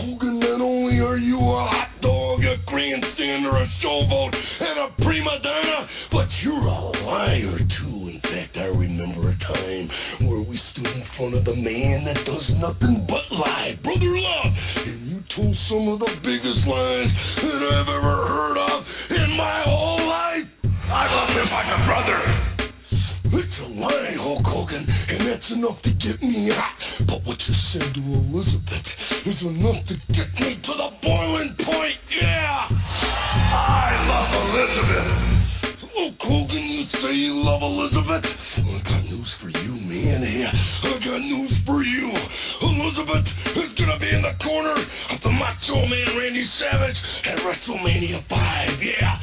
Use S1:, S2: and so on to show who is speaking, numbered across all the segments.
S1: Hogan, not only are you a hot dog, a grandstander, a showboat, and a prima donna, but you're a liar too. In fact, I remember a time where we stood in front of the man that does nothing but lie, Brother Love, and you told some of the biggest lies that I've ever heard of in my whole life. I love him like a brother. It's a lie, Hulk Hogan, and that's enough to get me hot. But what you said to Elizabeth is enough to get me to the boiling point, yeah! I love Elizabeth! Hulk Hogan, you say you love Elizabeth? I got news for you, man, yeah. I got news for you. Elizabeth is gonna be in the corner of the Macho Man Randy Savage at WrestleMania 5, yeah!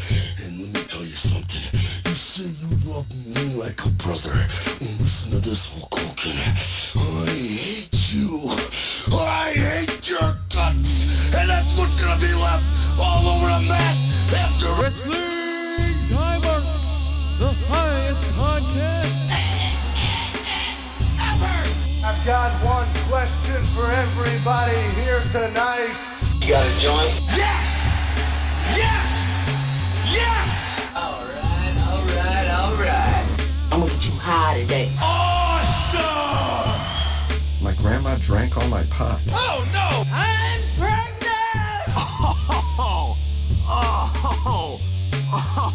S1: And let me tell you something. You say you love me like a brother. Well, listen to this, Hulk Hogan. I hate you. I hate your guts. And that's what's gonna be left all over the mat after
S2: Wrestling's High Marks, the highest podcast
S1: ever.
S3: I've got one question for everybody here tonight.
S4: You got a joint?
S1: Yes! Yes! Yes!
S4: All right. I'm gonna get you high today.
S1: Awesome!
S5: My grandma drank all my pop.
S1: Oh no!
S4: I'm pregnant!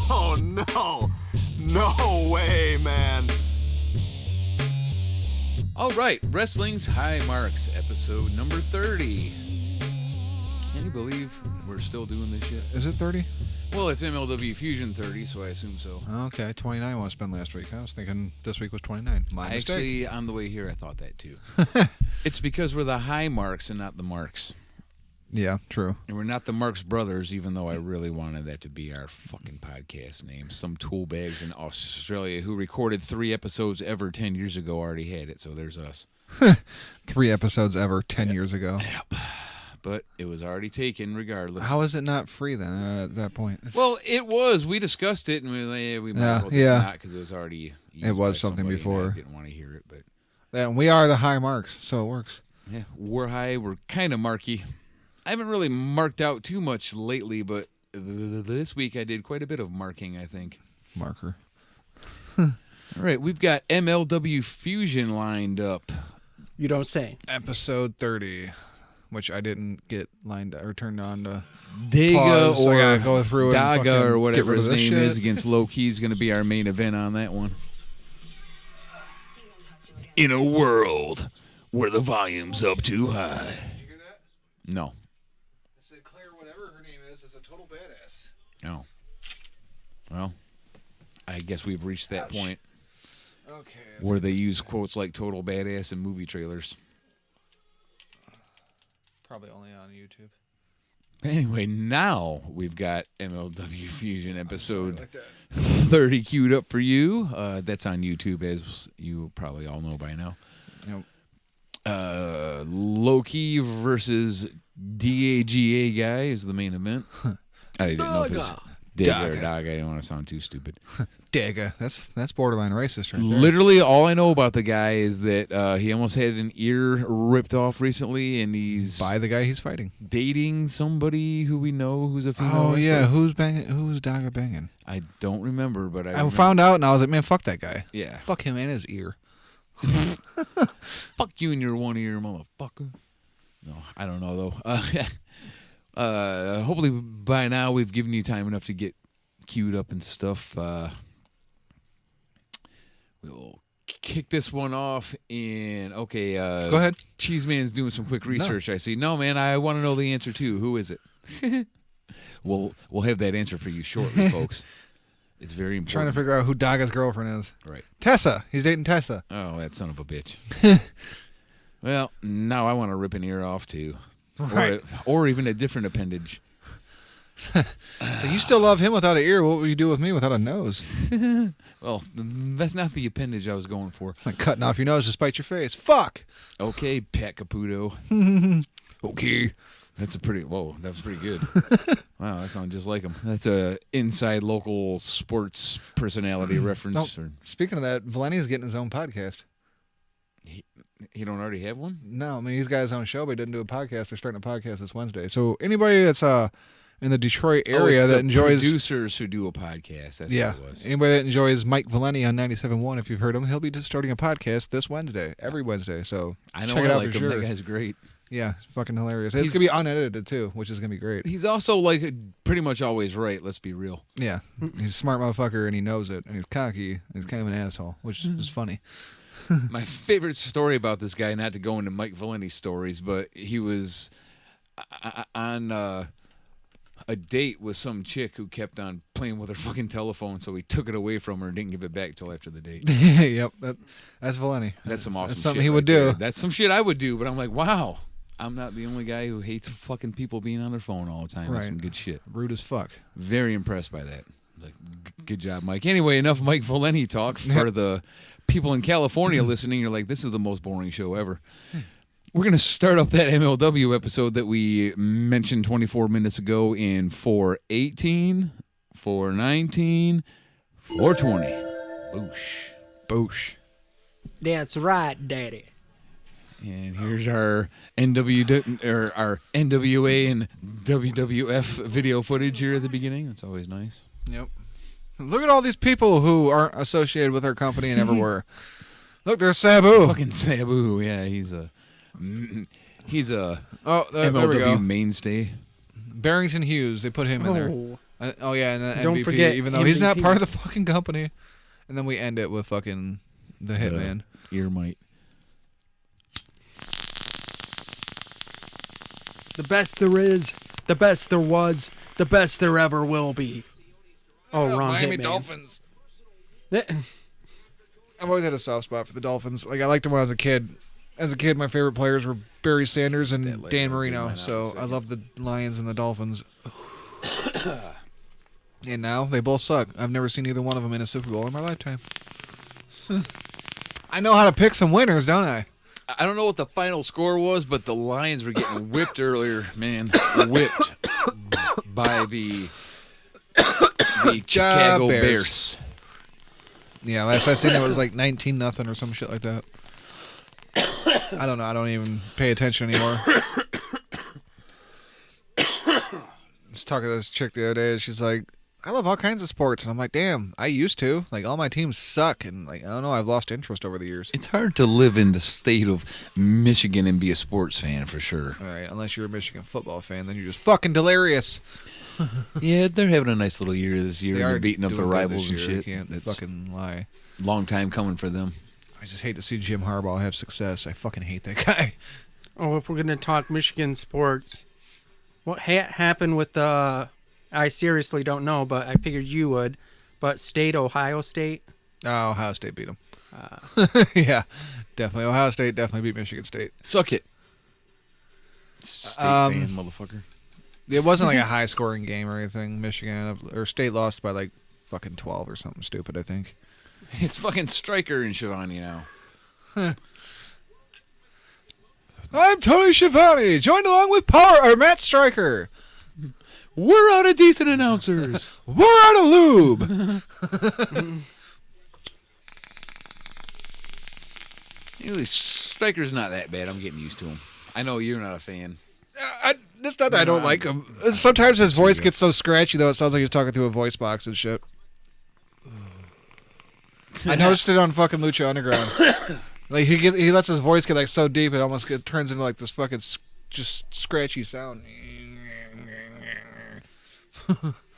S2: Oh no! No way, man! All right, Wrestling's High Marks, episode number 30. Can you believe we're still doing this shit?
S6: Is it 30?
S2: Well, it's MLW Fusion 30, so I assume so.
S6: Okay, 29 must have been last week. I was thinking this week was 29. My mistake.
S2: Actually, on the way here, I thought that too. It's because we're the High Marks and not the Marks.
S6: Yeah, true.
S2: And we're not the Marks Brothers, even though I really wanted that to be our fucking podcast name. Some toolbags in Australia who recorded 3 episodes ever 10 years ago already had it, so there's us.
S6: 3 episodes ever 10 years ago.
S2: Yep. But it was already taken regardless.
S6: How is it not free then at that point?
S2: Well, it was. We discussed it, and we might as well just not because it was already used
S6: It was
S2: by
S6: something
S2: somebody,
S6: before.
S2: and I didn't want to hear it, but
S6: And we are the High Marks, so it works.
S2: yeah, we're high. We're kind of marky. I haven't really marked out too much lately, but this week I did quite a bit of marking, I think.
S6: Marker.
S2: All right, we've got MLW Fusion lined up.
S7: You don't say.
S6: Episode 30, which I didn't get lined or turned on to
S2: Daga
S6: pause, so I
S2: or
S6: gotta go through and
S2: Daga
S6: fucking
S2: or
S6: get
S2: whatever
S6: rid of
S2: his
S6: this
S2: name
S6: shit.
S2: is against Low Key is going to be our main event on that one. In a world where the volume's up too high.
S6: Did you hear that?
S2: No.
S6: I said Claire, whatever her name is a total badass.
S2: Oh. Well, I guess we've reached that point
S6: Okay.
S2: where they use quotes like total badass in movie trailers.
S6: Probably only on YouTube.
S2: Anyway, now we've got MLW Fusion episode 30 queued up for you. That's on YouTube, as you probably all know by now.
S6: Yep.
S2: Low-Key versus DAGA guy is the main event. I didn't know if it was Daga or Daga. I didn't want to sound too stupid.
S6: Daga. That's borderline racist right there.
S2: Literally, all I know about the guy is that he almost had an ear ripped off recently, and he's
S6: By the guy he's fighting.
S2: dating somebody who we know who's a female
S6: Oh,
S2: wrestler.
S6: yeah. Who's Daga banging?
S2: I don't remember, but I
S6: I
S2: remember.
S6: found out, and I was like, man, fuck that guy.
S2: Yeah.
S6: Fuck him and his ear.
S2: Fuck you and your one ear, motherfucker. No, I don't know, though. Hopefully by now we've given you time enough to get queued up and stuff. We'll kick this one off in, okay.
S6: Go ahead.
S2: Cheese Man's doing some quick research, I see. No, man, I want to know the answer, too. Who is it? We'll have that answer for you shortly, folks. It's very important.
S6: Trying to figure out who Daga's girlfriend is.
S2: Right.
S6: Tessa. He's dating Tessa.
S2: Oh, that son of a bitch. Well, now I want to rip an ear off, too.
S6: Right.
S2: Or even a different appendage.
S6: So you still love him without an ear. What would you do with me without a nose?
S2: Well, that's not the appendage I was going for.
S6: It's like cutting off your nose to spite your face. Fuck.
S2: Okay, Pat Caputo.
S6: Okay.
S2: That's a pretty, whoa, that was pretty good. Wow, that sounds just like him. That's a inside local sports personality reference.
S6: No, speaking of that, Valeni's getting his own podcast.
S2: He don't already have one?
S6: No, I mean he's got his own show, but he didn't do a podcast. They're starting a podcast this Wednesday. So anybody that's in the Detroit area
S2: it's
S6: that
S2: the
S6: enjoys
S2: producers who do a podcast. That's what it was.
S6: Anybody that enjoys Mike Valeni on 97.1, if you've heard him, he'll be just starting a podcast this Wednesday, every Wednesday. So
S2: I know
S6: check it
S2: I
S6: out
S2: like
S6: for
S2: him.
S6: sure.
S2: That guy's great.
S6: Yeah, it's fucking hilarious. It's gonna be unedited too, which is gonna be great.
S2: He's also like pretty much always right. Let's be real.
S6: Yeah, he's a smart motherfucker and he knows it, and he's cocky. And he's kind of an asshole, which is funny.
S2: My favorite story about this guy, not to go into Mike Valeni stories, but he was on a date with some chick who kept on playing with her fucking telephone, so he took it away from her and didn't give it back till after the date.
S6: Yep, that's Valeni.
S2: That's some awesome
S6: That's something
S2: shit
S6: he would
S2: right
S6: do.
S2: there. That's some shit I would do, but I'm like, wow, I'm not the only guy who hates fucking people being on their phone all the time. That's
S6: Right.
S2: some good shit.
S6: Rude as fuck.
S2: Very impressed by that. Like, good job, Mike. Anyway, enough Mike Valeni talk for the people in California listening. You're like, this is the most boring show ever. We're going to start up that MLW episode that we mentioned 24 minutes ago in 418, 419, 420. Boosh.
S6: Boosh.
S7: That's right, Daddy.
S2: And here's our our NWA and WWF video footage here at the beginning. That's always nice.
S6: Yep. Look at all these people who aren't associated with our company and never were. Look, there's Sabu.
S2: Fucking Sabu. Yeah, he's a
S6: There we go.
S2: MLW mainstay.
S6: Barrington Hughes. They put him in there. Yeah, and the
S7: Don't
S6: MVP,
S7: forget
S6: even though he's not
S7: MVP.
S6: part of the fucking company. And then we end it with fucking the Hitman.
S2: Ear mite.
S7: The best there is, the best there was, the best there ever will be. Oh, wrong
S6: Miami
S7: Hitman.
S6: Dolphins.
S7: Th-
S6: I've always had a soft spot for the Dolphins. Like I liked them when I was a kid. As a kid, my favorite players were Barry Sanders and Dan Marino. So I love the Lions and the Dolphins. And now they both suck. I've never seen either one of them in a Super Bowl in my lifetime. I know how to pick some winners, don't I?
S2: I don't know what the final score was, but the Lions were getting whipped earlier, man. Whipped by the Chicago Bears.
S6: Yeah, last I seen it was like 19-0 or some shit like that. I don't know. I don't even pay attention anymore. Just talking to this chick the other day. She's like, I love all kinds of sports. And I'm like, damn, I used to. Like, all my teams suck. And, like, I don't know. I've lost interest over the years.
S2: It's hard to live in the state of Michigan and be a sports fan for sure.
S6: All right, unless you're a Michigan football fan, then you're just fucking delirious.
S2: Yeah, they're having a nice little year this year.
S6: They
S2: They're
S6: are
S2: beating up the
S6: doing good
S2: rivals
S6: this
S2: and
S6: year.
S2: shit.
S6: I can't
S2: That's
S6: fucking lie.
S2: long time coming for them.
S6: I just hate to see Jim Harbaugh have success. I fucking hate that guy.
S7: Oh, if we're going to talk Michigan sports, what happened with the... I seriously don't know, but I figured you would. But Ohio State?
S6: Oh, Ohio State beat him. Yeah, definitely. Ohio State definitely beat Michigan State.
S2: Suck it. State fan, motherfucker.
S6: It wasn't like a high-scoring game or anything. Michigan or State lost by like fucking 12 or something stupid, I think.
S2: It's fucking Stryker and Shivani now.
S6: I'm Tony Schiavone, joined along with Matt Stryker.
S2: We're out of decent announcers.
S6: We're out of lube.
S2: Usually Stryker's not that bad. I'm getting used to him. I know you're not a fan.
S6: It's not that I don't like him. Sometimes his voice gets so scratchy, though, it sounds like he's talking through a voice box and shit. I noticed it on fucking Lucha Underground. Like he lets his voice get like so deep, it almost turns into like this fucking just scratchy sound.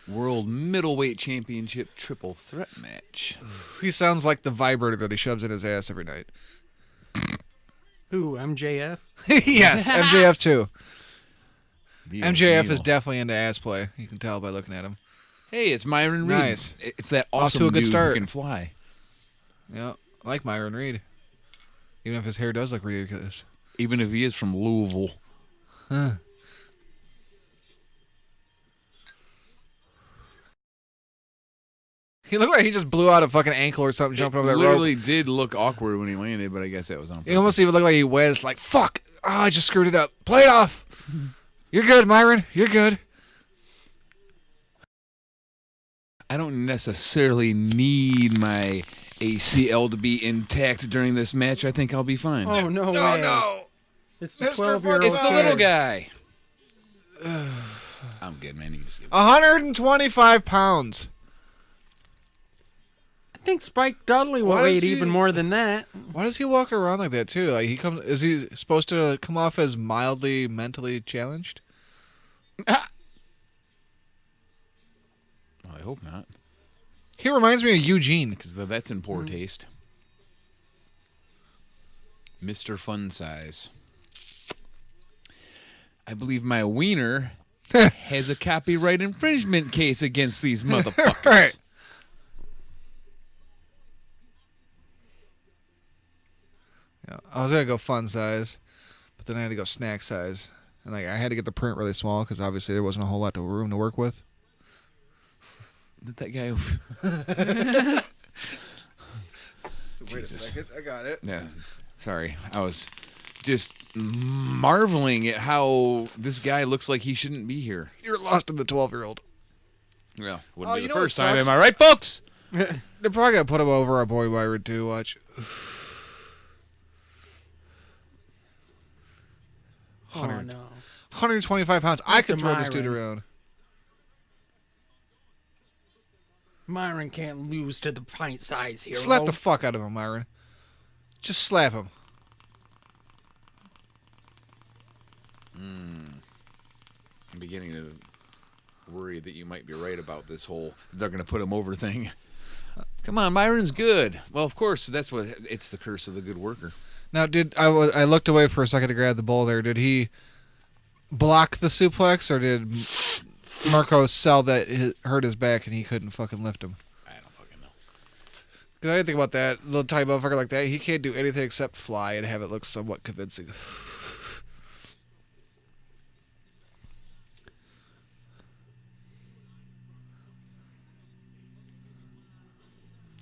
S2: World Middleweight Championship triple threat match.
S6: He sounds like the vibrator that he shoves in his ass every night.
S7: Who, MJF?
S6: Yes, MJF too.
S2: The
S6: MJF
S2: Neil.
S6: is definitely into ass play. You can tell by looking at him.
S2: Hey, it's Myron Reed.
S6: Nice.
S2: It's that
S6: Off
S2: awesome
S6: to a good
S2: dude
S6: start.
S2: who can fly.
S6: Yeah, I like Myron Reed. Even if his hair does look ridiculous.
S2: Even if he is from Louisville.
S6: Huh. He looked like he just blew out a fucking ankle or something jumping over that rope.
S2: Literally did look awkward when he landed, but I guess that was on purpose.
S6: He almost even looked like he whizzed, like, fuck! Oh, I just screwed it up. Play it off! You're good, Myron. You're good.
S2: I don't necessarily need my ACL to be intact during this match, I think I'll be fine.
S7: Oh, no way.
S6: No.
S7: It's the
S6: Mr.
S7: 12-year-old
S2: It's the little
S7: kid.
S2: guy. I'm good, man.
S6: 125 pounds.
S7: I think Spike Dudley will
S6: Why
S7: weigh
S6: does he-
S7: even more than that.
S6: Why does he walk around like that too? Like is he supposed to come off as mildly mentally challenged?
S2: Well, I hope not,
S6: He reminds me of Eugene.
S2: because that's in poor taste. Mr. Fun Size. I believe my wiener has a copyright infringement case against these motherfuckers.
S6: Right. Yeah, I was gonna go fun size, but then I had to go snack size, and like I had to get the print really small because obviously there wasn't a whole lot of room to work with.
S2: That guy.
S6: Wait a second, I got it.
S2: Yeah, sorry. I was just marveling at how this guy looks like he shouldn't be here.
S6: You're lost in the 12-year-old.
S2: Well,
S6: Oh,
S2: wouldn't be
S6: you
S2: the
S6: know what
S2: first time,
S6: sucks?
S2: am I right, folks?
S6: They're probably gonna put him over our boy Byron too. Watch.
S7: Oh, no.
S6: 125 pounds. I could
S7: to
S6: throw this dude
S7: Myron.
S6: around.
S7: Myron can't lose to the pint-size hero.
S6: Slap the fuck out of him, Myron. Just slap him.
S2: I'm beginning to worry that you might be right about this whole they're going to put him over thing. Come on, Myron's good. Well, of course, that's what it's the curse of the good worker.
S6: Now, I looked away for a second to grab the bowl there. Did he block the suplex, or did Marco sell that hurt his back and he couldn't fucking lift him?
S2: I don't fucking know.
S6: Because I didn't think about that. Little tiny motherfucker like that, he can't do anything except fly and have it look somewhat convincing.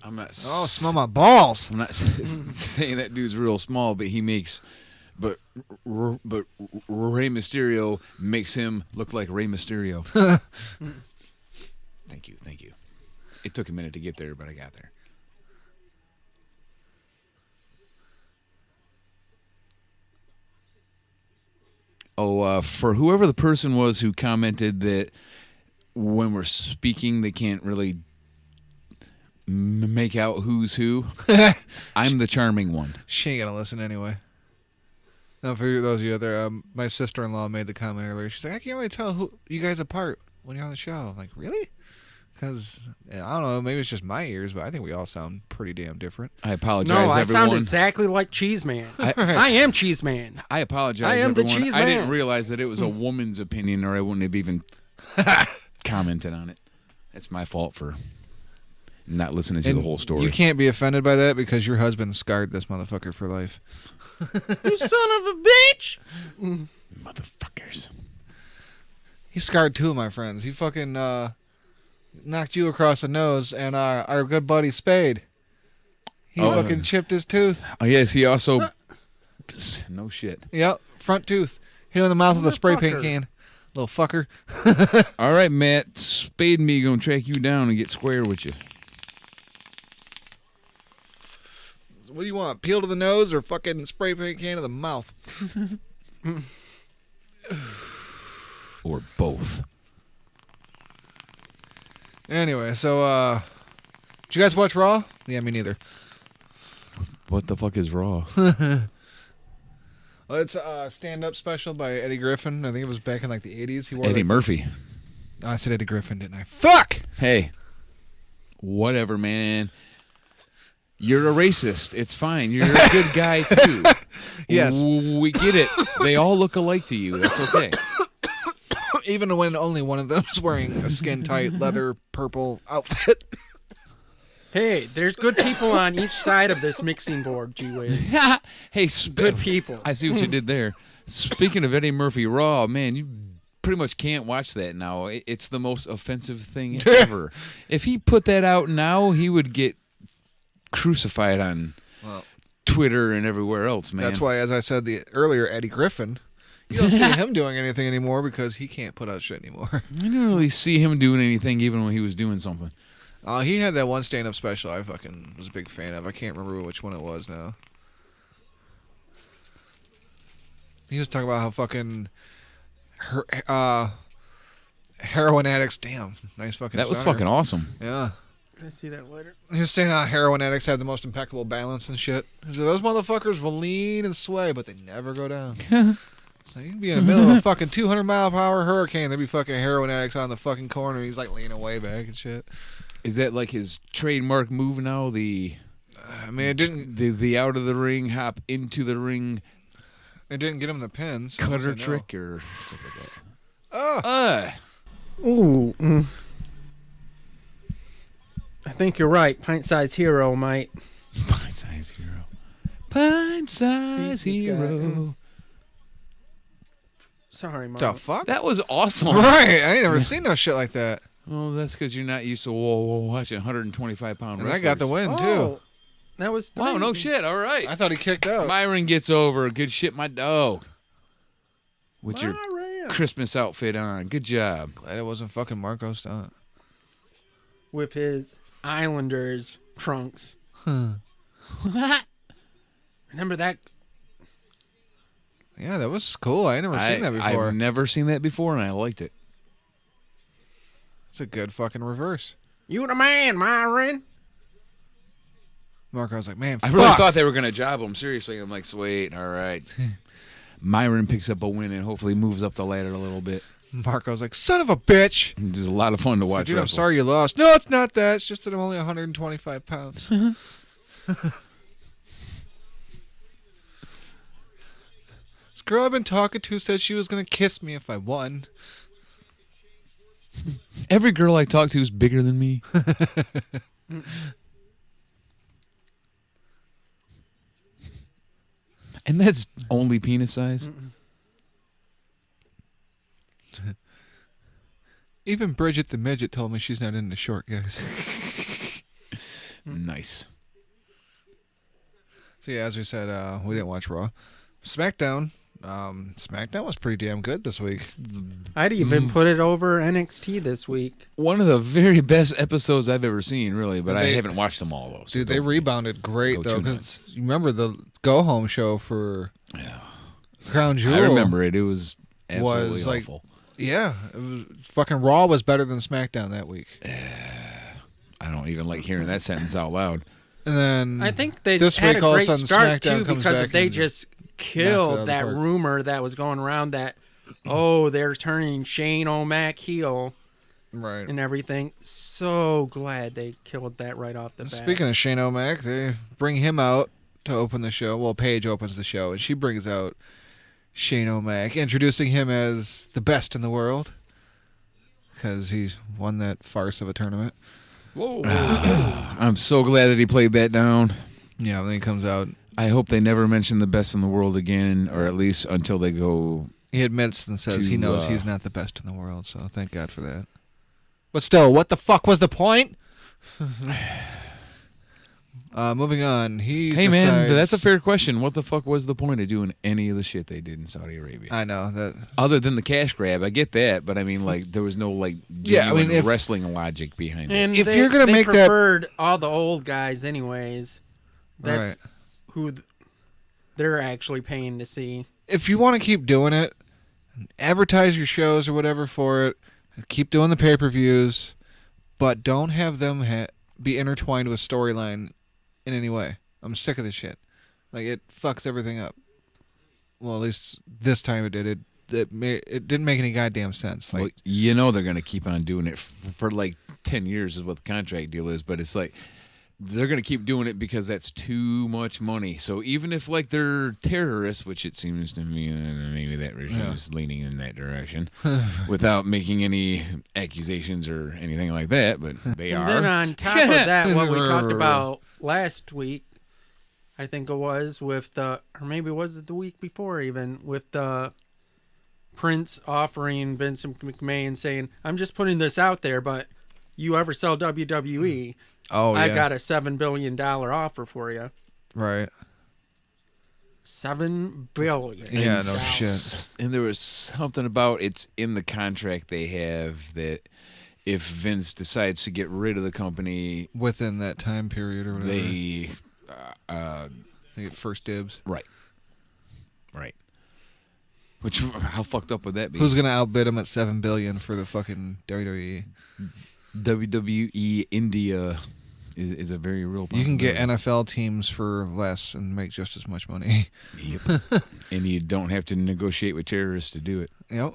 S2: I'm not.
S6: Oh, smell my balls.
S2: I'm not saying that dude's real small, but he makes. But Rey Mysterio makes him look like Rey Mysterio. Thank you. It took a minute to get there, but I got there. Oh, for whoever the person was who commented that when we're speaking, they can't really make out who's who. I'm the charming one.
S6: She ain't gonna listen anyway. No, for those of you out there, my sister-in-law made the comment earlier. She's like, I can't really tell who you guys apart when you're on the show. I'm like, really? Because, I don't know, maybe it's just my ears, but I think we all sound pretty damn different.
S2: I apologize,
S7: No, I
S2: everyone.
S7: sound exactly like Cheez Man. I am Cheez Man.
S2: I apologize,
S7: I am the
S2: everyone.
S7: cheese
S2: I didn't
S7: man.
S2: realize that it was a woman's opinion, or I wouldn't have even commented on it. That's my fault for not listening to the whole story.
S6: You can't be offended by that because your husband scarred this motherfucker for life.
S7: You son of a bitch!
S2: Motherfuckers.
S6: He scarred two of my friends. He fucking knocked you across the nose, and our good buddy Spade. He fucking chipped his tooth.
S2: Oh, yes, he also... No shit.
S6: Yep, front tooth. Hit him in the mouth with a spray paint
S7: Motherfucker.
S6: can. Little fucker.
S2: All right, Matt. Spade and me gonna track you down and get square with you.
S6: What do you want? Peel to the nose or fucking spray paint can to the mouth?
S2: Or both.
S6: Anyway, so did you guys watch Raw? Yeah, me neither.
S2: What the fuck is Raw?
S6: Well, it's a stand-up special by Eddie Griffin. I think it was back in like the 80s. He wore
S2: Eddie
S6: like,
S2: Murphy.
S6: I said Eddie Griffin, didn't I? Fuck!
S2: Hey. Whatever, man. You're a racist. It's fine. You're a good guy, too.
S6: Yes.
S2: We get it. They all look alike to you. That's okay.
S6: Even when only one of them is wearing a skin-tight leather purple outfit.
S7: Hey, there's good people on each side of this mixing board, G-Wiz.
S2: Hey,
S7: Good people.
S2: I see what you did there. Speaking of Eddie Murphy Raw, man, you pretty much can't watch that now. It's the most offensive thing ever. If he put that out now, he would get crucified on Twitter and everywhere else, man.
S6: That's why, as I said earlier, Eddie Griffin, you don't see him doing anything anymore because he can't put out shit anymore.
S2: I didn't really see him doing anything even when he was doing something.
S6: He had that one stand-up special I fucking was a big fan of. I can't remember which one it was now. He was talking about how fucking heroin addicts. Damn, nice fucking.
S2: That was
S6: starter.
S2: fucking awesome.
S6: Yeah.
S7: Can I see that later?
S6: He was saying how heroin addicts have the most impeccable balance and shit. He said, those motherfuckers will lean and sway, but they never go down. So you can be in the middle of a fucking 200-mile-per-hour hurricane. There'd be fucking heroin addicts on the fucking corner. He's like leaning way back and shit.
S2: Is that like his trademark move now? The
S6: I mean, it didn't.
S2: the out of the ring, hop into the ring,
S6: It didn't get him the pins.
S2: cutter
S6: No.
S2: trick or something like that.
S7: Ooh. I think you're right. Pint-sized hero might.
S2: Pint-sized hero. Pint-sized
S7: Beat this guy.
S2: hero.
S7: Sorry, Mom.
S6: The fuck?
S2: That was awesome.
S6: Right. I ain't never seen no shit like that.
S2: Well, that's because you're not used to watching 125-pound
S6: And
S2: wrestlers.
S6: I got the win, too.
S7: Oh, that was.
S2: Wow, no
S7: three.
S2: shit. All right.
S6: I thought he kicked out.
S2: Myron gets over. Good shit, my dog. With your
S7: Myron.
S2: Christmas outfit on. Good job.
S6: Glad it wasn't fucking Marco Stunt.
S7: With his Islanders trunks. Remember that?
S6: Yeah, that was cool. I ain't never seen that before.
S2: I've never seen that before, and I liked it.
S6: It's a good fucking reverse.
S7: You the man, Myron.
S6: Marco was like, man,
S2: I
S6: fuck.
S2: really thought they were going to job him. Seriously, I'm like, sweet, all right. Myron picks up a win and hopefully moves up the ladder a little bit.
S6: Marco's like, son of a bitch.
S2: It's a lot of fun to
S6: He's like,
S2: watch.
S6: dude, I'm
S2: wrestle.
S6: sorry you lost. No, it's not that. It's just that I'm only 125 pounds. This girl I've been talking to said she was going to kiss me if I won.
S2: Every girl I talk to is bigger than me. And that's only penis size.
S6: Even Bridget the midget told me she's not into short guys.
S2: Nice.
S6: So yeah, as we said, we didn't watch Raw. SmackDown. SmackDown was pretty damn good this week.
S7: I'd even put it over NXT this week.
S2: One of the very best episodes I've ever seen, really, but I
S6: They-
S2: haven't watched them all, though. so
S6: Dude, they
S2: don't-
S6: rebounded great
S2: go
S6: though,
S2: too
S6: because
S2: nuts.
S6: you remember the go home show for
S2: Yeah.
S6: Crown Jewel.
S2: I remember it. It was absolutely
S6: Was, like,
S2: awful.
S6: Yeah, it was, fucking Raw was better than SmackDown that week.
S2: I don't even like hearing that sentence out loud.
S6: And then
S7: I think they
S6: this
S7: had
S6: week
S7: a
S6: all of a
S7: great
S6: sudden
S7: start
S6: SmackDown
S7: too
S6: comes
S7: because
S6: back
S7: if they
S6: and
S7: just
S6: knocks it out
S7: killed
S6: of
S7: that
S6: the park.
S7: rumor that was going around that they're turning Shane O'Mac heel
S6: right.
S7: and everything. So glad they killed that right off the bat.
S6: Speaking of Shane O'Mac, they bring him out to open the show. Well, Paige opens the show, and she brings out Shane O'Mac, introducing him as the best in the world because he won that farce of a tournament.
S2: I'm so glad that he played that down.
S6: Yeah, then he comes out.
S2: I hope they never mention the best in the world again, or at least until they go.
S6: He admits and says he
S2: To,
S6: knows he's not the best in the world, so thank God for that. But still, what the fuck was the point? Moving on.
S2: Hey, man, that's a fair question. What the fuck was the point of doing any of the shit they did in Saudi Arabia?
S6: I know that.
S2: Other than the cash grab, I get that, but I mean, like, there was no like
S6: Yeah, I
S2: genuine
S6: mean, if-
S2: wrestling logic behind it.
S7: And
S6: If
S7: they,
S6: you're gonna
S7: they
S6: make that-
S7: preferred all the old guys anyways. That's
S6: Right.
S7: who they're actually paying to see.
S6: If you want to keep doing it, advertise your shows or whatever for it. Keep doing the pay-per-views, but don't have them be intertwined with storyline in any way. I'm sick of this shit. Like, it fucks everything up. Well, at least this time it did. It didn't make any goddamn sense. Like,
S2: Well, you know they're going to keep on doing it for like 10 years is what the contract deal is, but it's like they're going to keep doing it because that's too much money. So even if like they're terrorists, which it seems to me maybe that regime is leaning in that direction without making any accusations or anything like that, but they
S7: And
S2: are.
S7: then on top of that, what we talked about last week, I think it was with the, or maybe was it the week before even, with the Prince offering Vincent McMahon saying, I'm just putting this out there, but you ever sell WWE,
S6: oh yeah,
S7: I got a $7 billion offer for you.
S6: right.
S7: $7 billion.
S6: Yeah, no
S2: And
S6: shit.
S2: And there was something about it's in the contract they have that if Vince decides to get rid of the company,
S6: within that time period or whatever.
S2: they
S6: They get first dibs.
S2: right. Which, how fucked up would that be?
S6: Who's gonna outbid him at $7 billion for the fucking WWE?
S2: WWE India is a very real
S6: You can get
S2: possibility.
S6: NFL teams for less and make just as much money.
S2: Yep. And you don't have to negotiate with terrorists to do it.
S6: Yep.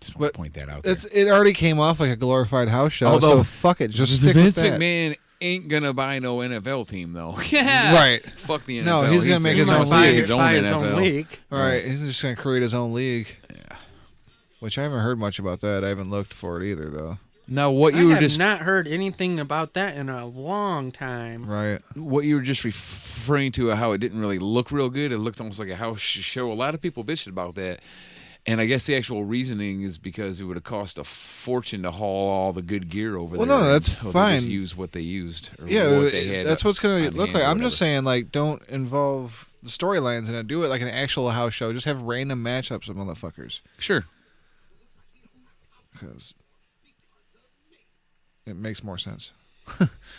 S2: Just want
S6: But
S2: to point that out there.
S6: It already came off like a glorified house show.
S2: Although,
S6: so fuck it, just stick
S2: Vince
S6: with that.
S2: McMahon ain't gonna buy no NFL team though. Yeah,
S6: Right.
S2: Fuck the NFL.
S6: No, he's gonna make his
S2: gonna
S6: own
S2: buy
S6: league.
S2: his own
S7: Buy his
S2: NFL.
S7: own league.
S6: All right, he's just gonna create his own league.
S2: Yeah.
S6: Which I haven't heard much about that. I haven't looked for it either, though.
S2: Now, what
S7: I
S2: you were
S7: have
S2: just
S7: not heard anything about that in a long time.
S6: Right.
S2: what you were just referring to, how it didn't really look real good. It looked almost like a house show. A lot of people bitched about that. And I guess the actual reasoning is because it would have cost a fortune to haul all the good gear over
S6: Well,
S2: there.
S6: no, that's
S2: so they
S6: fine.
S2: just use what they used. Or
S6: Yeah,
S2: what they had
S6: that's what's gonna
S2: on
S6: look
S2: hand
S6: like.
S2: or
S6: I'm just
S2: whatever.
S6: saying, like, don't involve the storylines in it. Do it like an actual house show. Just have random matchups of motherfuckers.
S2: Sure.
S6: Because it makes more sense.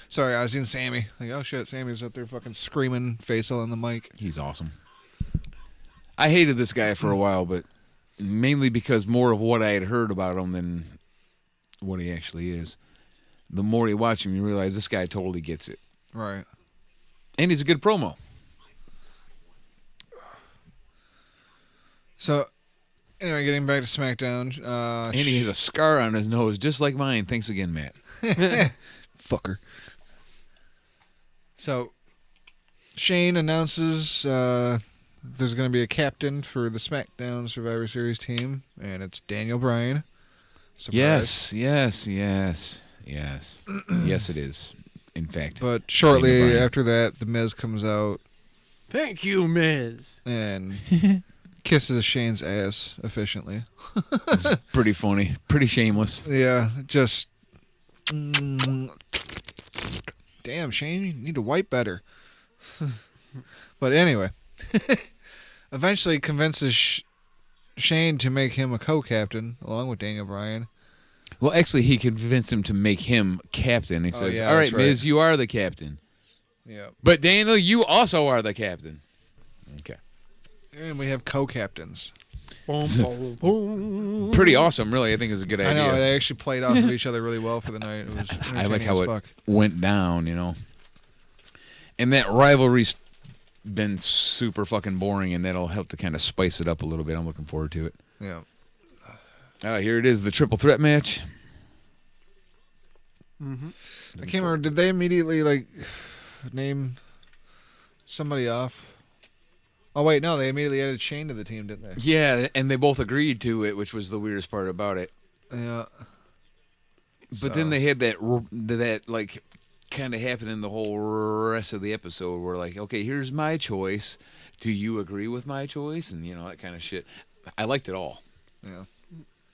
S6: Sorry, I was in Sammy. Like, oh shit, Sammy's up there fucking screaming, facial on the mic.
S2: He's awesome. I hated this guy for a while, but mainly because more of what I had heard about him than what he actually is. The more you watch him, you realize this guy totally gets it.
S6: Right.
S2: And he's a good promo.
S6: So, anyway, getting back to SmackDown.
S2: And he has a scar on his nose, just like mine. Thanks again, Matt.
S6: Fucker. So, Shane announces there's going to be a captain for the SmackDown Survivor Series team, and it's Daniel Bryan. Surprise.
S2: Yes, it is. In fact.
S6: But shortly
S2: Daniel Bryan.
S6: after that, The Miz comes out
S7: Thank you, Miz.
S6: and kisses Shane's ass efficiently.
S2: It's pretty funny. Pretty shameless.
S6: Yeah, just... Damn, Shane, you need to wipe better. But anyway, eventually convinces Shane to make him a co-captain along with Daniel Bryan.
S2: Well, actually, he convinced him to make him captain. He says,
S6: yeah,
S2: all right,
S6: that's right.
S2: Miz, you are the captain.
S6: Yeah.
S2: But Daniel, you also are the captain. Okay.
S6: And we have co-captains.
S7: Boom, boom, boom.
S2: Pretty awesome, really. I think it's a good
S6: I
S2: idea.
S6: know, they actually played off of each other really well for the night. It was
S2: I like
S6: entertaining
S2: how
S6: as
S2: it
S6: fuck.
S2: went down, you know. And that rivalry's been super fucking boring, and that'll help to kind of spice it up a little bit. I'm looking forward to it.
S6: Yeah.
S2: Here it is, the triple threat match.
S6: I can't remember. Did they immediately, like, name somebody off? Oh, wait, no. They immediately added Shane to the team, didn't they?
S2: Yeah, and they both agreed to it, which was the weirdest part about it.
S6: Yeah.
S2: But then they had that like kind of happened in the whole rest of the episode where like, okay, here's my choice. Do you agree with my choice? And you know, that kind of shit. I liked it all.
S6: Yeah.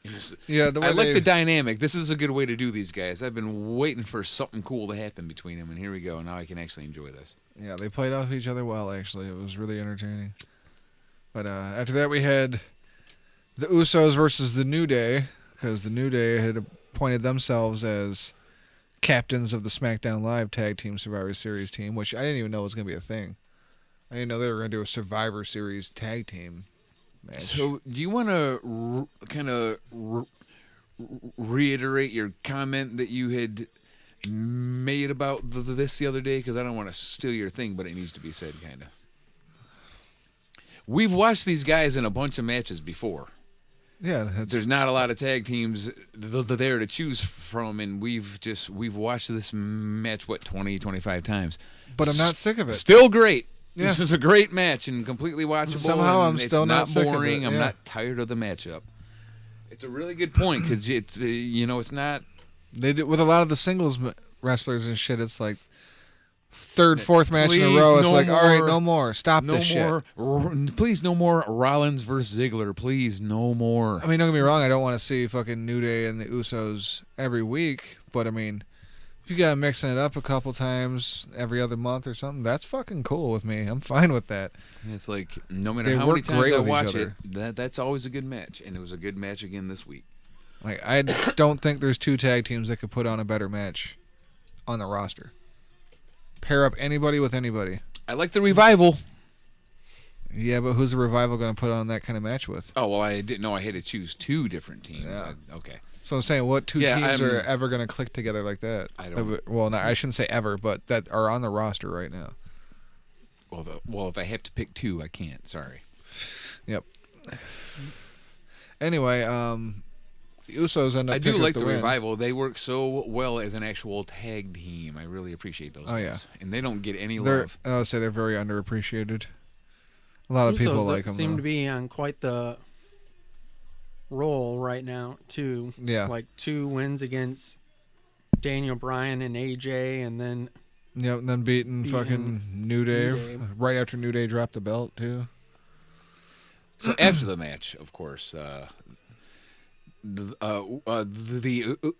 S2: It was-
S6: Yeah, the way
S2: I like
S6: they-
S2: the dynamic. This is a good way to do these guys. I've been waiting for something cool to happen between them, and here we go. Now I can actually enjoy this.
S6: Yeah, they played off each other well, actually. It was really entertaining. But after that, we had the Usos versus the New Day, because the New Day had appointed themselves as captains of the SmackDown Live Tag Team Survivor Series team, which I didn't even know was going to be a thing. I didn't know they were going to do a Survivor Series tag team match.
S2: So, do you want to kind of reiterate your comment that you had made about this the other day? Because I don't want to steal your thing, but it needs to be said, kind of. We've watched these guys in a bunch of matches before.
S6: Yeah,
S2: There's not a lot of tag teams there to choose from, and we've watched this match, 20, 25 times.
S6: but I'm not sick of it.
S2: Still great.
S6: Yeah.
S2: This was a great match and completely watchable.
S6: Somehow
S2: and
S6: I'm still
S2: it's
S6: not
S2: not
S6: sick of it,
S2: boring. I'm
S6: yeah.
S2: not tired of the matchup. It's a really good point because it's it's not.
S6: They did with a lot of the singles wrestlers and shit. It's like third, fourth match in a row. It's
S2: no
S6: like, all right,
S2: more-
S6: no more. Stop
S2: No
S6: this shit.
S2: more, please, no more Rollins versus Ziggler. Please, no more.
S6: I mean, don't get me wrong. I don't want to see fucking New Day and the Usos every week. But, I mean, if you got to mixing it up a couple times every other month or something, that's fucking cool with me. I'm fine with that.
S2: It's like no matter
S6: They
S2: how many
S6: work
S2: times
S6: great
S2: I
S6: with each
S2: watch
S6: other.
S2: it, that's always a good match, and it was a good match again this week.
S6: Like, I don't think there's 2 tag teams that could put on a better match on the roster. Pair up anybody with anybody.
S2: I like the Revival.
S6: Yeah, but who's the Revival going to put on that kind of match with?
S2: Oh, well, I didn't know I had to choose 2 different teams.
S6: Yeah.
S2: Okay.
S6: So I'm saying, what 2
S2: Yeah,
S6: teams are ever going to click together like that?
S2: I don't-
S6: Well, no, I shouldn't say ever, but that are on the roster right now.
S2: Well, if I have to pick 2, I can't. Sorry.
S6: Yep. Anyway, the Usos end up
S2: I do
S6: picking
S2: like
S6: up
S2: the
S6: win.
S2: Revival. They work so well as an actual tag team. I really appreciate those guys.
S6: Yeah.
S2: And they don't get any
S6: They're,
S2: love.
S6: I would say they're very underappreciated. A lot of people
S7: Usos
S6: like them.
S7: seem to be on quite the roll right now, too.
S6: Yeah.
S7: Like 2 wins against Daniel Bryan and AJ, and then
S6: Yep, and then beating fucking New Day,
S7: New Day.
S6: right after New Day dropped the belt, too.
S2: So after the match, of course, the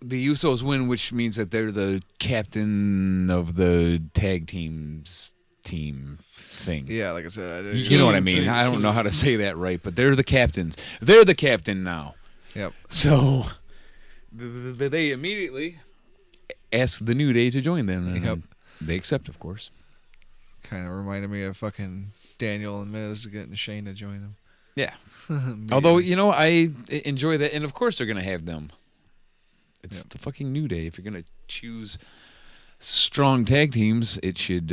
S2: Usos win, which means that they're the captain of the tag team's team thing.
S6: Yeah, like I said.
S2: You know what I mean. I don't know how to say that right, but they're the captains. They're the captain now.
S6: Yep.
S2: So they immediately ask the New Day to join them. And
S6: Yep.
S2: they accept, of course.
S6: Kind of reminded me of fucking Daniel and Miz getting Shane to join them.
S2: Yeah. Although, I enjoy that. And, of course, they're going to have them. It's the fucking New Day. If you're going to choose strong tag teams, it should,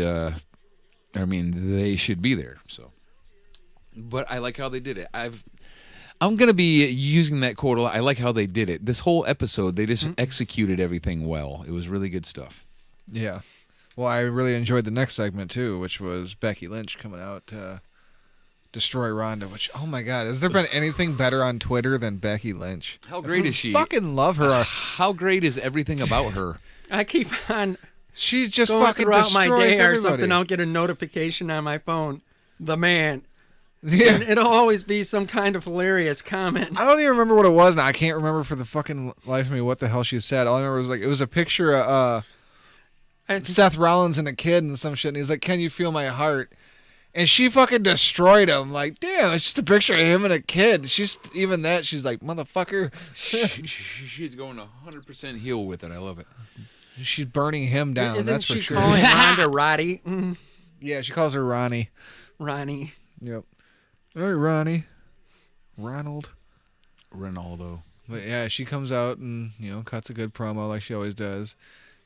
S2: they should be there. So, but I like how they did it. I'm going to be using that quote a lot. I like how they did it. This whole episode, they just executed everything well. It was really good stuff.
S6: Yeah. Well, I really enjoyed the next segment, too, which was Becky Lynch coming out to destroy Ronda, which, oh my God, has there been anything better on Twitter than Becky Lynch?
S2: How great is she?
S6: Fucking love her.
S2: How great is everything about her?
S7: I keep on
S6: She's just
S7: going
S6: fucking
S7: throughout my
S6: destroys
S7: day or
S6: everybody.
S7: something. I'll get a notification on my phone. The man.
S6: Yeah.
S7: And it'll always be some kind of hilarious comment.
S6: I don't even remember what it was now. I can't remember for the fucking life of me what the hell she said. All I remember was, like, it was a picture of Seth Rollins and a kid and some shit, and he's like, "Can you feel my heart?" And she fucking destroyed him. Like, damn, it's just a picture of him and a kid. She's even that. She's like, motherfucker.
S2: She's going 100% heel with it. I love it.
S6: She's burning him down.
S7: Isn't
S6: that's for
S7: she
S6: sure.
S7: calling Ronda Roddy?
S6: Yeah, she calls her Ronnie.
S7: Ronnie.
S6: Yep. All right, Ronnie. Ronald.
S2: Ronaldo.
S6: But yeah, she comes out and, cuts a good promo like she always does.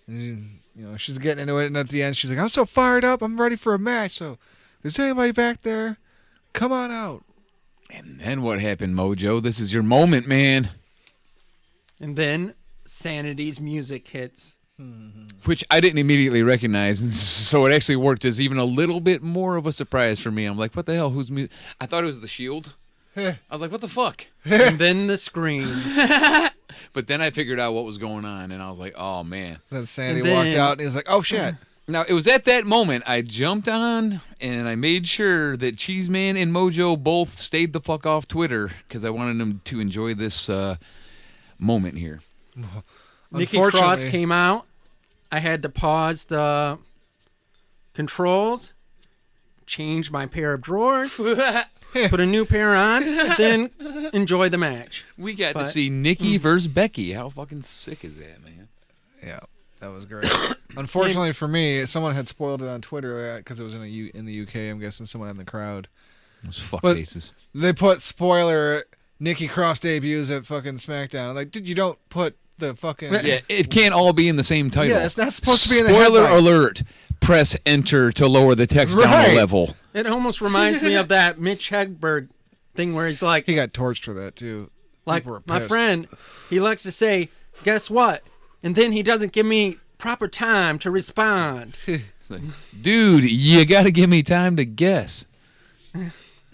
S6: And, she's getting into it. And at the end, she's like, "I'm so fired up. I'm ready for a match. So, if there's anybody back there, come on out."
S2: And then what happened, Mojo? This is your moment, man.
S7: And then Sanity's music hits.
S2: Which I didn't immediately recognize, and so it actually worked as even a little bit more of a surprise for me. I'm like, what the hell? Who's music? I thought it was The Shield. I was like, what the fuck?
S7: And then the scream.
S2: But then I figured out what was going on, and I was like, oh, man.
S6: Then Sandy
S7: And then-
S6: walked out and he's like, "Oh, shit."
S2: Now, it was at that moment I jumped on, and I made sure that Cheez Man and Mojo both stayed the fuck off Twitter, because I wanted them to enjoy this moment here.
S7: Nikki Cross
S6: Unfortunately-
S7: came out. I had to pause the controls, change my pair of drawers, put a new pair on, and then enjoy the match.
S2: We got to
S7: But-
S2: see Nikki versus Becky. How fucking sick is that, man?
S6: Yeah, that was great. Unfortunately for me, someone had spoiled it on Twitter because it was in the UK. I'm guessing someone in the crowd.
S2: Those fuck
S6: But-
S2: faces.
S6: They put spoiler Nikki Cross debuts at fucking SmackDown. I'm like, dude, you don't put the fucking
S2: Yeah, it can't all be in the same title.
S6: Yeah, it's not supposed to be in the
S2: Spoiler
S6: headline.
S2: alert. Press enter to lower the text down
S6: Right.
S2: a level.
S7: It almost reminds me of that Mitch Hedberg thing where he's like,
S6: He got torched for that too.
S7: like
S6: People were
S7: my
S6: pissed.
S7: friend, he likes to say, "Guess what?" And then he doesn't give me proper time to respond.
S2: It's like, dude, you got to give me time to guess.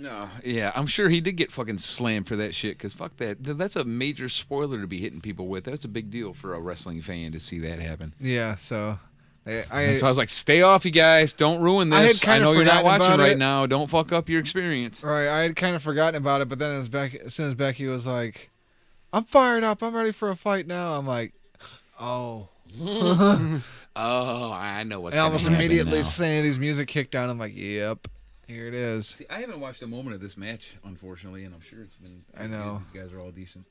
S2: No, yeah, I'm sure he did get fucking slammed for that shit, because fuck that. That's a major spoiler to be hitting people with. That's a big deal for a wrestling fan to see that happen.
S6: Yeah, so
S2: So I was like, stay off, you guys. Don't ruin
S6: I had
S2: this. I
S6: kinda
S2: know you're not
S6: forgotten
S2: watching
S6: about
S2: right
S6: it.
S2: now. Don't fuck up your experience.
S6: right, I had kind of forgotten about it, but then as soon as Becky was like, "I'm fired up. I'm ready for a fight now," I'm like, "Oh."
S2: Oh, I know what's
S6: And almost
S2: gonna happen
S6: immediately
S2: now.
S6: Sandy's music kicked down. I'm like, "Yep, here it is."
S2: See, I haven't watched a moment of this match, unfortunately, and I'm sure it's been.
S6: I know.
S2: These guys are all decent.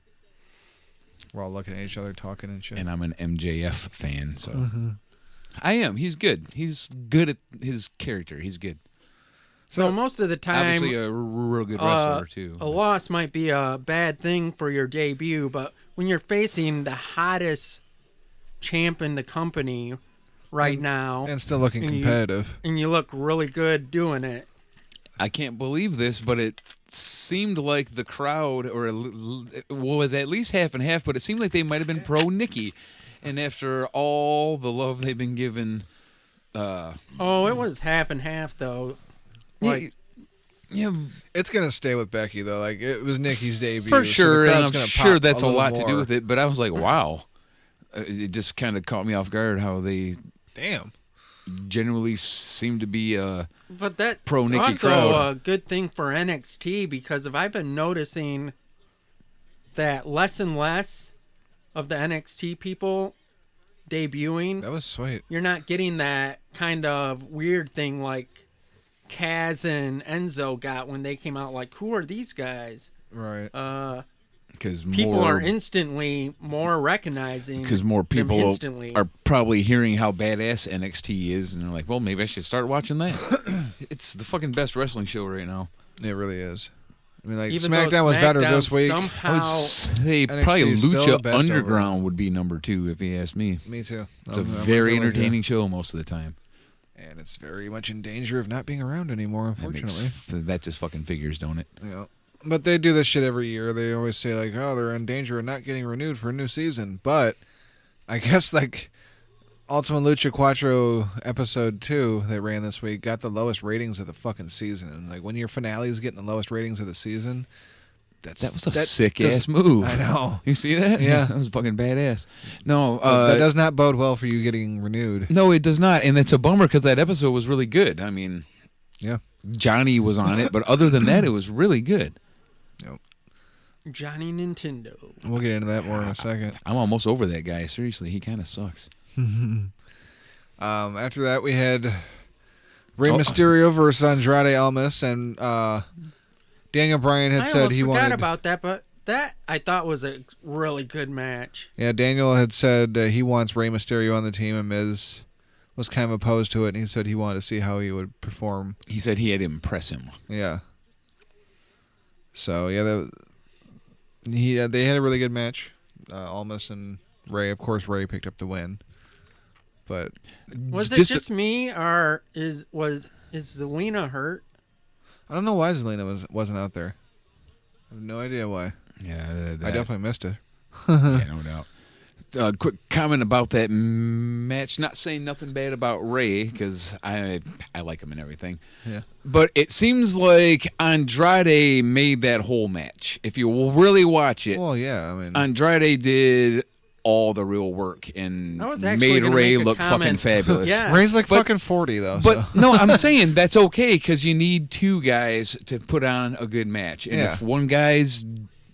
S6: We're all looking at each other, talking and shit.
S2: And I'm an MJF fan, so I am. He's good. He's good at his character. He's good.
S7: So most of the time,
S2: Obviously, a real good wrestler too.
S7: a loss might be a bad thing for your debut, but when you're facing the hottest champ in the company right now,
S6: and still looking competitive,
S7: and you look really good doing it.
S2: I can't believe this, but it seemed like the crowd, it was at least half and half, but it seemed like they might have been pro Nikki. And after all the love they've been given,
S7: it was half and half though. Like,
S2: yeah,
S6: it's gonna stay with Becky though. Like it was Nikki's debut
S2: for sure,
S6: so
S2: and I'm
S6: gonna
S2: sure
S6: pop
S2: that's a
S6: little
S2: lot
S6: more.
S2: to do with it. But I was like, wow, it just kind of caught me off guard how they generally seem to be
S7: but that's
S2: pro Nikki
S7: also
S2: crowd.
S7: a good thing for NXT because if I've been noticing that less and less of the NXT people debuting,
S6: That was sweet.
S7: you're not getting that kind of weird thing like Kaz and Enzo got when they came out. Like, who are these guys?
S6: Right.
S2: Because
S7: People are instantly more recognizing.
S2: Because more
S7: them
S2: people
S7: instantly.
S2: are probably hearing how badass NXT is, and they're like, well, maybe I should start watching that. It's the fucking best wrestling show right now.
S6: It really is. I mean, like
S7: Even though
S6: SmackDown was better
S7: SmackDown
S6: this week.
S2: I
S7: Somehow,
S2: would say
S6: NXT
S2: probably
S6: is still the
S2: Lucha
S6: best
S2: Underground
S6: overall.
S2: would be number 2 if you ask me.
S6: Me too.
S2: It's a
S6: I'm
S2: very
S6: right there with you.
S2: entertaining show most of the time.
S6: And it's very much in danger of not being around anymore, unfortunately.
S2: That just fucking figures, don't it?
S6: Yeah. But they do this shit every year. They always say, like, oh, they're in danger of not getting renewed for a new season. But I guess, like, Ultima Lucha Quatro episode 2 that ran this week got the lowest ratings of the fucking season. And, like, when your finale is getting the lowest ratings of the season,
S2: That was a sick-ass move.
S6: I know.
S2: You see that?
S6: Yeah.
S2: That was fucking badass. No,
S6: that does not bode well for you getting renewed.
S2: No, it does not. And it's a bummer because that episode was really good. I mean,
S6: Yeah.
S2: Johnny was on it, but other than that, it was really good.
S6: Yep.
S7: Johnny Nintendo.
S6: We'll get into that more in a second.
S2: I'm almost over that guy. Seriously, he kind of sucks.
S6: After that, we had Rey Mysterio versus Andrade Almas, and Daniel Bryan had
S7: I
S6: said
S7: almost
S6: he
S7: forgot
S6: wanted.
S7: about that, but that I thought was a really good match.
S6: Yeah, Daniel had said he wants Rey Mysterio on the team, and Miz was kind of opposed to it, and he said he wanted to see how he would perform.
S2: He said he had to impress him.
S6: Yeah. So yeah, they had a really good match. Almas and Rey. Of course, Rey picked up the win. But
S7: Was it just me, or is Zelina hurt?
S6: I don't know why Zelina wasn't out there. I have no idea why.
S2: Yeah,
S6: I definitely missed it.
S2: Yeah, no doubt. Quick comment about that match. Not saying nothing bad about Ray because I like him and everything.
S6: Yeah.
S2: But it seems like Andrade made that whole match. If you will really watch it,
S6: Well, yeah, I mean,
S2: Andrade did all the real work and
S7: I was actually
S2: made
S7: gonna
S2: Ray
S7: make a
S2: look fucking
S7: comment.
S2: fabulous.
S7: Yeah.
S6: Ray's like
S2: But-
S6: fucking 40 though.
S2: But
S6: so.
S2: no, I'm saying that's okay because you need two guys to put on a good match. And
S6: Yeah.
S2: if one guy's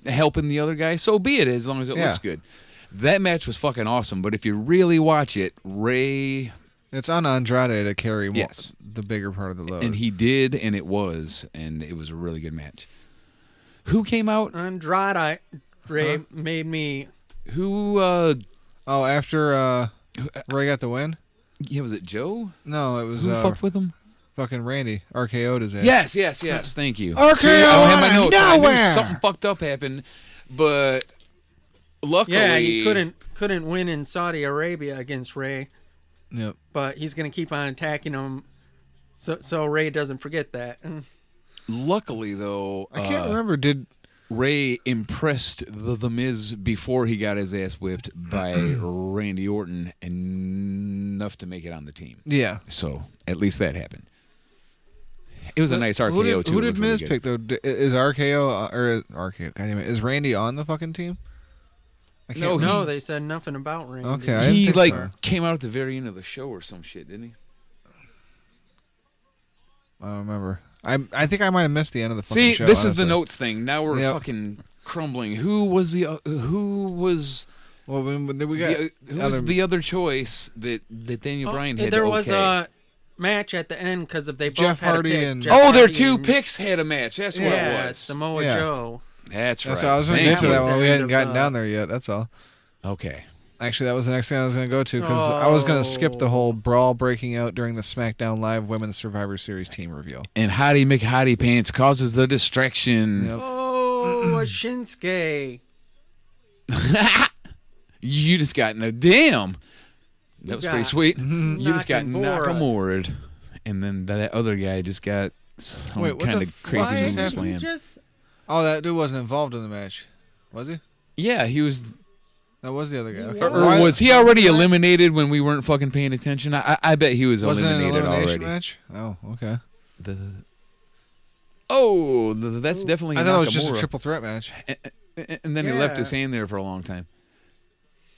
S2: helping the other guy, so be it, as long as it looks good. That match was fucking awesome, but if you really watch it, Ray...
S6: It's on Andrade to carry
S2: Yes.
S6: the bigger part of the load.
S2: And he did, and it was a really good match. Who came out?
S7: Andrade Ray made me.
S2: Who,
S6: after Ray got the win?
S2: yeah, was it Joe?
S6: No, it was
S2: Who fucked with him?
S6: fucking Randy. RKO'd his ass.
S2: Yes, thank you.
S6: RKO
S2: See, I don't have my
S6: out of
S2: notes. I knew
S6: nowhere!
S2: something fucked up happened, but luckily...
S7: Yeah, he couldn't win in Saudi Arabia against Ray,
S6: Yep.
S7: but he's gonna keep on attacking him, so Ray doesn't forget that.
S2: Luckily, though,
S6: I can't remember. Did
S2: Ray impressed the Miz before he got his ass whipped by Randy Orton enough to make it on the team.
S6: yeah?
S2: So at least that happened. It was a nice RKO
S6: Who did,
S2: too.
S6: Who
S2: It
S6: did
S2: looked really
S6: Miz
S2: good.
S6: pick though? Is RKO or RKO? God damn it! Is Randy on the fucking team? I
S2: No,
S6: remember.
S7: No, they said nothing about Randy.
S6: Okay, I didn't
S2: He
S6: think so.
S2: came out at the very end of the show or some shit, didn't he?
S6: I don't remember. I think I might have missed the end of the fucking
S2: See,
S6: show.
S2: this is the
S6: honestly.
S2: notes thing. Now we're
S6: Yep.
S2: fucking crumbling. Who was the
S6: Well, we got
S2: the other choice that Daniel Bryan had?
S7: There
S2: to
S7: was
S2: okay?
S7: a match at the end because if they both
S6: Jeff
S7: had
S6: Hardy
S7: a pick.
S6: and-
S7: Jeff
S2: Oh, their
S7: Hardy
S2: two
S7: and-
S2: picks had a match. That's what
S7: Yeah,
S2: it was.
S7: Samoa
S6: Yeah.
S7: Joe.
S2: That's right.
S6: So I was going to
S2: Thank
S6: get to
S2: you.
S6: that one. We hadn't
S7: End
S6: gotten
S7: of,
S6: down there yet. That's all.
S2: Okay.
S6: Actually, that was the next thing I was going to go to because I was going to skip the whole brawl breaking out during the SmackDown Live Women's Survivor Series team reveal.
S2: And Hottie McHottie Pants causes the distraction.
S6: Yep.
S7: Oh, a Shinsuke.
S2: You just got damn. That was pretty
S7: got
S2: sweet. You just got
S7: Nakamura.
S2: Nakamura. And then that other guy just got some
S6: Wait, what
S2: kind
S6: the
S2: of crazy
S6: fuck
S2: movie
S6: just
S2: slam.
S6: Oh, that dude wasn't involved in the match, was he?
S2: Yeah, he was.
S6: That was the other guy. Okay.
S2: Or was he already eliminated when we weren't fucking paying attention? I bet he was
S6: Wasn't it an
S2: eliminated
S6: elimination
S2: already.
S6: match? Oh, okay.
S2: That's definitely
S6: I thought
S2: Nakamura.
S6: it was just a triple threat match.
S2: And then he left his hand there for a long time.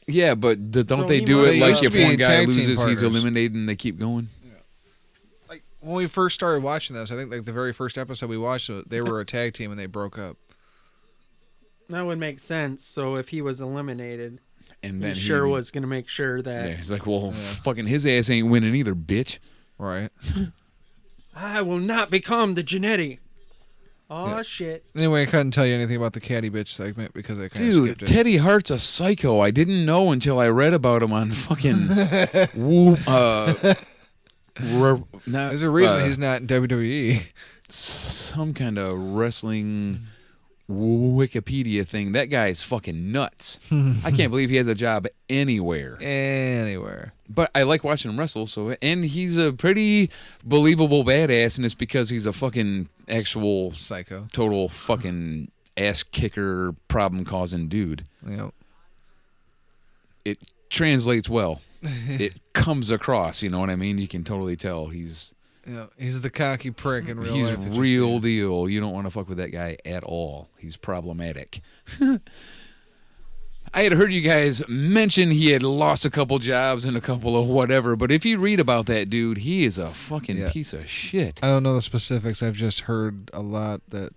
S2: Yeah, but don't
S7: So
S2: they
S7: he
S2: do
S7: must
S2: it
S7: be
S2: like
S7: used
S2: if
S6: to be
S2: one guy
S6: tag team
S2: loses, he's
S6: partners.
S2: eliminated and they keep going?
S6: Like when we first started watching this, I think like the very first episode we watched, they were a tag team and they broke up.
S7: That would make sense. So if he was eliminated,
S2: And
S7: he
S2: then
S7: sure was going to make sure that
S2: Yeah, he's like, well, fucking his ass ain't winning either, bitch.
S6: Right.
S7: I will not become the Janetti. Oh,
S6: Yeah.
S7: shit.
S6: Anyway, I couldn't tell you anything about the caddy bitch segment because I kind of
S2: Dude,
S6: skipped it.
S2: Teddy Hart's a psycho. I didn't know until I read about him on fucking Whoop.
S6: There's a reason he's not in WWE.
S2: Some kind of wrestling Wikipedia thing. That guy's fucking nuts. I can't believe he has a job anywhere.
S6: Anywhere.
S2: But I like watching him wrestle. And he's a pretty believable badass, and it's because he's a fucking actual
S6: Psycho.
S2: total fucking ass kicker, problem causing dude.
S6: Yep.
S2: It translates well. It comes across. You know what I mean? You can totally tell he's
S6: Yeah, he's the cocky prick in real
S2: he's
S6: life. that you
S2: real
S6: see.
S2: deal. You don't want to fuck with that guy at all. He's problematic. I had heard you guys mention he had lost a couple jobs and a couple of whatever, but if you read about that dude, he is a fucking
S6: Yeah.
S2: piece of shit.
S6: I don't know the specifics. I've just heard a lot that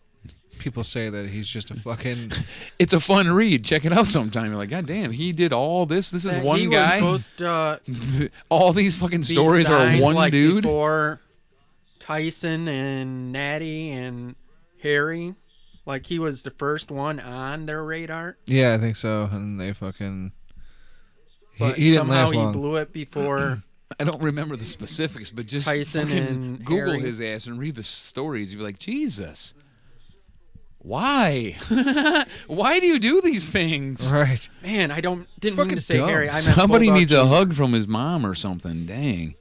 S6: people say that he's just a fucking.
S2: It's a fun read. Check it out sometime. You're like, God damn, he did all this. This is
S7: That
S2: one
S7: he
S2: guy.
S7: was supposed to
S2: All these fucking
S7: be
S2: stories are
S7: signed,
S2: one
S7: like,
S2: dude.
S7: before Tyson and Natty and Harry. Like, he was the first one on their radar.
S6: Yeah, I think so. And they fucking.
S7: But
S6: He didn't
S7: somehow
S6: last
S7: he
S6: long.
S7: blew it before.
S2: I don't remember the specifics, but just
S7: Tyson
S2: fucking
S7: and
S2: Google
S7: Harry.
S2: his ass and read the stories. You'd be like, Jesus. Why? Why do you do these things?
S6: Right.
S7: Man, I didn't mean
S6: Fucking
S7: to say
S6: dumb.
S7: Harry. I meant
S2: Somebody
S7: Bulldog
S2: needs a
S7: Jr.
S2: hug from his mom or something. Dang.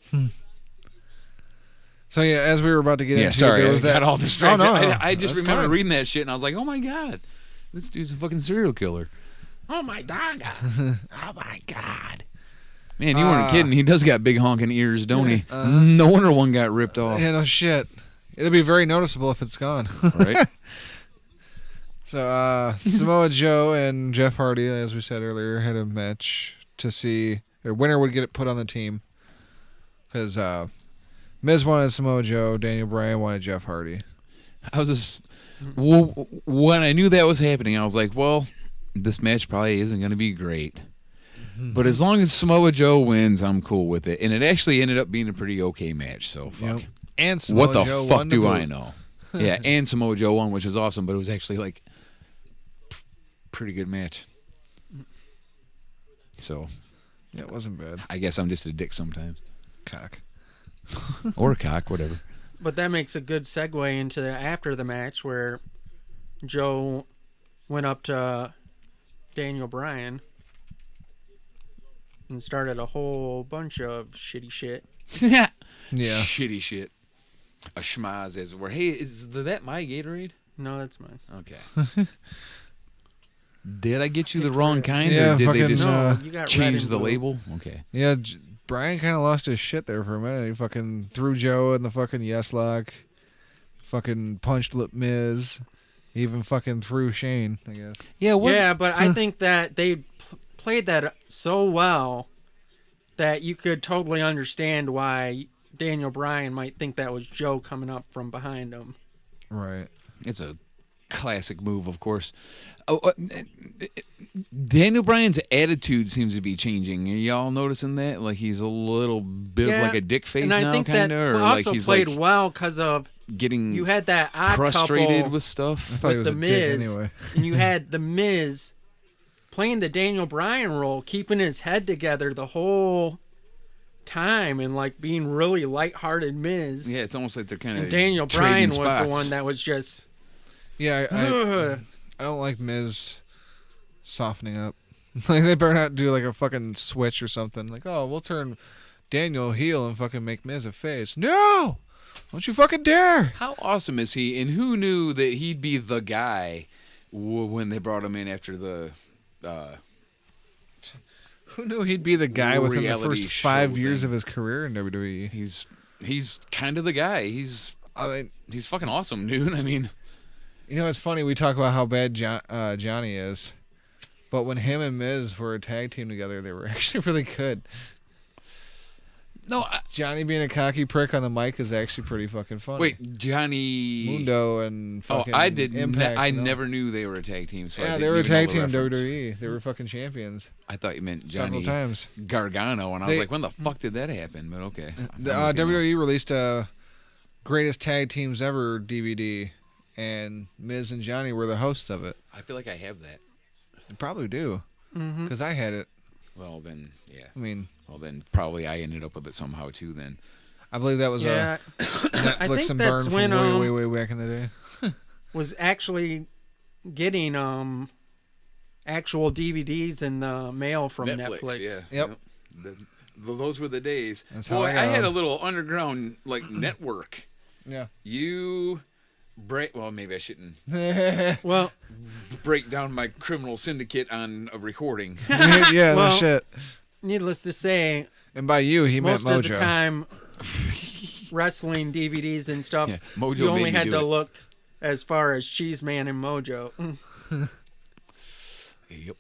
S6: So yeah, as we were about to get
S2: Yeah,
S6: into,
S2: sorry.
S6: there
S2: I
S6: was that.
S2: got all distracted.
S6: Oh, no,
S2: I just
S6: that's
S2: remember
S6: fine.
S2: reading that shit and I was like, oh my God. This dude's a fucking serial killer.
S7: Oh, my God.
S2: Oh my God. Man, you weren't kidding. He does got big honking ears, don't he? No wonder one got ripped off.
S6: Yeah, no shit. It'll be very noticeable if it's gone.
S2: Right?
S6: So Samoa Joe and Jeff Hardy, as we said earlier, had a match to see their winner would get it put on the team. Because Miz wanted Samoa Joe, Daniel Bryan wanted Jeff Hardy.
S2: I was just when I knew that was happening, I was like, well, this match probably isn't going to be great. But as long as Samoa Joe wins, I'm cool with it. And it actually ended up being a pretty okay match. So fuck.
S6: Yep. And Samoa
S2: What the
S6: Joe
S2: fuck
S6: won the
S2: do
S6: boot.
S2: I know? Yeah, and Samoa Joe won, which was awesome. But it was actually like pretty good match. So
S6: Yeah, it wasn't bad.
S2: I guess I'm just a dick sometimes,
S6: Cock.
S2: or a cock, whatever.
S7: But that makes a good segue into after the match where Joe went up to Daniel Bryan and started a whole bunch of shitty shit.
S2: Yeah.
S6: Yeah.
S2: Shitty shit. A schmaz as it were. Hey, is that my Gatorade?
S7: No, that's mine.
S2: Okay. Did I get you the wrong kind,
S6: Yeah,
S2: or did they
S6: fucking,
S2: just
S7: No, you got red
S2: change
S7: and
S2: the
S7: blue.
S2: label? Okay.
S6: Yeah, Bryan kind of lost his shit there for a minute. He fucking threw Joe in the fucking yes lock. Fucking punched Miz. He even fucking threw Shane, I guess.
S2: Yeah. What?
S7: Yeah, but I think that they played that so well that you could totally understand why Daniel Bryan might think that was Joe coming up from behind him.
S6: Right.
S2: It's a classic move, of course. Daniel Bryan's attitude seems to be changing. Are y'all noticing that? Like he's a little bit of like a dick face
S7: and I
S2: now,
S7: think
S2: kind
S7: that
S2: of, or
S7: also
S2: like he's
S7: played
S2: like
S7: well because of
S2: getting
S7: you had that odd
S2: frustrated
S7: couple
S2: with stuff.
S6: thought he
S7: with
S6: was
S7: the
S6: a dick
S7: Miz,
S6: anyway.
S7: and you had the Miz playing the Daniel Bryan role, keeping his head together the whole time, and like being really lighthearted Miz.
S2: Yeah, it's almost like they're kind
S7: And
S2: of
S7: Daniel Bryan was the one that was just.
S6: Yeah, I don't like Miz softening up. Like they better not do like a fucking switch or something. Like, oh, we'll turn Daniel heel and fucking make Miz a face. No, don't you fucking dare!
S2: How awesome is he? And who knew that he'd be the guy when they brought him in after the.
S6: Who knew he'd be the guy within the
S2: reality
S6: first
S2: show
S6: 5 years
S2: thing.
S6: of his career in WWE?
S2: He's kind of the guy. He's fucking awesome, dude. I mean,
S6: You know, it's funny. We talk about how bad Johnny is, but when him and Miz were a tag team together, they were actually really good.
S2: no.
S6: Johnny being a cocky prick on the mic is actually pretty fucking funny.
S2: Wait, Johnny
S6: Mundo and
S2: Oh,
S6: fucking
S2: I did.
S6: Impact.
S2: I
S6: and all.
S2: never knew they were a tag team. So I
S6: Yeah,
S2: didn't
S6: they were a
S2: even know
S6: tag
S2: the
S6: team in
S2: reference.
S6: WWE. They were fucking champions
S2: I thought you meant Johnny
S6: several times.
S2: Gargano, and I was
S6: They-
S2: like, when the fuck did that happen? But okay.
S6: The,
S2: I'm looking
S6: WWE released a Greatest Tag Teams Ever DVD, and Miz and Johnny were the hosts of it.
S2: I feel like I have that.
S6: You probably do, because I had it.
S2: Well, then, yeah.
S6: I mean,
S2: Well, then probably I ended up with it somehow too. Then.
S6: I believe that was
S7: Yeah,
S6: a Netflix
S7: think
S6: and
S7: that's
S6: burn from
S7: when,
S6: way back in the day.
S7: was actually getting actual DVDs in the mail from Netflix.
S2: Yeah.
S6: Yep.
S2: Those were the days.
S6: That's how
S2: Boy,
S6: I got
S2: I had a
S6: on.
S2: little underground like network.
S6: Yeah.
S2: You break. Well, maybe I shouldn't
S7: Well,
S2: break down my criminal syndicate on a recording.
S6: Yeah, no
S7: Well,
S6: shit.
S7: needless to say,
S6: And by you, he meant
S7: most of
S6: Mojo.
S7: the time, wrestling DVDs and stuff,
S2: Yeah, Mojo
S7: you only
S2: made me
S7: had
S2: do
S7: to
S2: it.
S7: look as far as Cheez Man and Mojo.
S2: Yep.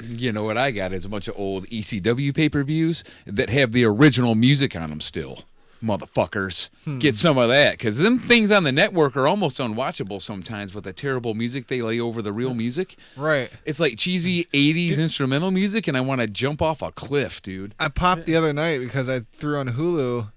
S2: You know what I got is a bunch of old ECW pay-per-views that have the original music on them still. Motherfuckers. Get some of that, because them things on the network are almost unwatchable sometimes with the terrible music they lay over the real music.
S6: Right.
S2: It's like cheesy 80s instrumental music, and I want to jump off a cliff, dude.
S6: I popped the other night because I threw on Hulu,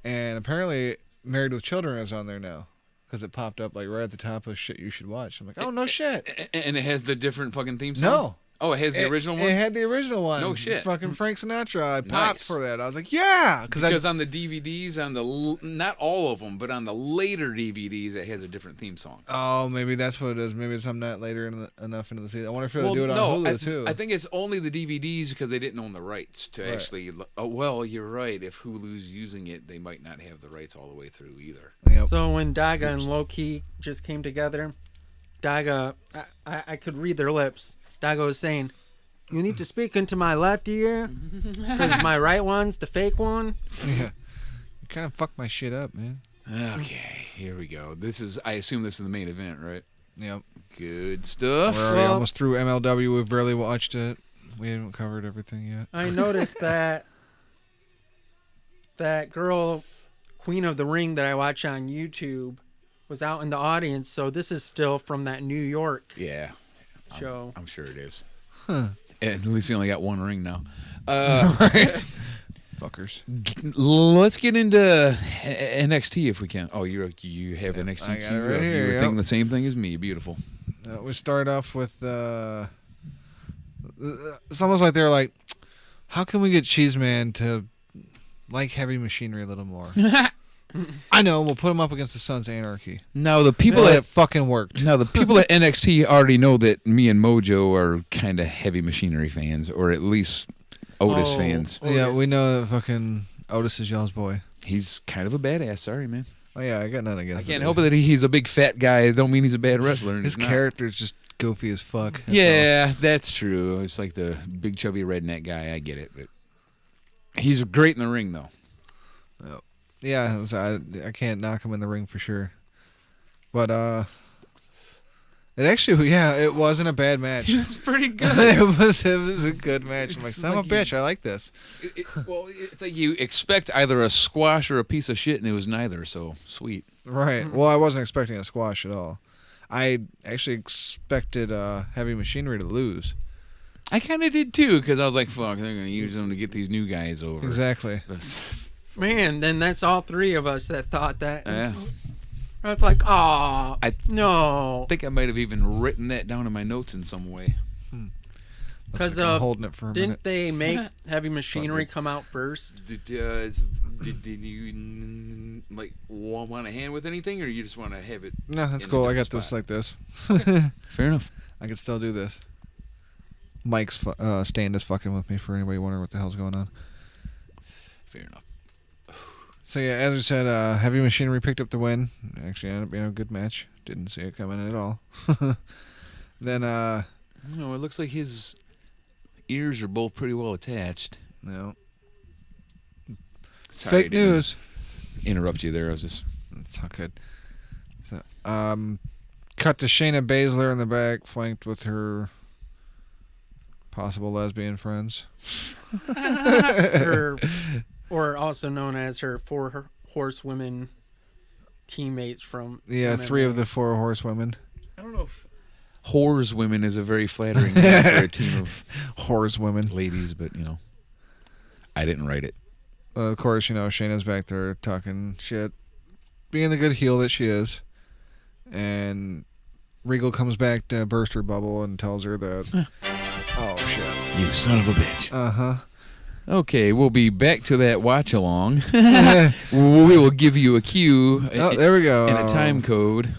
S6: and apparently Married with Children is on there now. Because it popped up like right at the top of shit you should watch. I'm like, oh, no shit.
S2: And it has the different fucking theme song?
S6: No.
S2: Oh, it has the original one?
S6: It had the original one.
S2: No shit.
S6: Fucking Frank Sinatra. I popped
S2: Nice.
S6: for that. I was like, yeah.
S2: Because on the DVDs, on the not all of them, but on the later DVDs, it has a different theme song.
S6: Oh, maybe that's what it is. Maybe it's I'm not later enough into the season. I wonder if they'll do it on Hulu too.
S2: I think it's only the DVDs because they didn't own the rights to
S6: Right.
S2: actually. Oh, well, you're right. If Hulu's using it, they might not have the rights all the way through either.
S6: Yep.
S7: So when Daga and Low-Key just came together, Daga, I could read their lips. Daga was saying, "You need to speak into my left ear, because my right one's the fake one."
S6: Yeah. You kind of fucked my shit up, man.
S2: Okay, here we go. I assume this is the main event, right?
S6: Yep.
S2: Good stuff.
S6: We're already
S7: Well-
S6: almost through MLW. We've barely watched it. We haven't covered everything yet.
S7: I noticed that girl, Queen of the Ring, that I watch on YouTube, was out in the audience. So this is still from that New York
S2: Yeah,
S7: show.
S2: I'm sure it is. At least he only got one ring now.
S6: Fuckers.
S2: Let's get into NXT if we can. Oh, you have NXT.
S6: I got it
S2: queued
S6: right
S2: up.
S6: here,
S2: You were
S6: yep.
S2: thinking the same thing as me. Beautiful.
S6: We start off with it's almost like they're like, how can we get Cheez Man to like Heavy Machinery a little more? I know, we'll put him up against the Sons of Anarchy.
S2: Now the people
S6: Well,
S2: at
S6: it fucking worked.
S2: Now, the people at NXT already know that me and Mojo are kind of Heavy Machinery fans, or at least Otis
S7: Oh.
S2: fans.
S6: Yeah,
S7: Otis.
S6: we know that fucking Otis is y'all's boy.
S2: He's kind of a badass. Sorry, man.
S6: Oh yeah, I got nothing against
S2: I can't
S6: it.
S2: help it that he's a big fat guy. It don't mean he's a bad wrestler. and
S6: His
S2: he's not.
S6: character's just goofy as fuck. That's
S2: Yeah, that's true. It's like the big chubby redneck guy. I get it, but he's great in the ring, though.
S6: all. Yeah, so I can't knock him in the ring for sure. But it actually, yeah, it wasn't a bad match.
S2: It's pretty good.
S6: it was a good match. I'm like,
S2: It's
S6: son of a
S2: like
S6: bitch, I like this.
S2: Well, it's like you expect either a squash or a piece of shit, and it was neither. So sweet.
S6: Right. Well, I wasn't expecting a squash at all. I actually expected Heavy Machinery to lose.
S2: I kind of did too, because I was like, "Fuck, they're gonna use them to get these new guys over."
S6: Exactly.
S7: Man, then that's all three of us that thought that.
S2: Yeah.
S7: It's like, oh,
S2: I
S7: no.
S2: think I might have even written that down in my notes in some way.
S7: Because
S6: I'm holding it for a minute.
S7: didn't they make Heavy Machinery come out first?
S2: Did you like want a hand with anything, or you just want to have it?
S6: No, that's
S2: in a
S6: cool. I
S2: different
S6: got this
S2: spot?
S6: like this.
S2: Fair enough.
S6: I can still do this. Mike's stand is fucking with me for anybody wondering what the hell's going on.
S2: Fair enough.
S6: So yeah, as I said, Heavy Machinery picked up the win. Actually ended up being a good match. Didn't see it coming at all. Then
S2: No, it looks like his ears are both pretty well attached.
S6: no.
S2: Sorry,
S6: Fake
S2: I didn't
S6: news.
S2: Interrupt you there. I was just.
S6: That's not good. So, cut to Shayna Baszler in the back, flanked with her possible lesbian friends.
S7: Her, or also known as her four horsewomen teammates from
S6: Yeah,
S7: MMA.
S6: 3 of the 4 horsewomen.
S2: I don't know if whores women is a very flattering name for a team of
S6: Horsewomen.
S2: ladies, but I didn't write it.
S6: Of course, Shayna's back there talking shit, being the good heel that she is. And Regal comes back to burst her bubble and tells her that, oh, shit.
S2: You son of a bitch.
S6: Uh-huh.
S2: Okay, we'll be back to that watch along. We will give you a cue.
S6: Oh, there we go.
S2: And a time code.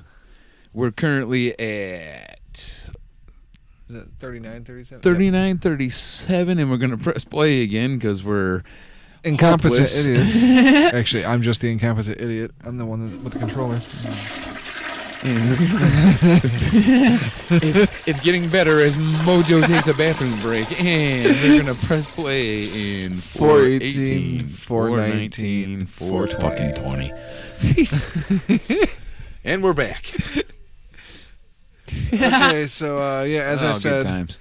S2: We're currently at
S6: Is it 39, 37?
S2: 39:37, and we're going to press play again because we're
S6: Incompetent
S2: hopeless.
S6: idiots. Actually, I'm just the incompetent idiot. I'm the one with the controller.
S2: And it's getting better as Mojo takes a bathroom break, and we're gonna press play in 4:18, 4:19, 4:20. And we're back.
S6: Okay, so as I
S2: Good
S6: said,
S2: times.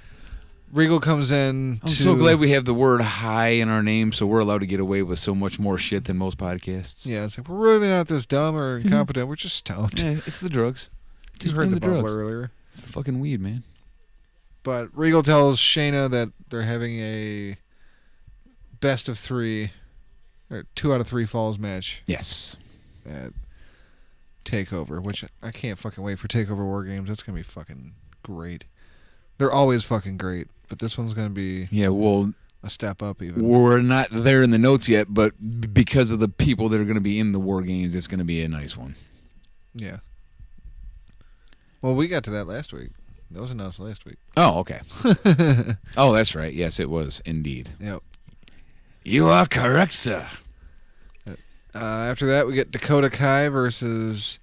S6: Regal comes in.
S2: I'm so glad we have the word "high" in our name, so we're allowed to get away with so much more shit than most podcasts.
S6: Yeah, it's like, we're really not this dumb or incompetent. We're just stoned.
S2: Yeah, it's the drugs.
S6: You
S2: Just
S6: heard
S2: blame
S6: the
S2: the
S6: bubble
S2: drugs.
S6: earlier.
S2: It's the fucking weed, man.
S6: But Regal tells Shayna that they're having a best of 3, or 2 out of 3 falls match
S2: Yes.
S6: at TakeOver, which I can't fucking wait for TakeOver War Games. That's gonna be fucking great. They're always fucking great, but this one's gonna be
S2: Yeah. Well,
S6: a step up even.
S2: we're not there in the notes yet, but because of the people that are going to be in the war games, it's going to be a nice one.
S6: Yeah. Well, we got to that last week. That was announced last week.
S2: Oh, okay. Oh, that's right. Yes, it was indeed.
S6: Yep.
S2: You are correct, sir.
S6: After that, we get Dakota Kai versus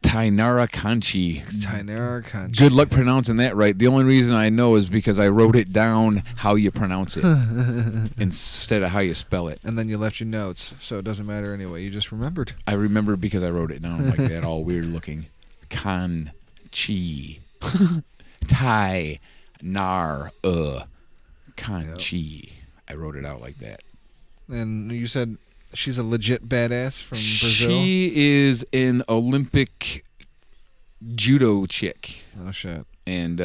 S2: Tainara Kanchi.
S6: Tainara Kanchi.
S2: Good luck pronouncing that right. The only reason I know is because I wrote it down how you pronounce it instead of how you spell it.
S6: And then you left your notes, so it doesn't matter anyway. You just remembered.
S2: I remember because I wrote it down like that, all weird looking. Kanchi. Tai Nar Kanchi. I wrote it out like that.
S6: And you said she's a legit badass from Brazil.
S2: She is an Olympic judo chick
S6: Oh shit.
S2: and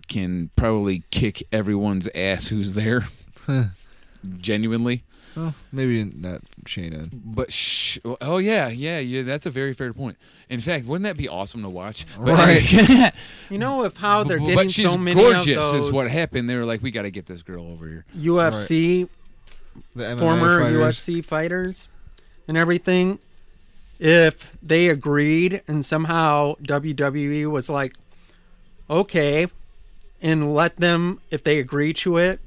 S2: can probably kick everyone's ass who's there. Genuinely.
S6: Well, maybe not Shayna.
S2: But oh yeah, that's a very fair point. In fact, wouldn't that be awesome to watch? But,
S6: Right.
S7: You know, if how they're
S2: but
S7: getting
S2: she's
S7: so many
S2: gorgeous
S7: of those
S2: is what happened. They were like, we got to get this girl over here.
S7: UFC,
S6: The MMA
S7: former
S6: fighters.
S7: UFC fighters and everything. If they agreed and somehow WWE was like, okay, and let them, if they agree to it,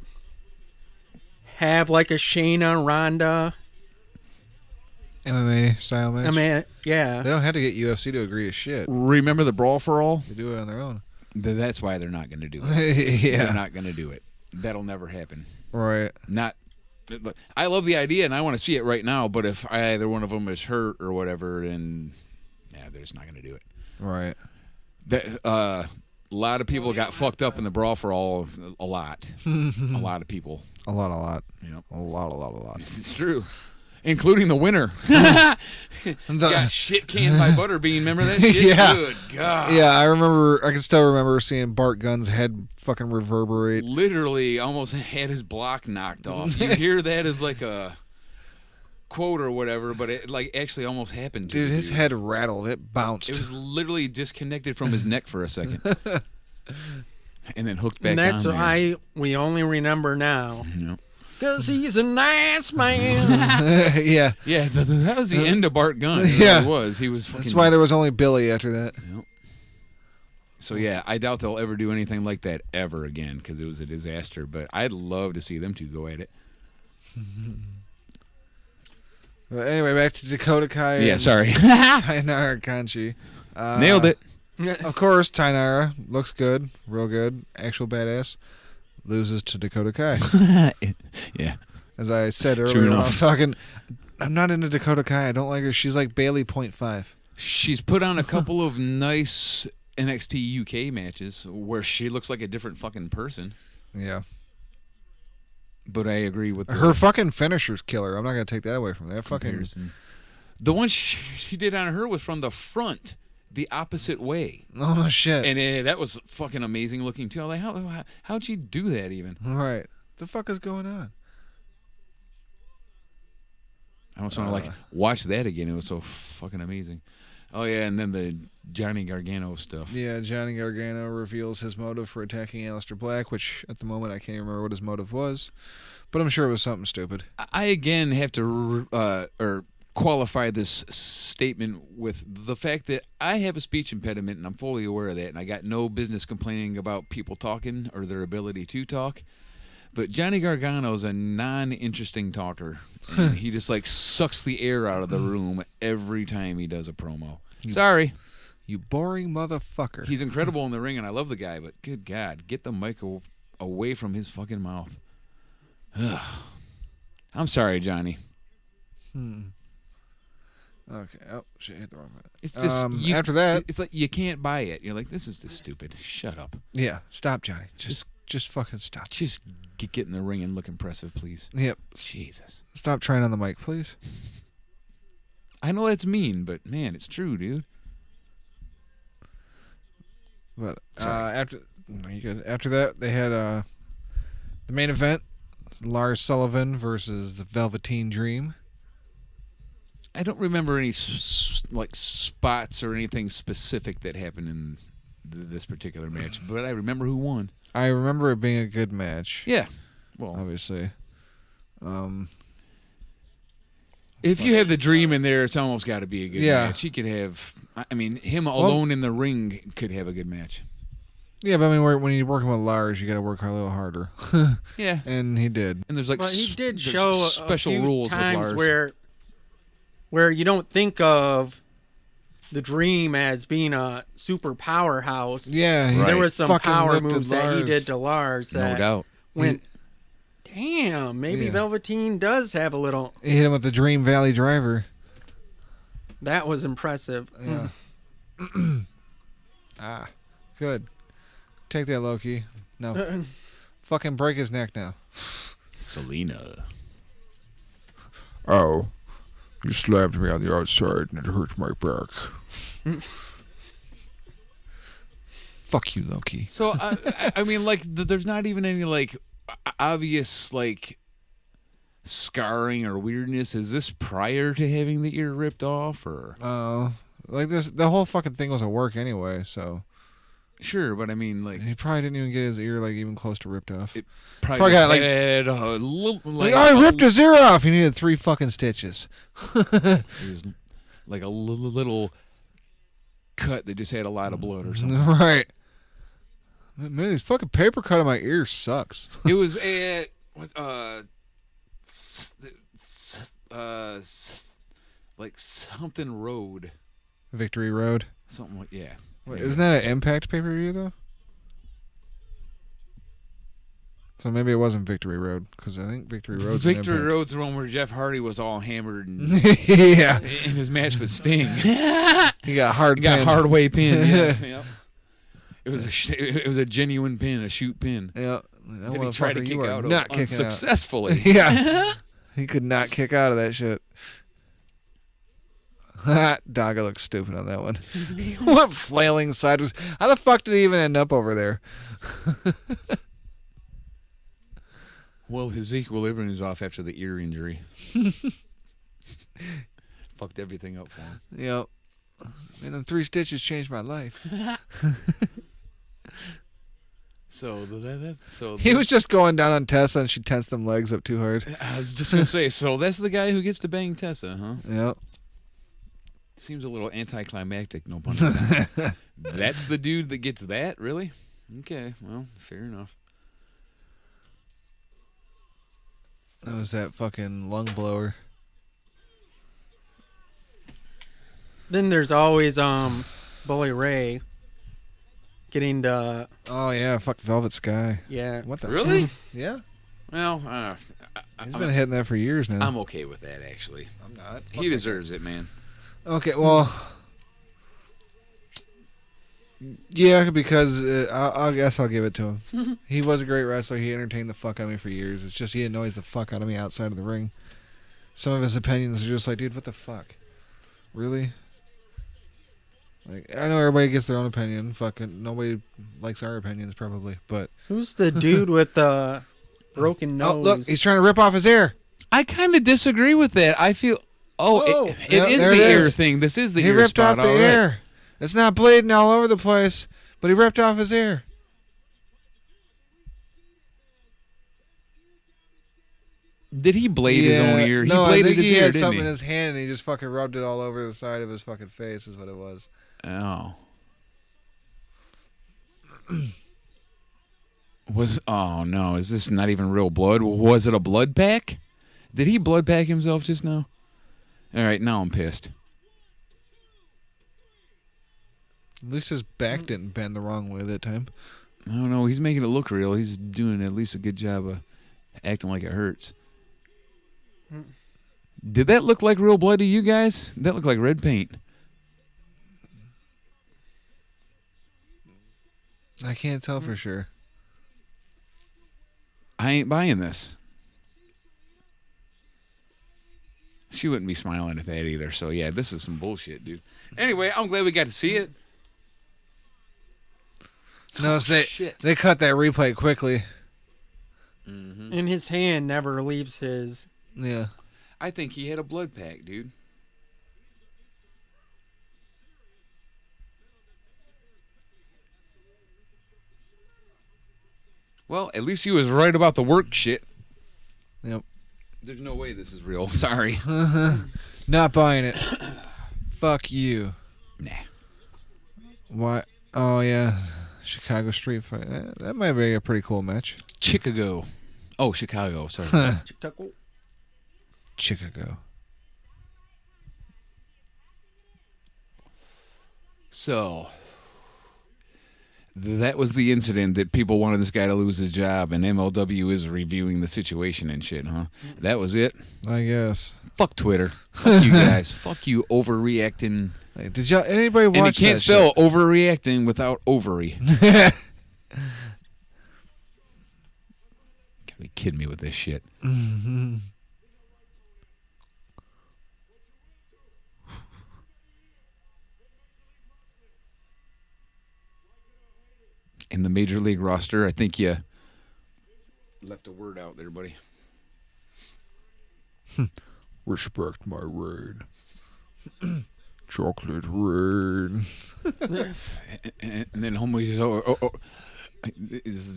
S7: have like a Shayna, Ronda.
S6: MMA style match.
S7: I mean, yeah.
S6: They don't have to get UFC to agree to shit.
S2: Remember the Brawl for All?
S6: They do it on their own.
S2: That's why they're not going to do it.
S6: Yeah.
S2: They're not going to do it. That'll never happen.
S6: Right.
S2: Not. I love the idea and I want to see it right now. But if either one of them is hurt or whatever, then they're just not going to do it.
S6: Right.
S2: A lot of people got fucked up in the Brawl for All. A lot. A lot of people.
S6: A lot.
S2: Yep.
S6: A lot.
S2: It's true. Including the winner. Got shit canned by Butterbean. Remember that shit?
S6: Yeah.
S2: Good God.
S6: Yeah, I can still remember seeing Bart Gunn's head fucking reverberate.
S2: Literally almost had his block knocked off. You hear that as like a quote or whatever, but it like actually almost happened to
S6: Dude,
S2: the
S6: his head rattled. It bounced.
S2: It was literally disconnected from his neck for a second. And then hooked back
S7: And that's
S2: on there.
S7: why we only remember now.
S2: Yep.
S7: Because he's a nice man.
S6: Yeah.
S2: Yeah, that was the end of Bart Gunn. It
S6: Yeah.
S2: really was. He was fucking...
S6: That's why there was only Billy after that.
S2: Yep. So, yeah, I doubt they'll ever do anything like that ever again because it was a disaster. But I'd love to see them two go at it.
S6: But anyway, back to Dakota Kai.
S2: Yeah,
S6: and
S2: sorry.
S6: Tainara Kanchi.
S2: Nailed it.
S6: Of course, Tainara looks good, real good, actual badass. Loses to Dakota Kai.
S2: Yeah.
S6: As I said
S2: True
S6: earlier when I
S2: enough.
S6: was talking, I'm not into Dakota Kai. I don't like her. She's like Bailey 0.5.
S2: She's put on a couple of nice NXT UK matches where she looks like a different fucking person.
S6: Yeah.
S2: But I agree with
S6: Her fucking finisher's killer. I'm not going to take that away from that. Fucking
S2: comparison. The one she did on her was from the front, the opposite way.
S6: Oh, no shit.
S2: And that was fucking amazing looking, too. I was like, how'd she do that even?
S6: All right. The fuck is going on?
S2: I almost want to, like, watch that again. It was so fucking amazing. Oh, yeah, and then the Johnny Gargano stuff.
S6: Yeah, Johnny Gargano reveals his motive for attacking Aleister Black, which at the moment I can't remember what his motive was, but I'm sure it was something stupid.
S2: I again have to or qualify this statement with the fact that I have a speech impediment, and I'm fully aware of that, and I got no business complaining about people talking or their ability to talk. But Johnny Gargano's a non-interesting talker, and he just like sucks the air out of the room every time he does a promo. Sorry.
S6: You boring motherfucker.
S2: He's incredible in the ring, and I love the guy, but good God, get the mic away from his fucking mouth. Ugh. I'm sorry, Johnny.
S6: Okay. Oh, shit, hit the wrong button.
S2: It's just
S6: after that,
S2: it's like you can't buy it. You're like, this is just stupid. Shut up.
S6: yeah, stop, Johnny. Just fucking stop.
S2: Just get in the ring and look impressive, please.
S6: Yep.
S2: Jesus.
S6: Stop trying on the mic, please.
S2: I know that's mean, but man, it's true, dude.
S6: But
S2: Sorry.
S6: after no, you good. After that, they had the main event: Lars Sullivan versus the Velveteen Dream.
S2: I don't remember any like spots or anything specific that happened in this particular match, but I remember who won.
S6: I remember it being a good match.
S2: Yeah. Well,
S6: Obviously.
S2: if you have the Dream in there, it's almost got to be a good
S6: Yeah.
S2: match. He could have. I mean, him alone in the ring could have a good match.
S6: Yeah, but I mean, when you're working with Lars, you got to work a little harder.
S2: Yeah.
S6: And he did.
S2: And there's like
S7: But he did
S2: there's
S7: show
S2: special
S7: a few
S2: rules
S7: times
S2: with Lars.
S7: where you don't think of the Dream as being a super powerhouse.
S6: Yeah, he
S7: There was some
S6: fucking
S7: power
S6: lifted
S7: moves that he
S6: Lars.
S7: did to Lars
S2: No
S7: that
S2: doubt.
S7: went, damn, maybe
S6: Yeah.
S7: Velveteen does have a little.
S6: He hit him with the Dream Valley Driver.
S7: That was impressive.
S6: Yeah. Good. Take that, Loki. No. Fucking break his neck now.
S2: Selena.
S6: Oh. You slapped me on the outside and it hurts my back. Fuck you, Loki.
S2: So I mean, like, there's not even any like obvious like scarring or weirdness. Is this prior to having the ear ripped off, or?
S6: Like this, the whole fucking thing was a work anyway, so.
S2: Sure, but I mean, like,
S6: He probably didn't even get his ear like even close to ripped off.
S2: it
S6: Probably got, like-
S2: had a little, like,
S6: I ripped his ear off. He needed 3 fucking stitches.
S2: it was like a little cut that just had a lot of blood or something.
S6: Right. Man, this fucking paper cut on my ear sucks.
S2: It was at like something road,
S6: Victory Road.
S2: something like, yeah.
S6: Wait, isn't that an Impact pay-per-view though? So maybe it wasn't Victory Road because I think Victory Road's an
S2: Victory
S6: Impact.
S2: Road's the one where Jeff Hardy was all hammered and
S6: Yeah,
S2: in his match with Sting.
S6: he got hard.
S2: He got
S6: pinned.
S2: hard way pin. Yes, yep. It was a genuine pin, a shoot pin.
S6: Yeah,
S2: Then he tried to kick out
S6: not kicking out.
S2: unsuccessfully.
S6: Yeah, he could not kick out of that shit. Daga looks stupid on that one. He went flailing sideways. How the fuck did he even end up over there?
S2: Well, his equilibrium is off after the ear injury. Fucked everything up for him.
S6: Yep. And them 3 stitches changed my life.
S2: So
S6: He was just going down on Tessa and she tensed them legs up too hard.
S2: I was just gonna say. So that's the guy who gets to bang Tessa, huh?
S6: Yep.
S2: Seems a little anticlimactic. No pun intended. That's the dude that gets that, really? Okay, well, fair enough.
S6: That was that fucking lung blower.
S7: Then there's always Bully Ray getting to
S6: Oh yeah, fuck Velvet Sky.
S7: yeah.
S6: What the
S2: Really?
S6: Yeah.
S2: Well,
S6: He's been hitting that for years now.
S2: I'm okay with that, actually.
S6: I'm not.
S2: He deserves it, man.
S6: Okay, well, yeah, because I guess I'll give it to him. He was a great wrestler. He entertained the fuck out of me for years. It's just he annoys the fuck out of me outside of the ring. Some of his opinions are just like, dude, what the fuck? Really? Like, I know everybody gets their own opinion. Fucking nobody likes our opinions, probably. But
S7: Who's the dude with the broken nose?
S6: oh, look, he's trying to rip off his ear.
S2: I kind of disagree with that. I feel.
S7: Oh.
S2: It
S6: Yeah,
S2: is
S6: there
S2: the
S6: it
S2: ear
S6: is.
S2: thing. This is the
S6: He
S2: ear
S6: ripped
S2: spot.
S6: off the
S2: all right.
S6: ear. It's not bleeding all over the place, but he ripped off his ear.
S2: Did he blade his own ear?
S6: No,
S2: he bladed
S6: I think
S2: his
S6: he
S2: ear,
S6: had
S2: didn't
S6: something
S2: he?
S6: in his hand and he just fucking rubbed it all over the side of his fucking face is what it was.
S2: Oh. Oh no, is this not even real blood? Was it a blood pack? Did he blood pack himself just now? All right, now I'm pissed.
S6: At least his back didn't bend the wrong way that time.
S2: I don't know. He's making it look real. He's doing at least a good job of acting like it hurts. Did that look like real blood to you guys? That looked like red paint.
S6: I can't tell for sure.
S2: I ain't buying this. She wouldn't be smiling at that either. So, yeah, this is some bullshit, dude. Anyway, I'm glad we got to see it.
S6: No,
S2: shit.
S6: they cut that replay quickly.
S7: And his hand never leaves his.
S6: Yeah.
S2: I think he had a blood pack, dude. Well, at least he was right about the work shit.
S6: Yep.
S2: There's no way this is real. Sorry.
S6: Not buying it. Fuck you.
S2: Nah.
S6: What? Oh, yeah. Chicago Street Fight. That might be a pretty cool match.
S2: Chicago. Oh, Chicago. Sorry.
S6: Chicago.
S2: So, that was the incident that people wanted this guy to lose his job, and MLW is reviewing the situation and shit, huh? That was it?
S6: I guess.
S2: Fuck Twitter. Fuck you guys. Fuck you overreacting.
S6: Hey, did y'all anybody watch
S2: And you can't
S6: that
S2: spell overreacting without ovary.
S6: shit?
S2: Gotta be kidding me with this shit. In the Major League roster, I think you left a word out there, buddy.
S6: Respect my rain. Chocolate rain.
S2: And then homeboy's is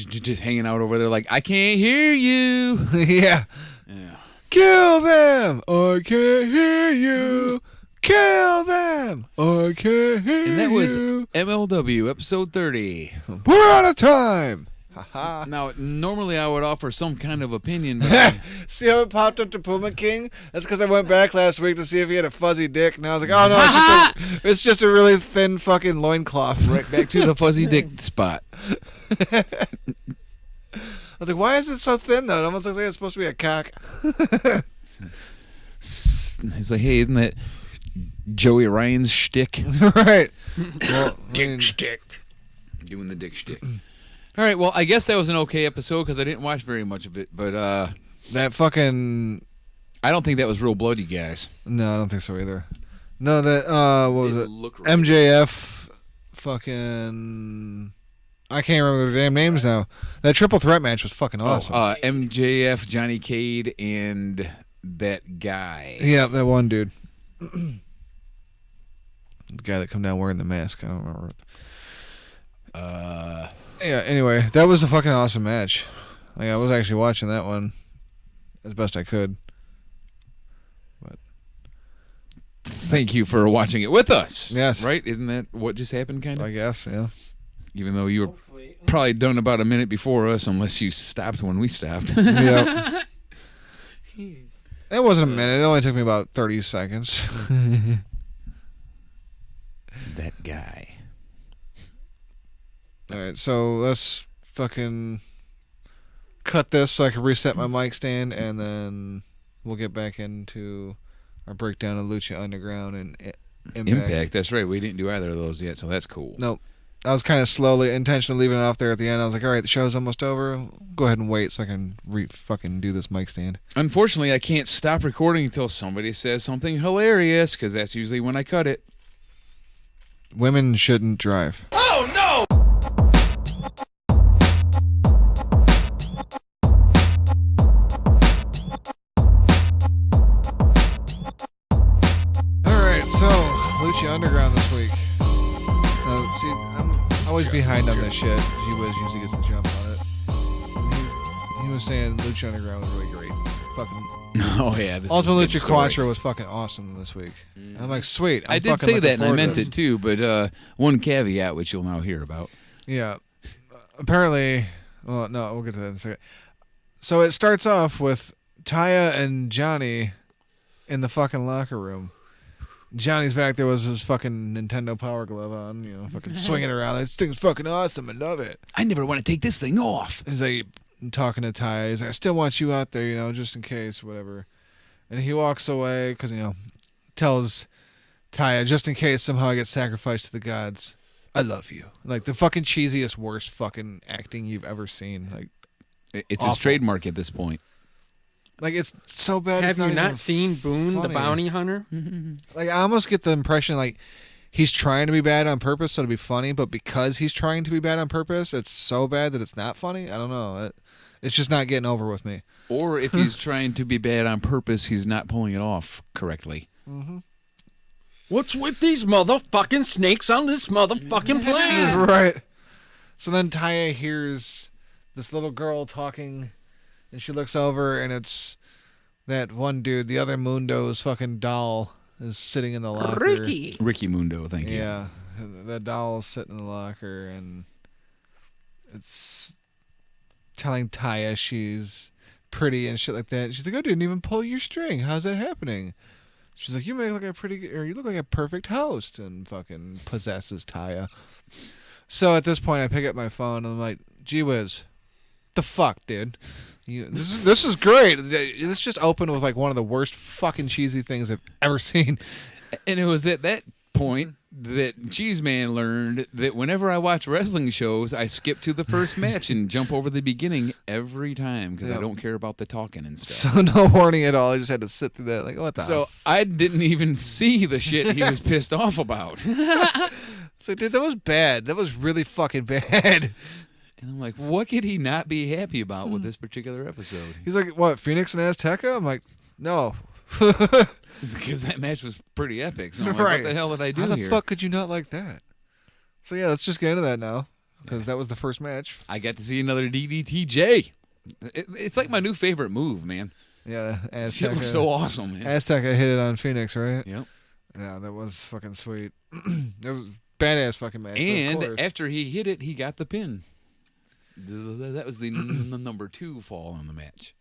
S2: just hanging out over there like, I can't hear you.
S6: Yeah.
S2: Yeah.
S6: Kill them! I can't hear you. Kill them! I can't hear you.
S2: And that was MLW episode 30.
S6: We're out of time. Haha.
S2: Now, normally I would offer some kind of opinion, but
S6: See how it popped up to Puma King? That's because I went back last week to see if he had a fuzzy dick, and I was like, oh no, it's just a really thin fucking loincloth.
S2: right back to the fuzzy dick spot.
S6: I was like, why is it so thin though? It almost looks like it's supposed to be a cock.
S2: He's like, hey, isn't that Joey Ryan's shtick?
S6: Right. Well,
S2: Dick shtick. Doing the dick shtick. All right, well, I guess that was an okay episode because I didn't watch very much of it, but
S6: that fucking...
S2: I don't think that was real blood, you guys.
S6: No, I don't think so either. No, that, what was
S2: Didn't
S6: it?
S2: look right.
S6: MJF fucking... I can't remember their damn names now. That triple threat match was fucking awesome.
S2: MJF, Johnny Cade, and that guy.
S6: Yeah, that one dude. The guy that come down wearing the mask. I don't remember. Yeah, anyway, that was a fucking awesome match. Like, I was actually watching that one as best I could. But
S2: Thank you for watching it with us.
S6: Yes.
S2: Right? Isn't that what just happened, kind of?
S6: I guess, yeah.
S2: Even though you were probably done about a minute before us, unless you stopped when we stopped.
S6: Yep. It wasn't a minute. It only took me about 30 seconds.
S2: That guy.
S6: All right, so let's fucking cut this so I can reset my mic stand, and then we'll get back into our breakdown of Lucha Underground and Impact.
S2: That's right. We didn't do either of those yet, so that's cool.
S6: Nope. I was kind of slowly, intentionally leaving it off there at the end. I was like, all right, the show's almost over. Go ahead and wait so I can fucking do this mic stand.
S2: Unfortunately, I can't stop recording until somebody says something hilarious, because that's usually when I cut it.
S6: Women shouldn't drive. So, Lucha Underground this week. See, I'm always behind on this shit. G-Wiz usually gets the jump on it. He was saying Lucha Underground was really great. Fucking
S2: Oh, yeah. This
S6: Ultima
S2: is a good
S6: Lucha
S2: story.
S6: Quatro was fucking awesome this week. And I'm like, sweet.
S2: I did say that, and I meant it too, but one caveat, which you'll now hear about.
S6: Yeah. Apparently, well, no, we'll get to that in a second. So it starts off with Taya and Johnny in the fucking locker room. Johnny's back there with his fucking Nintendo Power Glove on, you know, fucking swinging around. This thing's fucking awesome. I love it.
S2: I never want to take this thing off.
S6: He's like talking to Ty. He's like, I still want you out there, you know, just in case, whatever. And he walks away because, you know, tells Taya, just in case somehow I get sacrificed to the gods, I love you. Like the fucking cheesiest, worst fucking acting you've ever seen. Like,
S2: It's
S6: awful.
S2: his trademark at this point.
S6: Like, it's so bad.
S7: Have
S6: it's
S7: you
S6: even
S7: not seen Boone the
S6: funny.
S7: Bounty Hunter?
S6: Like, I almost get the impression like he's trying to be bad on purpose so to be funny, but because he's trying to be bad on purpose, it's so bad that it's not funny. I don't know. It's just not getting over with me.
S2: Or if he's trying to be bad on purpose, he's not pulling it off correctly.
S7: What's with these motherfucking snakes on this motherfucking plane?
S6: Right. So then Taya hears this little girl talking, and she looks over, and it's that one dude, the other Mundo's fucking doll, is sitting in the locker.
S2: Ricky Mundo, thank you.
S6: Yeah. The doll is sitting in the locker, and it's telling Taya she's pretty and shit like that. She's like, I didn't even pull your string. How's that happening? She's like, you look like a perfect host, and fucking possesses Taya. So at this point, I pick up my phone and I'm like, gee whiz, the fuck, dude. This is great. This just opened with like one of the worst fucking cheesy things I've ever seen.
S2: And it was at that point that Cheese Man learned that whenever I watch wrestling shows, I skip to the first match and jump over the beginning every time because I don't care about the talking and stuff.
S6: So no warning at all. I just had to sit through that. Like, what the
S2: So I didn't even see the shit he was pissed off about.
S6: It's like, dude, that was bad. That was really fucking bad.
S2: And I'm like, what could he not be happy about with this particular episode?
S6: He's like, what, Phoenix and Azteca? I'm like, no.
S2: Because that match was pretty epic. So I'm like, what the hell did I do
S6: How the
S2: here?
S6: fuck could you not like that? So yeah, let's just get into that now. Because that was the first match.
S2: I got to see another DDTJ. It's like my new favorite move, man.
S6: Yeah, Azteca.
S2: Shit looks so awesome, man.
S6: Azteca hit it on Phoenix, right?
S2: Yep.
S6: Yeah, that was fucking sweet. It was a badass fucking match. but of
S2: And
S6: course-
S2: after he hit it, he got the pin. That was the number 2 fall on the match.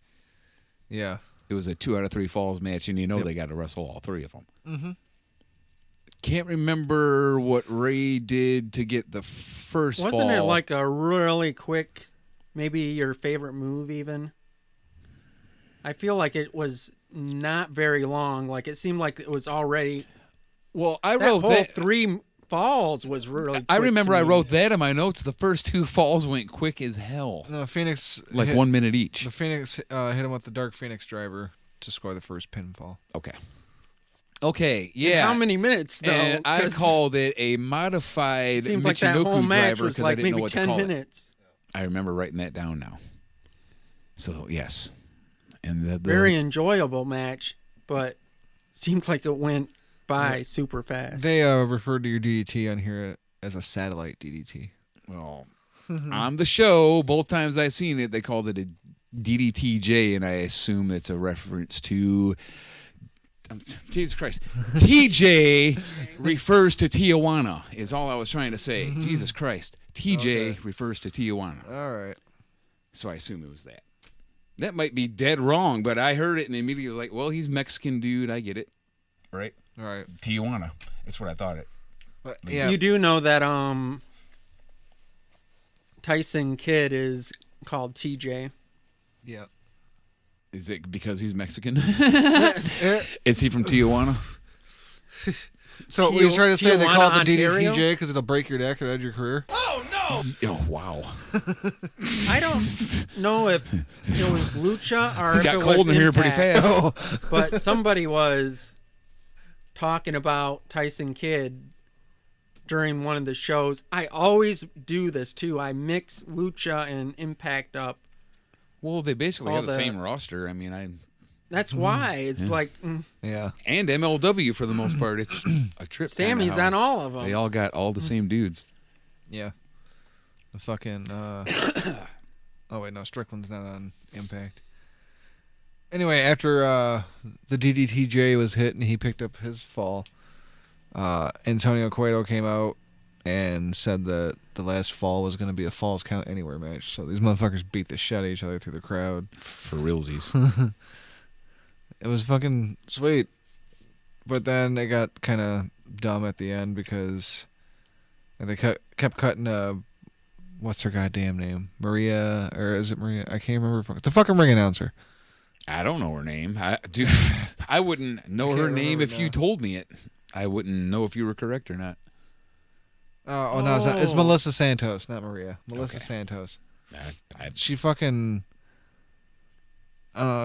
S6: yeah.
S2: It was a 2 out of 3 falls match, and you know they got to wrestle all 3 of them.
S6: Mm-hmm.
S2: Can't remember what Ray did to get the first fall.
S7: Wasn't it like a really quick, maybe your favorite move even? I feel like it was not very long. Like it seemed like it was already.
S2: Well, I
S7: That
S2: wrote
S7: whole
S2: that.
S7: 3 falls was really.
S2: I
S7: quick
S2: remember
S7: to
S2: I
S7: me.
S2: wrote that in my notes. The first 2 falls went quick as hell.
S6: No, Phoenix.
S2: Like
S6: hit,
S2: 1 minute each.
S6: The Phoenix hit him with the Dark Phoenix driver to score the first pinfall.
S2: Okay,
S7: In
S2: yeah.
S7: how many minutes though?
S2: And I
S7: 'Cause
S2: called it a modified
S7: it seemed like that
S2: Michinoku
S7: whole match
S2: driver
S7: was
S2: because I
S7: like
S2: didn't know
S7: maybe
S2: what to
S7: 10
S2: call it.
S7: minutes.
S2: I remember writing that down now. So, yes. And the
S7: Very enjoyable match, but seems like it went by super fast.
S6: They referred to your DDT on here as a satellite DDT.
S2: well, on the show, both times I've seen it, they called it a DDTJ, and I assume it's a reference to. Jesus Christ. TJ refers to Tijuana, is all I was trying to say. Jesus Christ. TJ refers to Tijuana.
S6: All right.
S2: So I assume it was that. That might be dead wrong, but I heard it and immediately was like, well, he's Mexican dude. I get it. Right?
S6: All right.
S2: Tijuana. That's what I thought it.
S6: But, yeah.
S7: You do know that Tyson Kidd is called TJ.
S6: Yeah.
S2: Is it because he's Mexican? Is he from Tijuana?
S6: So were you trying to say they call it the
S7: Ontario?
S6: DDTJ because it'll break your neck and end your career?
S2: Oh, wow.
S7: I don't know if it was Lucha or
S2: It
S7: if
S2: got
S7: it
S2: cold
S7: was
S2: in here pretty
S7: Impact,
S2: fast.
S7: but somebody was talking about Tyson Kidd during one of the shows. I always do this too. I mix Lucha and Impact up.
S2: Well, they basically
S7: All
S2: have the
S7: the-
S2: same roster. I mean,
S7: That's why it's like
S6: Yeah.
S2: and MLW for the most part. It's a trip.
S7: Sammy's
S2: kinda
S7: on
S2: how
S7: all of them.
S2: They all got all the same dudes.
S6: Yeah. The fucking oh wait, no, Strickland's not on Impact. Anyway, after the DDTJ was hit and he picked up his fall, Antonio Cueto came out and said that the last fall was going to be a Falls Count Anywhere match. So these motherfuckers beat the shit out of each other through the crowd.
S2: For realsies.
S6: It was fucking sweet. But then they got kind of dumb at the end because they kept cutting, what's her goddamn name? Maria, or is it Maria? I can't remember. The fucking ring announcer.
S2: I don't know her name. Dude, I wouldn't know her name if you told me it. I wouldn't know if you were correct or not.
S6: Oh no, it's not. It's Melissa Santos, not Maria. Melissa
S2: Okay.
S6: Santos.
S2: I
S6: She fucking.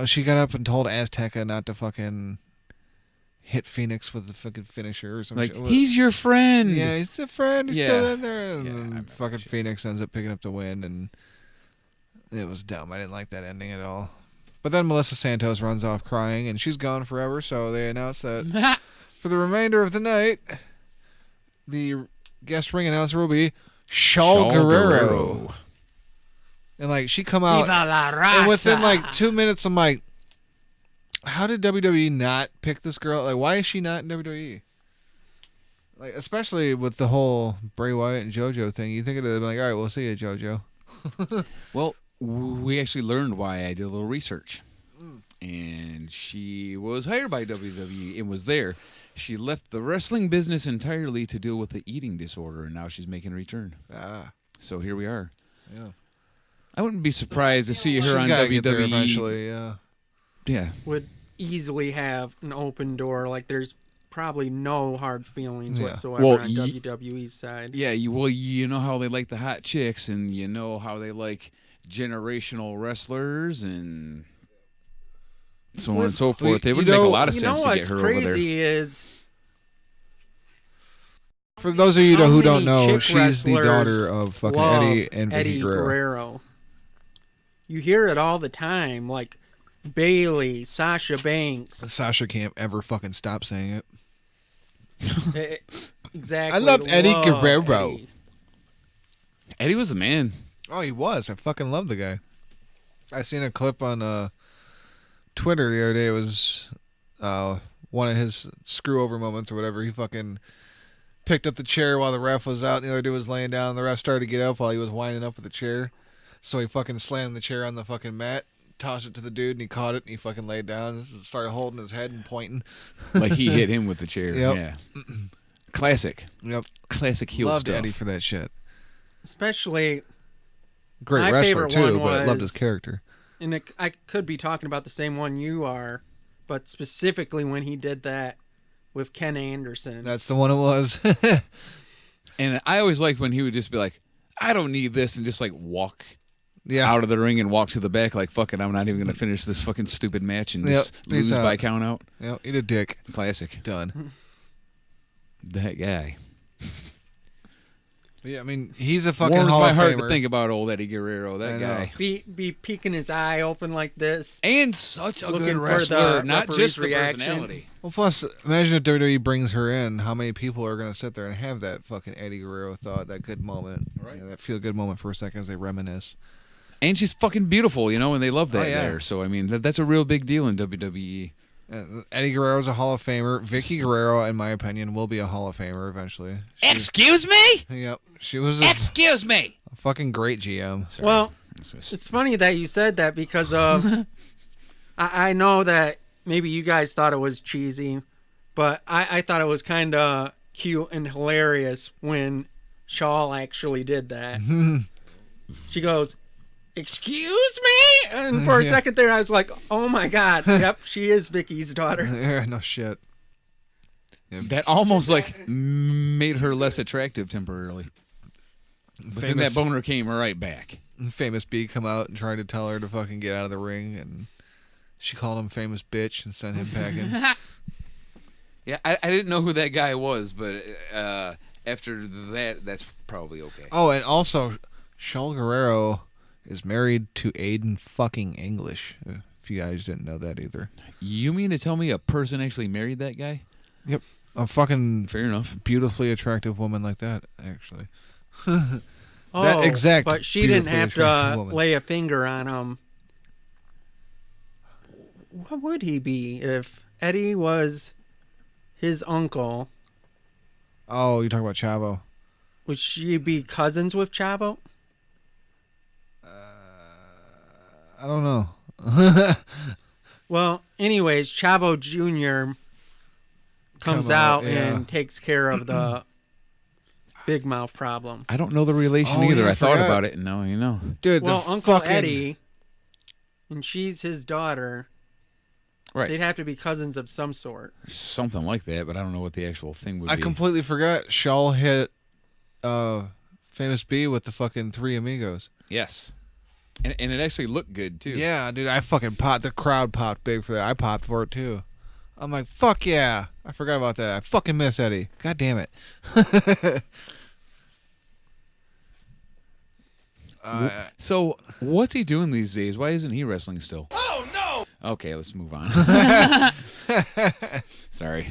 S6: She got up and told Azteca not to fucking hit Phoenix with the fucking finisher or something.
S2: like, he's your friend.
S6: Yeah, he's a friend. He's
S2: Yeah.
S6: still in there. And
S2: Yeah, I
S6: then
S2: remember
S6: fucking
S2: that shit.
S6: Phoenix ends up picking up the win, and it was dumb. I didn't like that ending at all. But then Melissa Santos runs off crying, and she's gone forever. So they announced that for the remainder of the night, the guest ring announcer will be Shaul Guerrero. And like she come out,
S7: Viva la raza.
S6: and within like 2 minutes, I'm like, how did WWE not pick this girl? Like, why is she not in WWE? Like, especially with the whole Bray Wyatt and JoJo thing, you think it'd be like, all right, we'll see you, JoJo.
S2: Well, we actually learned why. I did a little research. And she was hired by WWE and was there. She left the wrestling business entirely to deal with the eating disorder, and now she's making a return.
S6: Ah,
S2: So here we are.
S6: yeah.
S2: I wouldn't be surprised to see her
S6: She's
S2: on
S6: gotta
S2: WWE.
S6: get there eventually. Yeah.
S2: Yeah.
S7: would easily have an open door. Like there's probably no hard feelings
S6: Yeah.
S7: whatsoever
S2: Well,
S7: on WWE's side.
S2: Yeah, you know how they like the hot chicks, and you know how they like generational wrestlers, and so on and so forth. It
S6: you
S2: would make a
S6: know-
S2: lot of
S7: You
S2: sense
S7: know
S2: to get
S7: what's
S2: her over there.
S7: crazy is
S6: For those of you
S7: how
S6: who don't
S7: many
S6: know,
S7: chick
S6: she's the
S7: wrestlers
S6: daughter of fucking
S7: love
S6: Eddie and Vicky
S7: Eddie
S6: Guerrero.
S7: You hear it all the time, like Bailey, Sasha Banks.
S6: Sasha can't ever fucking stop saying it.
S7: Exactly.
S6: I love Eddie Guerrero.
S7: Eddie.
S2: Eddie was the man.
S6: Oh, he was. I fucking love the guy. I seen a clip on Twitter the other day. It was one of his screw over moments or whatever. He fucking picked up the chair while the ref was out, and the other dude was laying down. The ref started to get up while he was winding up with the chair. So he fucking slammed the chair on the fucking mat, tossed it to the dude, and he caught it, and he fucking laid down and started holding his head and pointing.
S2: Like he hit him with the chair.
S6: Yep.
S2: Yeah. Classic.
S6: Yep.
S2: Classic heel
S6: Loved
S2: stuff.
S6: Eddie for that shit.
S7: Especially,
S6: Great
S7: My
S6: wrestler,
S7: favorite
S6: too,
S7: one
S6: but I loved
S7: was-
S6: his character.
S7: and I could be talking about the same one you are, but specifically when he did that with Ken Anderson.
S6: That's the one it was.
S2: And I always liked when he would just be like, I don't need this, and just like walk
S6: Yeah.
S2: out of the ring and walk to the back like, fuck it, I'm not even going to finish this fucking stupid match and just
S6: Yep, peace
S2: lose by
S6: out.
S2: count out.
S6: Yep, eat a dick.
S2: Classic.
S6: Done.
S2: That guy.
S6: Yeah, I mean, he's a fucking
S2: Warms
S6: Hall
S2: my
S6: of
S2: heart
S6: Famer.
S2: to think about old Eddie Guerrero, that
S6: I know.
S2: guy.
S7: Be peeking his eye open like this.
S2: And such a
S7: Looking
S2: good
S7: for
S2: wrestler,
S7: the
S2: not
S7: referee's
S2: just the
S7: reaction.
S2: personality.
S6: Well, plus, imagine if WWE brings her in, how many people are going to sit there and have that fucking Eddie Guerrero thought, that good moment.
S2: Right.
S6: You know, that feel-good moment for a second as they reminisce.
S2: And she's fucking beautiful, you know, and they love that
S6: Oh, yeah.
S2: there. So, I mean, that's a real big deal in WWE.
S6: Eddie Guerrero's a Hall of Famer. Vicky Guerrero, in my opinion, will be a Hall of Famer eventually.
S2: Excuse me?
S6: Yep. She was a
S2: Excuse me.
S6: fucking great GM.
S2: Sorry.
S7: Well,
S2: It's just-
S7: it's funny that you said that because of I know that maybe you guys thought it was cheesy, but I thought it was kind of cute and hilarious when Shaw actually did that. She goes, "Excuse me?" And for a
S6: Yeah.
S7: second there, I was like, "Oh my God, yep, she is Vicky's daughter."
S6: Yeah, no shit.
S2: that almost like made her less attractive temporarily. But then that boner came right back.
S6: Famous B come out and tried to tell her to fucking get out of the ring, and she called him famous bitch and sent him packing.
S2: Yeah, I didn't know who that guy was, but after that, that's probably okay.
S6: Oh, and also, Shaw Guerrero is married to Aiden fucking English. If you guys didn't know that either.
S2: You mean to tell me a person actually married that guy?
S6: Yep. A fucking
S2: Fair enough.
S6: beautifully attractive woman like that, actually.
S7: Oh,
S6: exact
S7: but she didn't
S6: beautifully
S7: have
S6: attractive
S7: to
S6: woman.
S7: lay a finger on him. What would he be if Eddie was his uncle?
S6: Oh, you're talking about Chavo.
S7: Would she be cousins with Chavo?
S6: I don't know.
S7: Well, anyways, Chavo Jr. comes
S6: Come
S7: out
S6: out, yeah.
S7: and takes care of the big mouth problem.
S2: I don't know the relation
S6: Oh,
S2: either.
S6: yeah,
S2: I thought
S6: forgot.
S2: about it, and now you know.
S6: Dude,
S7: Well,
S6: the
S7: Uncle
S6: fucking,
S7: Eddie, and she's his daughter.
S2: Right.
S7: They'd have to be cousins of some sort.
S2: Something like that, but I don't know what the actual thing would
S6: I
S2: be.
S6: completely forgot Shaw hit Famous B with the fucking Three Amigos.
S2: Yes. And it actually looked good, too.
S6: Yeah, dude, I fucking popped. The crowd popped big for that. I popped for it, too. I'm like, fuck yeah. I forgot about that. I fucking miss Eddie. God damn it.
S2: So, what's he doing these days? Why isn't he wrestling still? Oh, no! Okay, let's move on. Sorry.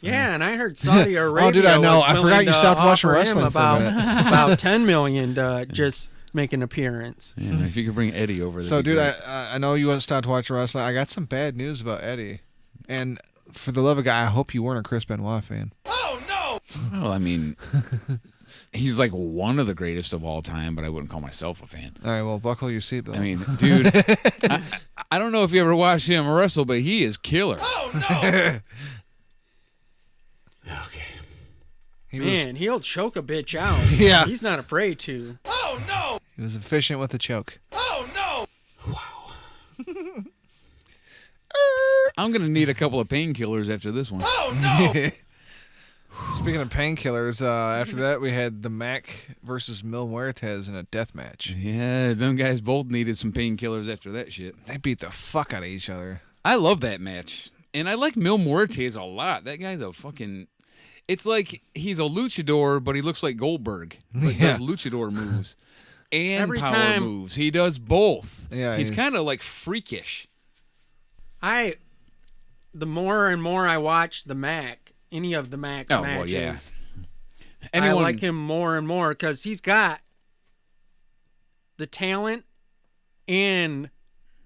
S7: Yeah, and I heard Saudi Arabia.
S6: dude, I know.
S7: was
S6: I forgot
S7: willing
S6: you
S7: to
S6: stopped watching
S7: offer him
S6: wrestling for a
S7: about
S6: minute.
S7: about $10 million to just make an appearance.
S2: Yeah, if you could bring Eddie over there.
S6: So, dude, I know you stopped watching wrestling. I got some bad news about Eddie. And for the love of God, I hope you weren't a Chris Benoit fan.
S2: Well, I mean, he's like one of the greatest of all time, but I wouldn't call myself a fan.
S6: All right, well, buckle your seatbelt.
S2: I mean, dude, I don't know if you ever watched him wrestle, but he is killer.
S1: Okay.
S7: Man, he'll choke a bitch out.
S6: Yeah.
S7: He's not afraid to.
S6: He was efficient with the choke.
S2: I'm going to need a couple of painkillers after this one.
S6: Speaking of painkillers, after that we had the Mac versus Mil Muertes in a death match.
S2: Yeah, them guys both needed some painkillers after that shit.
S6: They beat the fuck out of each other.
S2: I love that match. And I like Mil Muertes a lot. That guy's a fucking... It's like he's a luchador, but he looks like Goldberg. Like
S6: Yeah.
S2: does luchador moves and
S7: Every
S2: power
S7: time-
S2: moves. He does both.
S6: Yeah,
S2: He's
S6: he-
S2: kind of like freakish.
S7: The more and more I watch the Mac, any of the Mac's
S2: Oh,
S7: matches,
S2: well, yeah.
S7: I like him more and more because he's got the talent and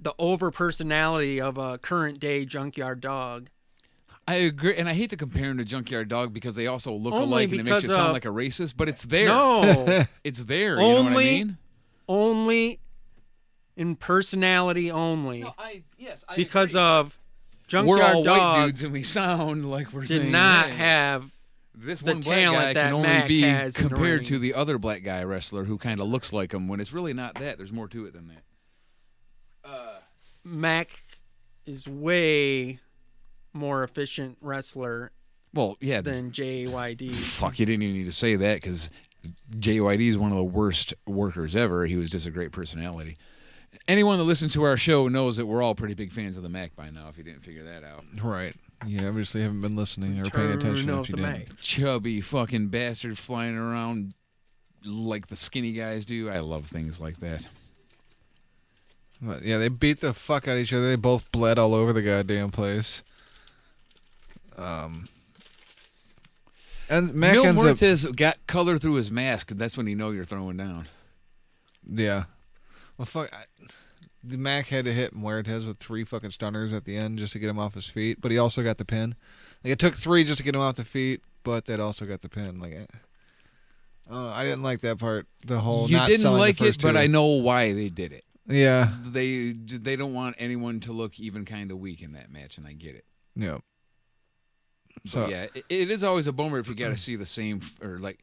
S7: the over personality of a current day Junkyard Dog.
S2: I agree, and I hate to compare him to Junkyard Dog because they also look
S7: Only
S2: alike, and it makes you
S7: because
S2: sound
S7: of-
S2: like a racist. But it's there.
S7: No,
S2: It's there. You know what I
S7: Only-
S2: mean?
S7: only in personality only.
S2: Yes,
S7: Because of
S2: we're
S7: Junkyard
S2: all white
S7: Dog
S2: dudes, and we sound like we're
S7: did
S2: saying,
S7: not
S2: hey,
S7: have
S2: this
S7: the
S2: one black guy
S7: talent that
S2: can only
S7: Mac
S2: be
S7: has in the
S2: compared
S7: ring.
S2: to the other black guy wrestler who kind of looks like him when it's really not that. There's more to it than that.
S7: Mac is way more efficient wrestler
S2: Well, yeah.
S7: than JYD.
S2: Fuck, you didn't even need to say that because JYD is one of the worst workers ever. He was just a great personality. Anyone that listens to our show knows that we're all pretty big fans of the Mac by now, if you didn't figure that out.
S6: Right. You obviously haven't been listening or paying
S7: Turn
S6: attention
S7: of
S6: if you
S7: the
S6: didn't.
S7: Mac.
S2: Chubby fucking bastard flying around like the skinny guys do. I love things like that.
S6: But, yeah, they beat the fuck out of each other. They both bled all over the goddamn place. And Mac
S2: Mil
S6: ends up...
S2: Muertes got color through his mask. That's when you know you're throwing down.
S6: Yeah. Well, fuck. The Mac had to hit Muertes with 3 fucking stunners at the end just to get him off his feet, but he also got the pin. Like, it took 3 just to get him off the feet, but that also got the pin. Like, I didn't like that part. The whole
S2: You
S6: not
S2: didn't
S6: selling
S2: like
S6: the
S2: it,
S6: first
S2: but
S6: 2.
S2: I know why they did it.
S6: Yeah.
S2: They don't want anyone to look even kind of weak in that match, and I get it.
S6: Yeah.
S2: So yeah, it is always a bummer if you got to see the same or like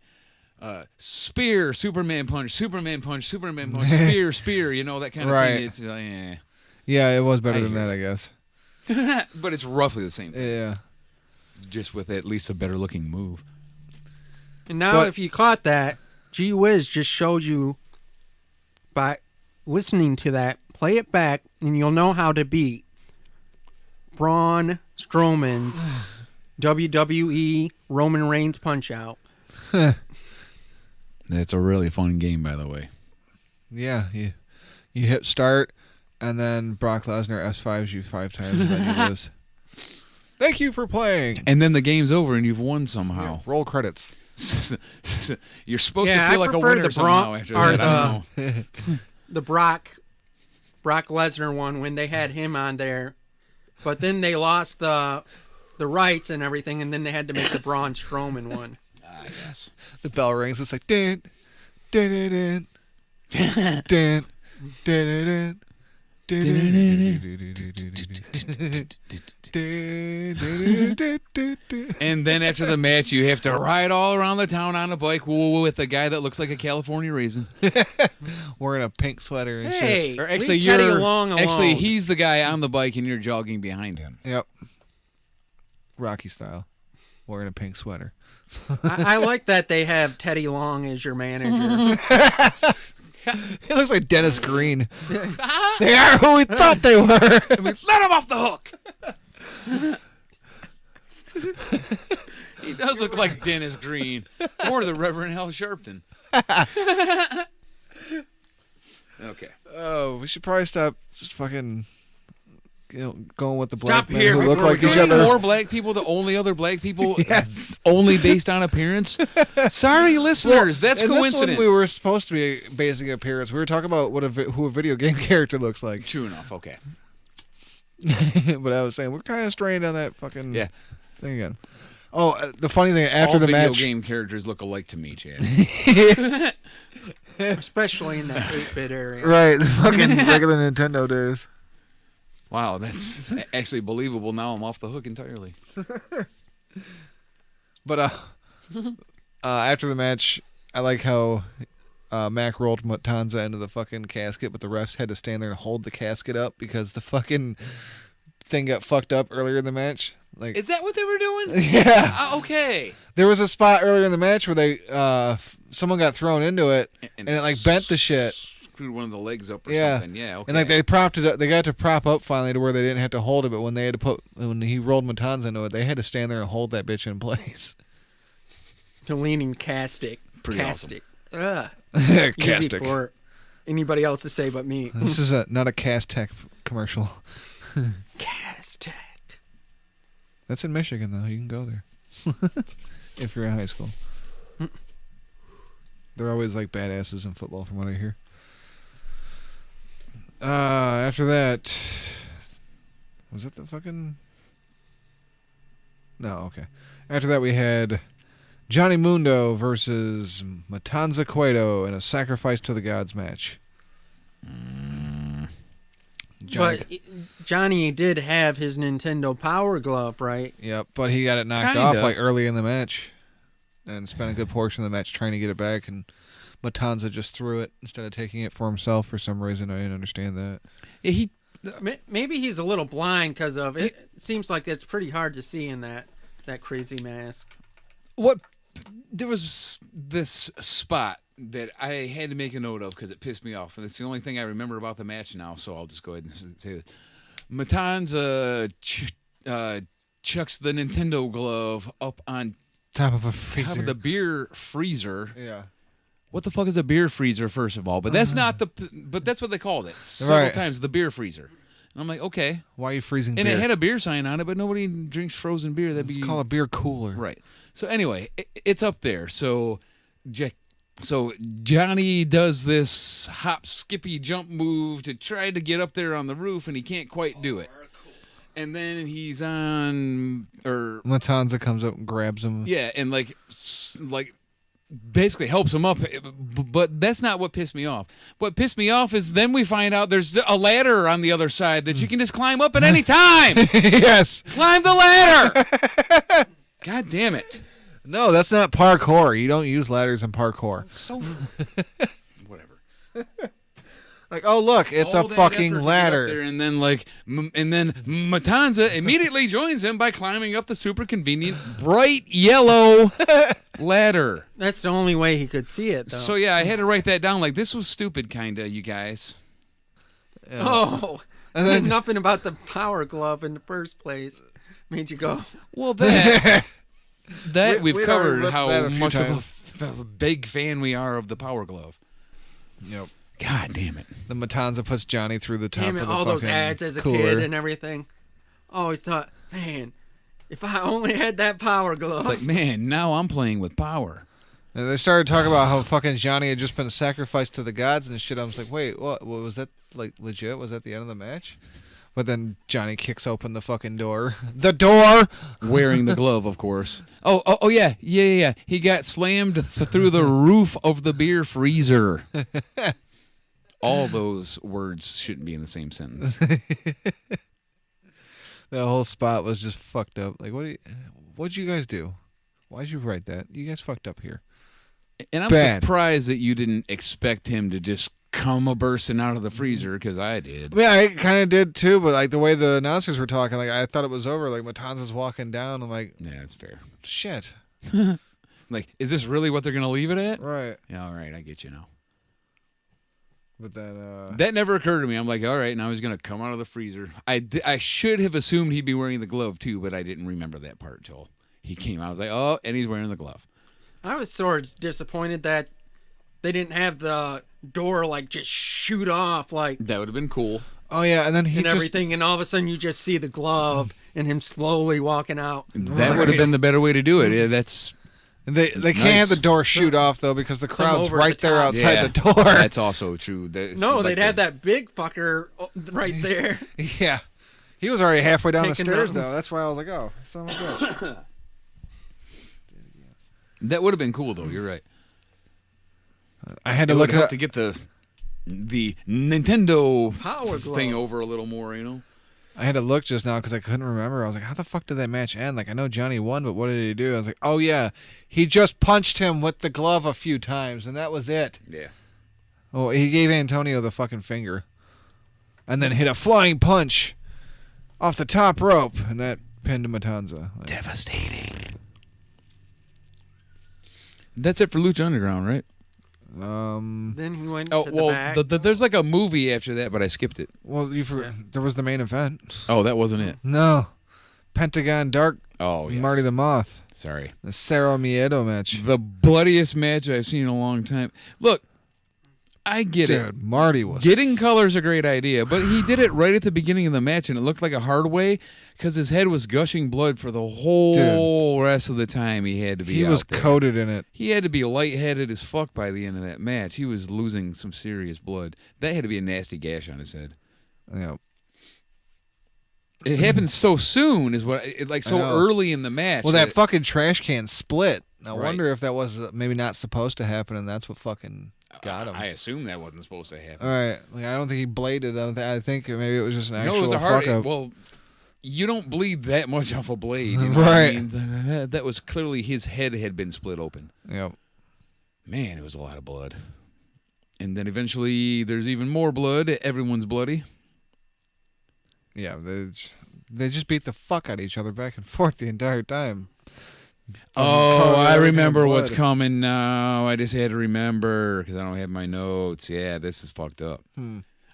S2: spear, Superman punch, Superman punch, Superman punch, spear, spear. You know that kind of
S6: Right.
S2: thing. It's eh.
S6: Yeah, it was better
S2: I
S6: than
S2: hear
S6: that, I guess.
S2: But it's roughly the same thing,
S6: Yeah.
S2: just with at least a better looking move.
S7: And now,
S6: But-
S7: if you caught that, Gee Whiz just showed you by listening to that. Play it back, and you'll know how to beat Braun Strowman's WWE Roman Reigns Punch Out.
S2: That's a really fun game, by the way.
S6: Yeah, you hit start, and then Brock Lesnar S5s you 5 times, and then you lose. Thank you for playing.
S2: And then the game's over, and you've won somehow.
S6: Roll credits.
S2: You're supposed
S7: Yeah,
S2: to feel
S7: I
S2: like a
S7: prefer
S2: winner
S7: the
S2: somehow
S7: Braun-
S2: after
S7: or
S2: that. I don't know.
S7: The Brock Lesnar one when they had him on there, but then they lost the rights and everything, and then they had to make the Braun Strowman one.
S2: Ah, yes.
S6: The bell rings. It's like dan, dan, dan, dan, dan, dan,
S2: And then after the match, you have to ride all around the town on a bike with a guy that looks like a California raisin.
S6: wearing a pink sweater and shit.
S7: Hey,
S2: Or actually,
S7: leave Teddy
S2: you're
S7: Long alone.
S2: actually he's the guy on the bike, and you're jogging behind him.
S6: Yep. Rocky style. Wearing a pink sweater.
S7: I like that they have Teddy Long as your manager.
S6: He looks like Dennis Green. They are who we thought they were.
S2: Let him off the hook. He does look like Dennis Green or the Reverend Hal Sharpton. Okay.
S6: Oh, we should probably stop just fucking going with the
S7: Stop
S6: black men
S7: here
S6: who look
S7: before
S6: like
S7: we
S6: each
S7: go
S6: other.
S2: More black people to only other black people.
S6: Yes.
S2: Only based on appearance. Sorry, listeners. That's
S6: And
S2: coincidence.
S6: this one we were supposed to be basing appearance. We were talking about who a video game character looks like.
S2: True enough. Okay.
S6: But I was saying we're kind of straying on that fucking
S2: Yeah.
S6: thing again. Oh, the funny thing after
S2: All
S6: the
S2: video
S6: match,
S2: game characters look alike to me, Chad.
S7: Especially in that 8-bit area.
S6: right? The fucking regular Nintendo days.
S2: Wow, that's actually believable. Now I'm off the hook entirely.
S6: But after the match, I like how Mac rolled Matanza into the fucking casket, but the refs had to stand there and hold the casket up because the fucking thing got fucked up earlier in the match. Like,
S2: Is that what they were doing?
S6: yeah,
S2: Okay.
S6: there was a spot earlier in the match where they someone got thrown into it and it like bent the shit.
S2: Screwed one of the legs up or
S6: Yeah.
S2: something. Yeah, okay.
S6: And like they propped it up, they got to prop up finally to where they didn't have to hold it. But when he rolled Matanza into it, they had to stand there and hold that bitch in place.
S7: The leaning castic.
S2: Pretty
S7: castic. Ugh. Easy
S6: Castic.
S7: for anybody else to say but me.
S6: This is not a Castec commercial.
S7: Castic.
S6: That's in Michigan though. You can go there if you're in high school. They're always like badasses in football, from what I hear. After that, was that the fucking? No, okay. After that, we had Johnny Mundo versus Matanza Cueto in a sacrifice to the gods match. Johnny,
S7: But Johnny did have his Nintendo Power Glove, right?
S6: yep, but he got it knocked
S2: Kinda.
S6: off like early in the match, and spent a good portion of the match trying to get it back, and Matanza just threw it instead of taking it for himself for some reason. I didn't understand that.
S2: Yeah,
S7: Maybe he's a little blind because of it. It seems like it's pretty hard to see in that crazy mask.
S2: there was this spot that I had to make a note of because it pissed me off, and it's the only thing I remember about the match now. So I'll just go ahead and say this: Matanza chucks the Nintendo glove up on
S6: Top of a
S2: top
S6: freezer.
S2: of the beer freezer,
S6: Yeah.
S2: what the fuck is a beer freezer, first of all? But that's not but that's what they called it several times, the beer freezer. And I'm like, okay.
S6: Why are you freezing
S2: And
S6: beer?
S2: it had a beer sign on it, but nobody drinks frozen beer.
S6: It's called a beer cooler.
S2: Right. So anyway, it's up there. So Johnny does this hop, skippy, jump move to try to get up there on the roof, and he can't quite do it. And then he's on,
S6: Matanza comes up and grabs him.
S2: yeah, and like basically helps him up. But that's not what pissed me off. What pissed me off is then we find out there's a ladder on the other side that you can just climb up at any time.
S6: Yes.
S2: Climb the ladder. God damn it.
S6: No, that's not parkour. You don't use ladders in parkour.
S2: So whatever.
S6: Like, oh look, it's
S2: All
S6: a
S2: that
S6: fucking
S2: effort to get up
S6: ladder.
S2: there, and then Matanza immediately joins him by climbing up the super convenient bright yellow ladder.
S7: That's the only way he could see it, though.
S2: So yeah, I had to write that down. Like, this was stupid, kinda, you guys.
S7: Oh,
S6: And then-
S7: nothing about the power glove in the first place made you go.
S2: Well, that we've
S6: we'd already
S2: covered
S6: ripped
S2: how
S6: that a few
S2: much
S6: times.
S2: of a big fan we are of the power glove.
S6: Yep.
S2: God damn it.
S6: The Matanza puts Johnny through the top
S7: Damn
S6: of
S7: it,
S6: the
S7: all those
S6: fucking
S7: ads as a
S6: cooler.
S7: kid and everything. I always thought, man, if I only had that power glove.
S2: It's like, man, now I'm playing with power.
S6: And they started talking about how fucking Johnny had just been sacrificed to the gods and shit. I was like, wait, what was that, like, legit? Was that the end of the match? But then Johnny kicks open the fucking door. The door!
S2: Wearing the glove, of course. Oh, yeah. He got slammed through the roof of the beer freezer. All those words shouldn't be in the same sentence.
S6: The whole spot was just fucked up. Like, what'd you guys do? Why'd you write that? You guys fucked up here.
S2: And I'm
S6: Bad.
S2: surprised that you didn't expect him to just come a-bursting out of the freezer, because I did.
S6: I mean, I kind of did too, but like the way the announcers were talking, like I thought it was over. Like Matanza's walking down. I'm like,
S2: Yeah, that's fair.
S6: shit.
S2: Like, is this really what they're going to leave it at?
S6: Right.
S2: Yeah, all right, I get you now.
S6: But that,
S2: That never occurred to me. I'm like, all right, now he's going to come out of the freezer. I should have assumed he'd be wearing the glove too, but I didn't remember that part until he came out. I was like, oh, and he's wearing the glove.
S7: I was sort of disappointed that they didn't have the door like just shoot off like
S2: That would have been cool.
S6: oh yeah, and then he
S7: and
S6: just,
S7: everything, and all of a sudden you just see the glove and him slowly walking out.
S2: That would have been the better way to do it. Yeah, that's
S6: they can't
S2: Nice.
S6: have the door shoot off though because the crowd's
S7: over
S6: right
S7: the
S6: there
S7: top.
S6: outside
S2: yeah,
S6: the door.
S2: That's also true.
S7: No,
S2: like
S7: they'd have that big fucker right there.
S6: Yeah, he was already halfway down the
S7: Taking
S6: stairs
S7: down-
S6: though. That's why I was like, oh, son of a bitch.
S2: That would have been cool though. You're right.
S6: I had to
S2: It
S6: look
S2: would
S6: it
S2: help
S6: up.
S2: to get the Nintendo
S7: Power glove.
S2: thing over a little more, you know.
S6: I had to look just now because I couldn't remember. I was like, how the fuck did that match end? Like, I know Johnny won, but what did he do? I was like, oh yeah, he just punched him with the glove a few times, and that was it.
S2: Yeah.
S6: Oh, he gave Antonio the fucking finger, and then hit a flying punch off the top rope, and that pinned Matanza. Like,
S2: Devastating. That's it for Lucha Underground, right?
S7: Then he went
S2: Oh
S7: to
S2: well,
S7: the back.
S2: there's like a movie after that, but I skipped it.
S6: well, you forgot there was the main event.
S2: Oh, that wasn't it.
S6: No, Pentagon Dark.
S2: Oh, yes.
S6: Marty the Moth,
S2: Sorry.
S6: the Cerro Miedo match.
S2: The bloodiest match I've seen in a long time. Look, I get it.
S6: Dude, Marty was
S2: Getting color's a great idea, but he did it right at the beginning of the match, and it looked like a hard way because his head was gushing blood for the whole rest of the time he had to be
S6: he
S2: out
S6: was
S2: there.
S6: coated in it.
S2: He had to be lightheaded as fuck by the end of that match. He was losing some serious blood. That had to be a nasty gash on his head.
S6: Yeah.
S2: It happened so soon, is what like so
S6: I know.
S2: early in the match.
S6: Well, that fucking trash can split. I
S2: Right.
S6: wonder if that was maybe not supposed to happen, and that's what fucking got him.
S2: I assume that wasn't supposed to happen.
S6: All right, like, I don't think he bladed. I think maybe it was just an actual
S2: No, it was a hard.
S6: fuck up.
S2: Well, you don't bleed that much off a blade, you know what I
S6: Right.
S2: mean? That was clearly his head had been split open.
S6: Yep.
S2: Man, it was a lot of blood. And then eventually, there's even more blood. Everyone's bloody.
S6: Yeah, they just beat the fuck out of each other back and forth the entire time.
S2: Oh,
S6: covered
S2: I
S6: everything in
S2: remember what's
S6: blood.
S2: coming now. I just had to remember because I don't have my notes. Yeah, this is fucked up.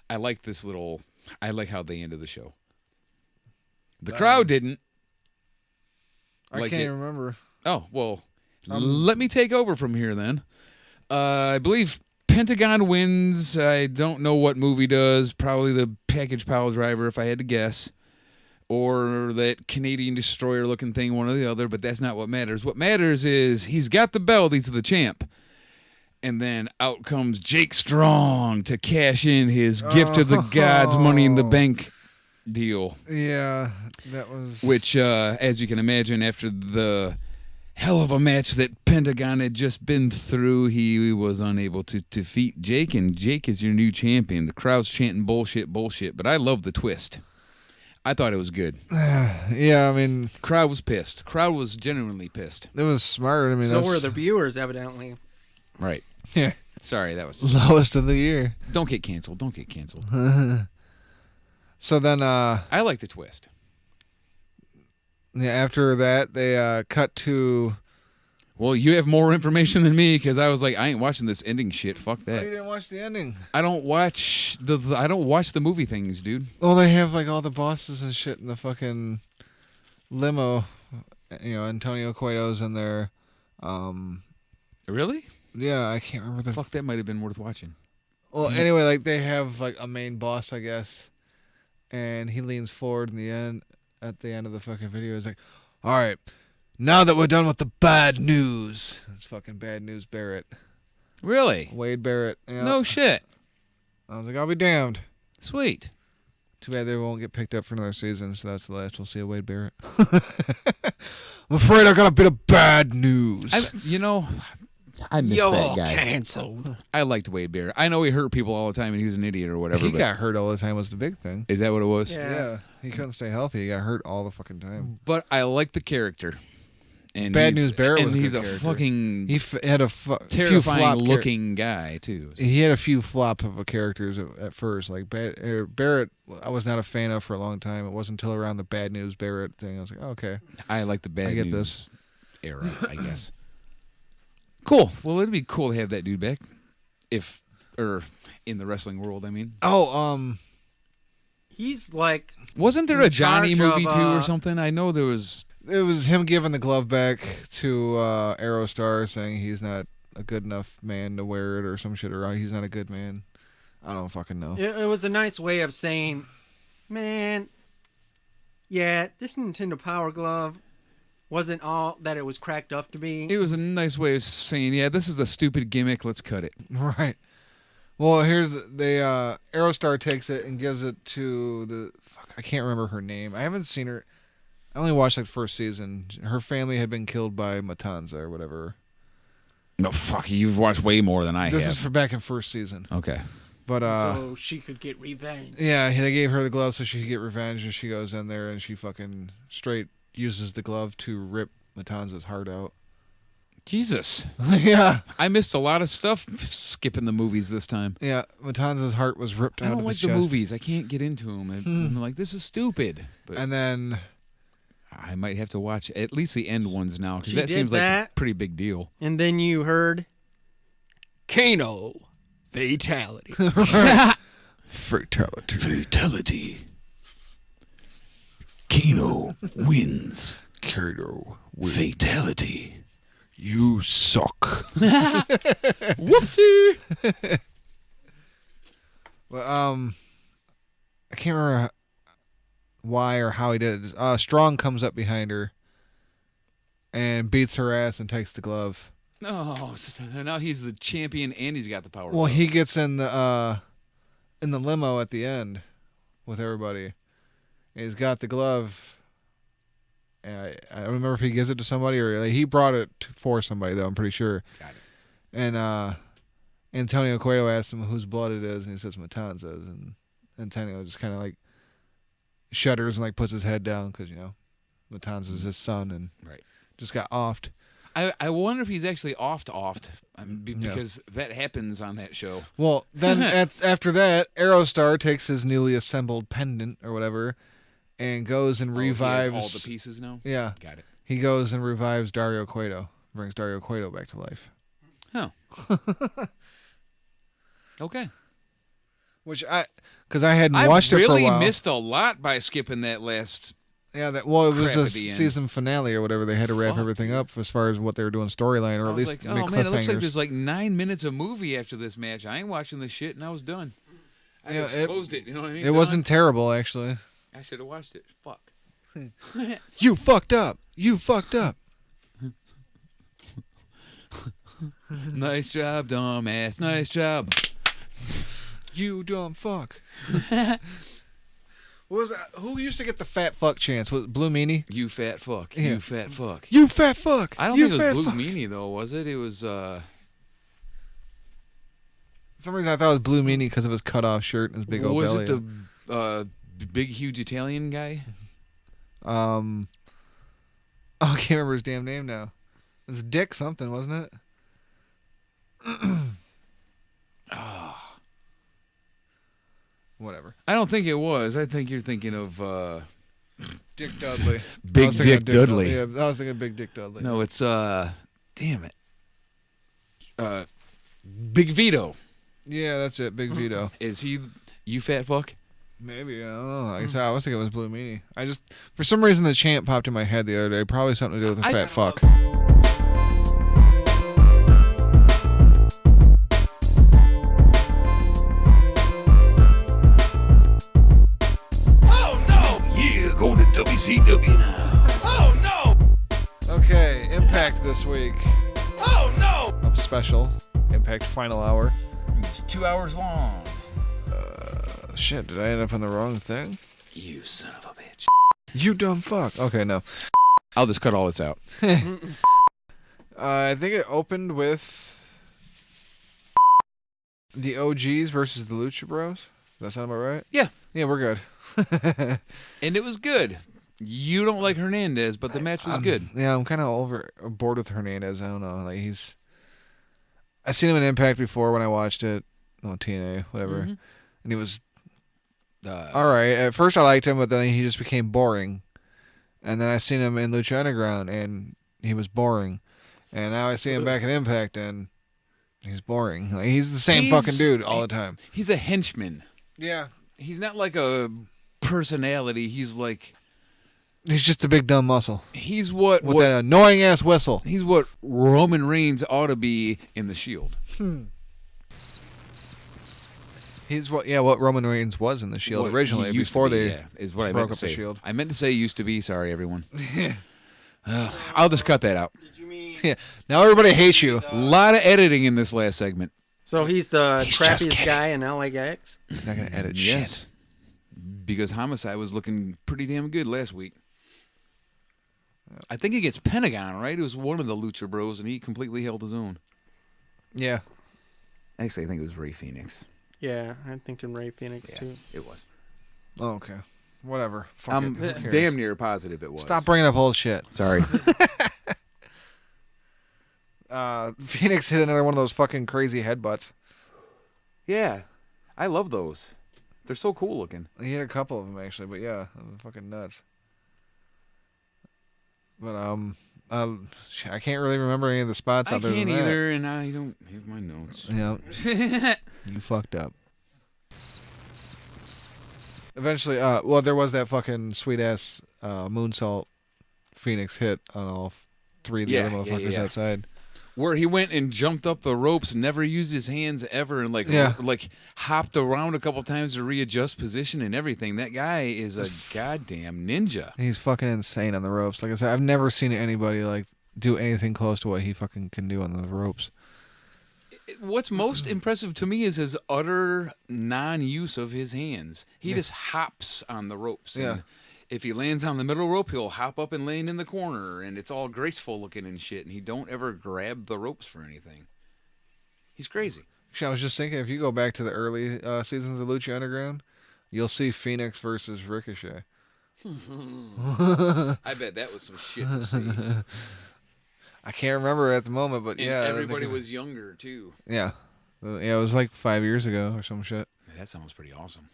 S2: I like this little. I like how they ended the show. The crowd didn't.
S6: I
S2: Like
S6: can't
S2: it.
S6: remember.
S2: Oh well, let me take over from here then. I believe Pentagon wins. I don't know what movie does. Probably the Package Pile Driver, if I had to guess. Or that Canadian Destroyer-looking thing, one or the other, but that's not what matters. What matters is he's got the belt, he's the champ. And then out comes Jake Strong to cash in his gift to the gods, Money in the Bank deal.
S6: Yeah, that was...
S2: Which, as you can imagine, after the hell of a match that Pentagon had just been through, he was unable to defeat Jake, and Jake is your new champion. The crowd's chanting bullshit, but I love the twist. I thought it was good.
S6: Yeah, I mean...
S2: Crowd was pissed. Crowd was genuinely pissed.
S6: It was smart. I mean,
S7: so were the viewers, evidently.
S2: Right.
S6: Yeah.
S2: Sorry, that was...
S6: Lowest of the year.
S2: Don't get canceled.
S6: So then...
S2: I like the twist.
S6: Yeah, after that, they cut to...
S2: Well, you have more information than me because I was like, I ain't watching this ending shit. Fuck
S6: Oh, you
S2: that.
S6: didn't watch the ending?
S2: I don't watch the movie things, dude.
S6: Well, they have like all the bosses and shit in the fucking limo. You know, Antonio Cueto's in there.
S2: Really?
S6: Yeah, I can't remember the...
S2: Fuck, that might have been worth watching.
S6: Well, anyway, like they have like a main boss, I guess, and he leans forward in the end. At the end of the fucking video, he's like, "All right, now that we're done with the bad news," it's fucking Bad News Barrett,
S2: Really?
S6: Wade Barrett. Yeah.
S2: No shit.
S6: I was like, I'll be damned.
S2: Sweet.
S6: Too bad they won't get picked up for another season, so that's the last we'll see of Wade Barrett. I'm afraid I got a bit of bad news.
S2: I miss that guy.
S7: Canceled.
S2: I liked Wade Barrett. I know he hurt people all the time and he was an idiot or whatever.
S6: He
S2: but
S6: got hurt all the time was the big thing.
S2: Is that what it was?
S7: Yeah.
S6: He couldn't stay healthy. He got hurt all the fucking time.
S2: But I like the character. And
S6: Bad News Barrett was
S2: and
S6: a
S2: he's
S6: good
S2: a
S6: character.
S2: fucking
S6: He had a few
S2: terrifying
S6: flop
S2: looking guy too.
S6: He had a few flop of characters at first. Like Barrett, I was not a fan of for a long time. It wasn't until around the Bad News Barrett thing I was like, okay.
S2: I like the Bad
S6: I get
S2: News
S6: this.
S2: era, I guess. Cool. Well, it'd be cool to have that dude back, or in the wrestling world. I mean,
S7: He's like...
S2: wasn't there
S7: in
S2: a Johnny
S7: charge
S2: movie
S7: of,
S2: too or something? I know there was.
S6: It was him giving the glove back to Aerostar, saying he's not a good enough man to wear it or some shit, or he's not a good man. I don't fucking know.
S7: It was a nice way of saying, man, yeah, this Nintendo Power Glove wasn't all that it was cracked up to be.
S2: It was a nice way of saying, yeah, this is a stupid gimmick. Let's cut it.
S6: Right. Well, here's the Aerostar takes it and gives it to I can't remember her name. I haven't seen her. I only watched like the first season. Her family had been killed by Matanza or whatever.
S2: No, fuck, you've watched way more than I
S6: This
S2: have.
S6: is for back in first season.
S2: Okay.
S6: But
S7: so she could get revenge.
S6: yeah, they gave her the glove so she could get revenge, and she goes in there and she fucking straight uses the glove to rip Matanza's heart out.
S2: Jesus.
S6: Yeah.
S2: I missed a lot of stuff skipping the movies this time.
S6: Yeah, Matanza's heart was ripped
S2: I
S6: out
S2: don't
S6: of
S2: like
S6: his
S2: the
S6: chest.
S2: movies. I can't get into them. I'm like, this is stupid. But
S6: And then
S2: I might have to watch at least the end ones now because
S7: She
S2: that
S7: did
S2: seems like a
S7: that.
S2: pretty big deal.
S7: And then you heard Kano fatality.
S6: fatality.
S2: Fatality. Kano wins.
S6: Kano.
S2: Fatality.
S6: You suck.
S2: Whoopsie.
S6: Well, I can't remember why or how he did it. Strong comes up behind her and beats her ass and takes the glove.
S2: Oh, so now he's the champion and he's got the power.
S6: Well, he gets in the limo at the end with everybody. And he's got the glove. And I don't remember if he gives it to somebody or he brought it for somebody, though, I'm pretty sure.
S2: Got it.
S6: And Antonio Cueto asks him whose blood it is, and he says Matanza's. And Antonio just kind of like shudders and like puts his head down because, Matanza's his son and
S2: Right.
S6: just got offed.
S2: I wonder if he's actually offed. Because that happens on that show.
S6: Well, then after that, Aerostar takes his newly assembled pendant or whatever and goes and
S2: Oh, he has
S6: revives
S2: all the pieces now?
S6: Yeah.
S2: Got it.
S6: He goes and revives Dario Cueto, brings Dario Cueto back to life.
S2: Oh. Okay.
S6: Which because I hadn't watched it for a
S2: really
S6: while.
S2: missed a lot by skipping that last
S6: Yeah, it was
S2: crap
S6: the
S2: at the end.
S6: season finale or whatever. They had to wrap
S2: Fuck,
S6: everything up as far as what they were doing storyline, or
S2: I
S6: at
S2: was
S6: least
S2: like,
S6: make
S2: oh man, it looks like
S6: cliffhangers.
S2: there's like 9 minutes of movie after this match. I ain't watching this shit, and I was done. I
S6: Yeah,
S2: just closed it. You know what I mean?
S6: It wasn't terrible, actually.
S2: I should have watched it. Fuck.
S6: You fucked up. You fucked up.
S2: Nice job, dumbass. Nice job.
S6: You dumb fuck. What was that? Who used to get the fat fuck chance? Was it Blue Meanie?
S2: You fat fuck.
S6: Yeah.
S2: You fat fuck.
S6: You fat fuck.
S2: I don't
S6: you
S2: think it was
S6: fat
S2: Blue
S6: fuck.
S2: Meanie though, was it? It was
S6: For some reason I thought it was Blue Meanie because of his cut off shirt and his big old
S2: was
S6: belly.
S2: it the big huge Italian guy?
S6: Oh, I can't remember his damn name now. It was Dick something, wasn't it? Whatever.
S2: I don't think it was. I think you're thinking of
S6: Dick Dudley.
S2: Big
S6: I was thinking
S2: Dick
S6: of
S2: Dudley.
S6: Yeah, I was thinking Big Dick Dudley.
S2: no, it's damn it. Big Vito.
S6: Yeah, that's it. Big Vito.
S2: Is he you fat fuck?
S6: Maybe, I don't know. Like I said, I was thinking it was Blue Meanie. I just, for some reason, the chant popped in my head the other day. Probably something to do with the fat fuck.
S1: Oh no! Yeah, go to WCW now. Oh no!
S6: Okay, Impact this week.
S1: Oh no!
S6: Up special. Impact Final Hour.
S2: It's 2 hours long.
S6: Shit, did I end up on the wrong thing?
S2: You son of a bitch.
S6: You dumb fuck. Okay, no.
S2: I'll just cut all this out.
S6: I think it opened with the OGs versus the Lucha Bros. Does that sound about right?
S2: Yeah.
S6: Yeah, we're good.
S2: And it was good. You don't like Hernandez, but the match was good.
S6: Yeah, I'm kind of bored with Hernandez. I don't know. Like I seen him in Impact before when I watched it. No, TNA, whatever.
S2: Mhm.
S6: And he was all right. At first I liked him, but then he just became boring. And then I seen him in Lucha Underground, and he was boring. And now I see him back in Impact, and he's boring. Like, he's the same fucking dude all the time.
S2: He's a henchman.
S6: Yeah.
S2: He's not like a personality. He's like
S6: He's just a big dumb muscle
S2: he's what
S6: with that annoying ass whistle.
S2: he's what Roman Reigns ought to be in the Shield.
S6: He's what Roman Reigns was in the Shield
S2: What
S6: originally
S2: he used to
S6: before
S2: be,
S6: they
S2: yeah, is what I
S6: broke
S2: meant to
S6: up the
S2: say.
S6: Shield.
S2: I meant to say used to be. Sorry, everyone. I'll just cut that out.
S6: Yeah. Now everybody hates you.
S2: A lot of editing in this last segment.
S7: So he's the
S6: He's just
S7: crappiest
S6: kidding.
S7: guy in LAX?
S6: He's not gonna edit
S2: Yes, because Homicide was looking pretty damn good last week. I think he gets Pentagon, right? It was one of the Lucha Bros, and he completely held his own.
S6: Yeah.
S2: Actually, I think it was Ray Phoenix.
S7: Yeah, I'm thinking Ray Phoenix too.
S2: It was.
S6: Oh, okay. Whatever. Fuck
S2: I'm
S6: it. Who cares?
S2: damn near positive it was.
S6: Stop bringing up old shit.
S2: Sorry.
S6: Phoenix hit another one of those fucking crazy headbutts.
S2: Yeah, I love those. They're so cool looking.
S6: He hit a couple of them actually, but yeah, fucking nuts. But I can't really remember any of the spots.
S2: I
S6: other
S2: can't
S6: than that.
S2: either, and I don't have my notes.
S6: Yeah, you fucked up. Eventually, there was that fucking sweet ass moonsault Phoenix hit on all three of the other motherfuckers outside.
S2: Where he went and jumped up the ropes, never used his hands ever, and like hopped around a couple times to readjust position and everything. That guy is a goddamn ninja.
S6: He's fucking insane on the ropes. Like I said, I've never seen anybody like do anything close to what he fucking can do on those ropes.
S2: What's most impressive to me is his utter non-use of his hands. He just hops on the ropes.
S6: Yeah.
S2: And if he lands on the middle rope, he'll hop up and land in the corner, and it's all graceful looking and shit, and he don't ever grab the ropes for anything. He's crazy.
S6: Actually, I was just thinking, if you go back to the early seasons of Lucha Underground, you'll see Phoenix versus Ricochet.
S2: I bet that was some shit to see.
S6: I can't remember at the moment, but
S2: And
S6: yeah.
S2: everybody was younger, too.
S6: Yeah. Yeah, it was like 5 years ago or some shit.
S2: That sounds pretty awesome.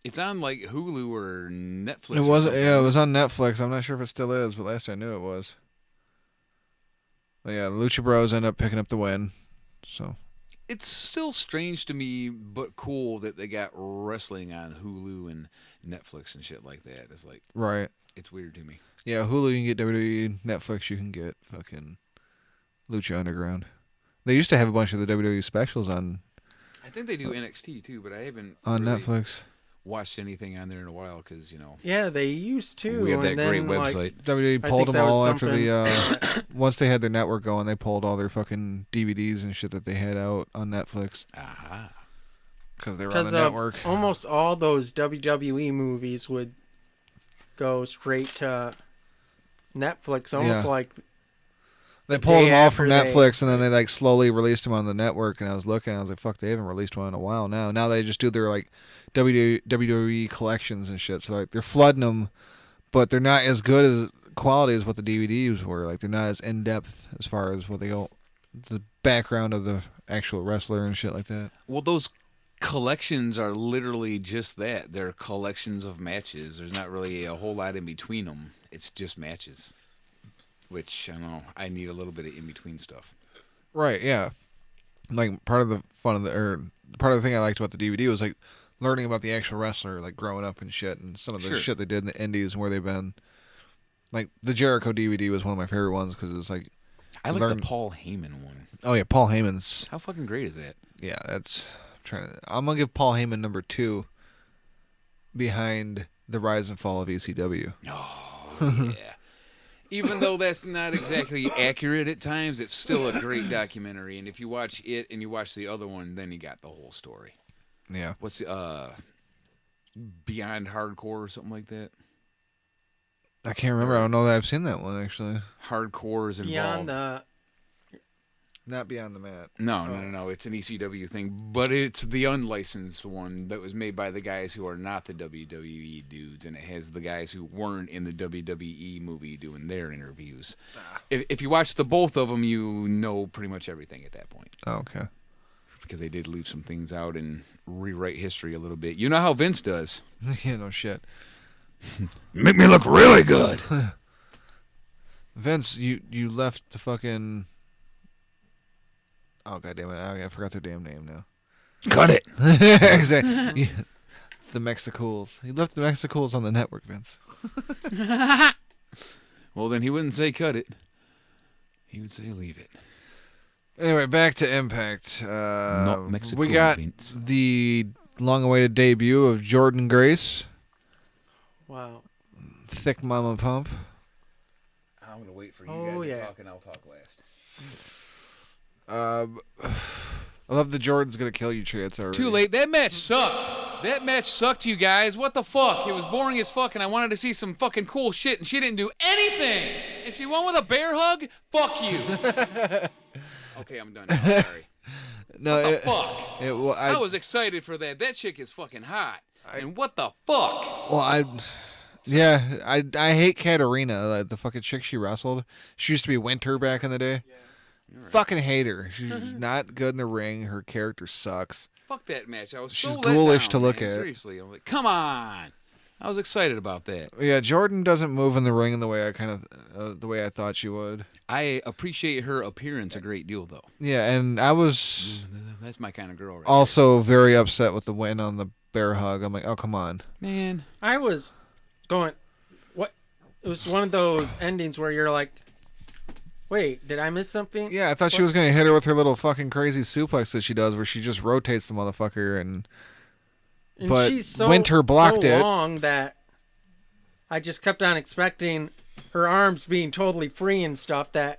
S2: It's on like Hulu or Netflix.
S6: It was, yeah, it was on Netflix. I'm not sure if it still is, but last I knew it was. But yeah, the Lucha Bros end up picking up the win. So
S2: it's still strange to me, but cool that they got wrestling on Hulu and Netflix and shit like that. It's like,
S6: Right.
S2: it's weird to me.
S6: Yeah, Hulu you can get WWE, Netflix you can get fucking Lucha Underground. They used to have a bunch of the WWE specials on
S2: I think they do NXT too, but I haven't
S6: on
S2: really
S6: Netflix.
S2: watched anything on there in a while because
S7: Yeah, they used to.
S2: we have that
S7: and
S2: great
S7: then, like,
S2: website.
S6: WWE
S7: I
S6: pulled
S7: think
S6: them
S7: that was
S6: all after
S7: something-
S6: the once they had their network going, they pulled all their fucking DVDs and shit that they had out on Netflix
S2: Aha.
S6: because they were on
S7: Because
S6: the network.
S7: almost all those WWE movies would go straight to Netflix, almost
S6: Yeah.
S7: like
S6: They
S7: the
S6: pulled
S7: day
S6: them all from
S7: after they-
S6: Netflix, and then they like slowly released them on the network. And I was looking, I was like, "Fuck, they haven't released one in a while now." Now they just do their like WWE collections and shit. So like they're flooding them, but they're not as good as quality as what the DVDs were. Like they're not as in depth as far as what they go, the background of the actual wrestler and shit like that.
S2: Well, those collections are literally just that. They're collections of matches. There's not really a whole lot in between them. It's just matches. Which, I don't know, I need a little bit of in-between stuff.
S6: Right? Yeah. Like part of the fun of part of the thing I liked about the DVD was like learning about the actual wrestler, like growing up and shit, and some of the
S2: Sure.
S6: shit they did in the indies and where they've been. Like the Jericho DVD was one of my favorite ones because it was like,
S2: I like
S6: learn-
S2: the Paul Heyman one.
S6: oh yeah, Paul Heyman's.
S2: How fucking great is that?
S6: Yeah, I'm gonna give Paul Heyman number 2 behind the rise and fall of ECW.
S2: Oh, yeah. Even though that's not exactly accurate at times, it's still a great documentary. And if you watch it and you watch the other one, then you got the whole story.
S6: Yeah.
S2: What's the, Beyond Hardcore or something like that?
S6: I can't remember. I don't know that I've seen that one actually.
S2: Hardcore is involved.
S7: beyond the.
S6: Not Beyond the Mat.
S2: No. It's an ECW thing, but it's the unlicensed one that was made by the guys who are not the WWE dudes, and it has the guys who weren't in the WWE movie doing their interviews. If you watch the both of them, you know pretty much everything at that point
S6: Oh, okay.
S2: because they did leave some things out and rewrite history a little bit. You know how Vince does.
S6: Yeah, no shit.
S2: Make me look really good.
S6: Vince, you left the fucking. Oh god damn it! I forgot their damn name now.
S2: Cut it.
S6: Exactly. Yeah. The Mexicools. He left the Mexicools on the network, Vince.
S2: Well, then he wouldn't say cut it. He would say leave it.
S6: Anyway, back to Impact.
S2: Not Mexico,
S6: we got
S2: Vince.
S6: the long-awaited debut of Jordan Grace,
S7: Wow.
S6: Thick Mama Pump.
S2: I'm gonna wait for you
S7: Oh,
S2: guys to
S7: yeah.
S2: talk, and I'll talk last.
S6: I love the Jordan's gonna kill you chants already.
S2: Too late. That match sucked. That match sucked, you guys. What the fuck? It was boring as fuck, and I wanted to see some fucking cool shit, and she didn't do anything. And she won with a bear hug? Fuck you. Okay, I'm done now. Sorry.
S6: No,
S2: What the fuck?
S6: well,
S2: I was excited for that. That chick is fucking hot. And what the fuck?
S6: Well, I hate Katarina, like the fucking chick she wrestled. She used to be Winter back in the day. Fucking hate her. She's not good in the ring. Her character sucks.
S2: Fuck that match. I was
S6: She's
S2: so
S6: ghoulish
S2: let
S6: to
S2: down,
S6: look
S2: man.
S6: at.
S2: Seriously. I'm like, come on. I was excited about that.
S6: Yeah, Jordan doesn't move in the ring in the way the way I thought she would.
S2: I appreciate her appearance a great deal, though.
S6: Yeah, and I was
S2: That's my kind of girl right
S6: also very upset with the win on the bear hug. I'm like, oh come on.
S2: there. Man.
S7: I was going. What? It was one of those endings where you're like, wait, did I miss something?
S6: Yeah, I thought she was gonna hit her with her little fucking crazy suplex that she does, where she just rotates the motherfucker and.
S7: And
S6: But
S7: she's so,
S6: Winter blocked
S7: so
S6: it.
S7: long that I just kept on expecting her arms being totally free and stuff, that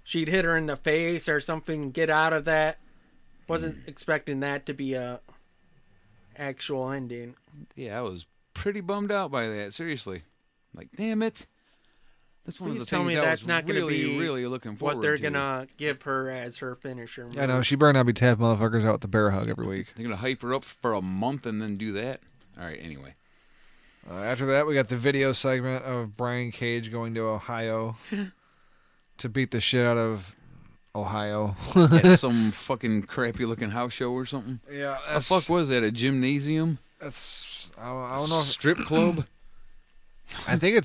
S7: she'd hit her in the face or something, get out of that. Wasn't expecting that to be a actual ending.
S2: Yeah, I was pretty bummed out by that. Seriously. Like, damn it. That's one
S7: Please
S2: of the
S7: tell
S2: things
S7: me
S2: I
S7: that's
S2: was
S7: not going to
S2: really,
S7: be
S2: really looking forward
S7: what they're
S2: to.
S7: gonna give her as her finisher.
S6: I know she better not be tapping motherfuckers out with the bear hug every week.
S2: They're going to hype her up for a month and then do that? All right, anyway.
S6: After that, we got the video segment of Brian Cage going to Ohio to beat the shit out of Ohio.
S2: At some fucking crappy looking house show or something?
S6: Yeah,
S2: The fuck was that? A gymnasium?
S6: that's I don't know.
S2: Strip club?
S6: I think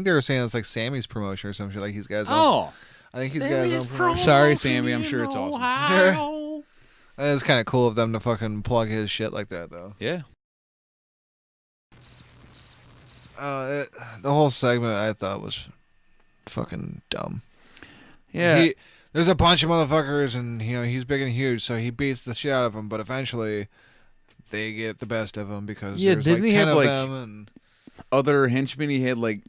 S6: they were saying it's like Sammy's promotion or some shit. Like he's got his own.
S2: Oh.
S6: I think he's got his own promotion.
S2: Sorry, Sammy. I'm sure it's awesome.
S6: It's kind of cool of them to fucking plug his shit like that, though.
S2: Yeah.
S6: The whole segment I thought was fucking dumb.
S2: Yeah.
S6: There's a bunch of motherfuckers, and he's big and huge, so he beats the shit out of them. But eventually, they get the best of him because there's
S2: didn't
S6: like
S2: he
S6: 10
S2: have,
S6: of
S2: like,
S6: them, and
S2: Other henchmen, he had like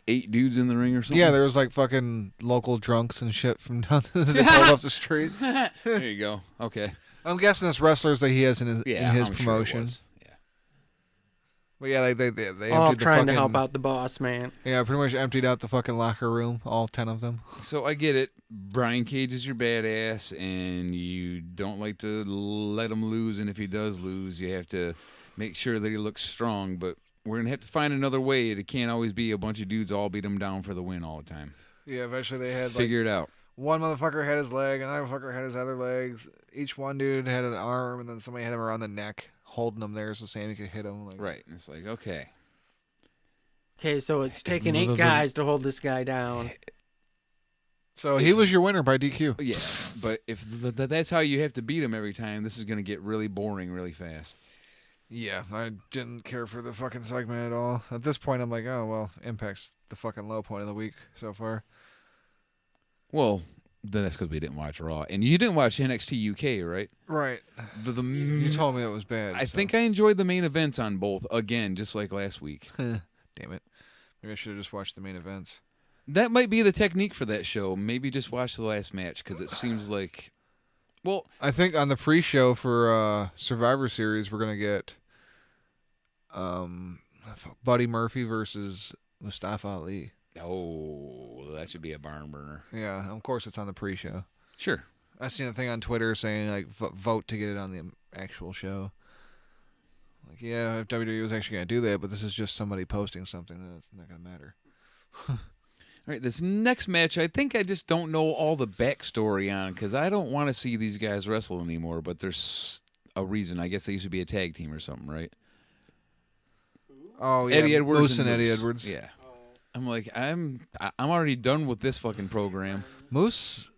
S2: 8 dudes in the ring or something.
S6: yeah, there was like fucking local drunks and shit from down they pulled off the street.
S2: There you go. Okay.
S6: I'm guessing it's wrestlers that he has in his
S2: I'm
S6: promotion.
S2: Sure it was. Yeah.
S6: But yeah, like they
S7: All
S6: emptied the
S7: trying to
S6: fucking-
S7: help out the boss man.
S6: Yeah, pretty much emptied out the fucking locker room, all 10 of them.
S2: So I get it. Brian Cage is your badass, and you don't like to let him lose. And if he does lose, you have to make sure that he looks strong. But we're gonna have to find another way. It can't always be a bunch of dudes all beat him down for the win all the time.
S6: Yeah, eventually they had
S2: Figure it out.
S6: one motherfucker had his leg, another motherfucker had his other legs. Each one dude had an arm, and then somebody had him around the neck, holding him there so Sammy could hit him. Like,
S2: Right. And it's like, okay.
S7: Okay, so it's taking 8 guys to hold this guy down.
S6: So he was your winner by DQ.
S2: Yeah. But if that's how you have to beat him every time, this is gonna get really boring really fast.
S6: Yeah, I didn't care for the fucking segment at all. At this point, I'm like, oh, well, Impact's the fucking low point of the week so far.
S2: Well, then that's because we didn't watch Raw, and you didn't watch NXT UK, right?
S6: Right.
S2: The
S6: You told me it was bad.
S2: I
S6: so.
S2: think I enjoyed the main events on both again, just like last week.
S6: Damn it. Maybe I should have just watched the main events.
S2: That might be the technique for that show. Maybe just watch the last match because it seems like, well,
S6: I think on the pre-show for Survivor Series, we're gonna get Buddy Murphy versus Mustafa Ali.
S2: oh, that should be a barn burner.
S6: Yeah, of course it's on the pre-show.
S2: Sure.
S6: I seen a thing on Twitter saying like vote to get it on the actual show. Like, yeah, if WWE was actually gonna do that, but this is just somebody posting something, then it's not gonna matter.
S2: All right, this next match, I think I just don't know all the backstory on because I don't want to see these guys wrestle anymore. But there's a reason. I guess they used to be a tag team or something, right?
S6: Oh yeah,
S2: Eddie Edwards
S6: Moose and Eddie
S2: Moose.
S6: Edwards.
S2: Yeah. I'm like, I'm already done with this fucking program.
S6: Moose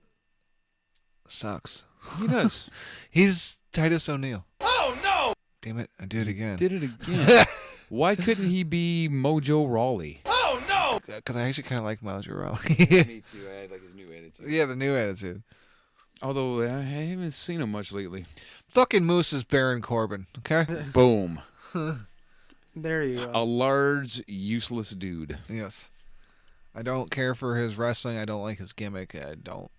S6: sucks.
S2: He does.
S6: He's Titus O'Neil. Oh no! Damn it! I did it again.
S2: Did it again. Why couldn't he be Mojo Rawley?
S6: Because I actually kind of like Mojo Rawley.
S2: Me too. I like his new attitude.
S6: Yeah, the new attitude.
S2: Although I haven't seen him much lately.
S6: Fucking Moose is Baron Corbin. Okay.
S2: Boom.
S7: There you go.
S2: A large, useless dude.
S6: Yes. I don't care for his wrestling. I don't like his gimmick. I don't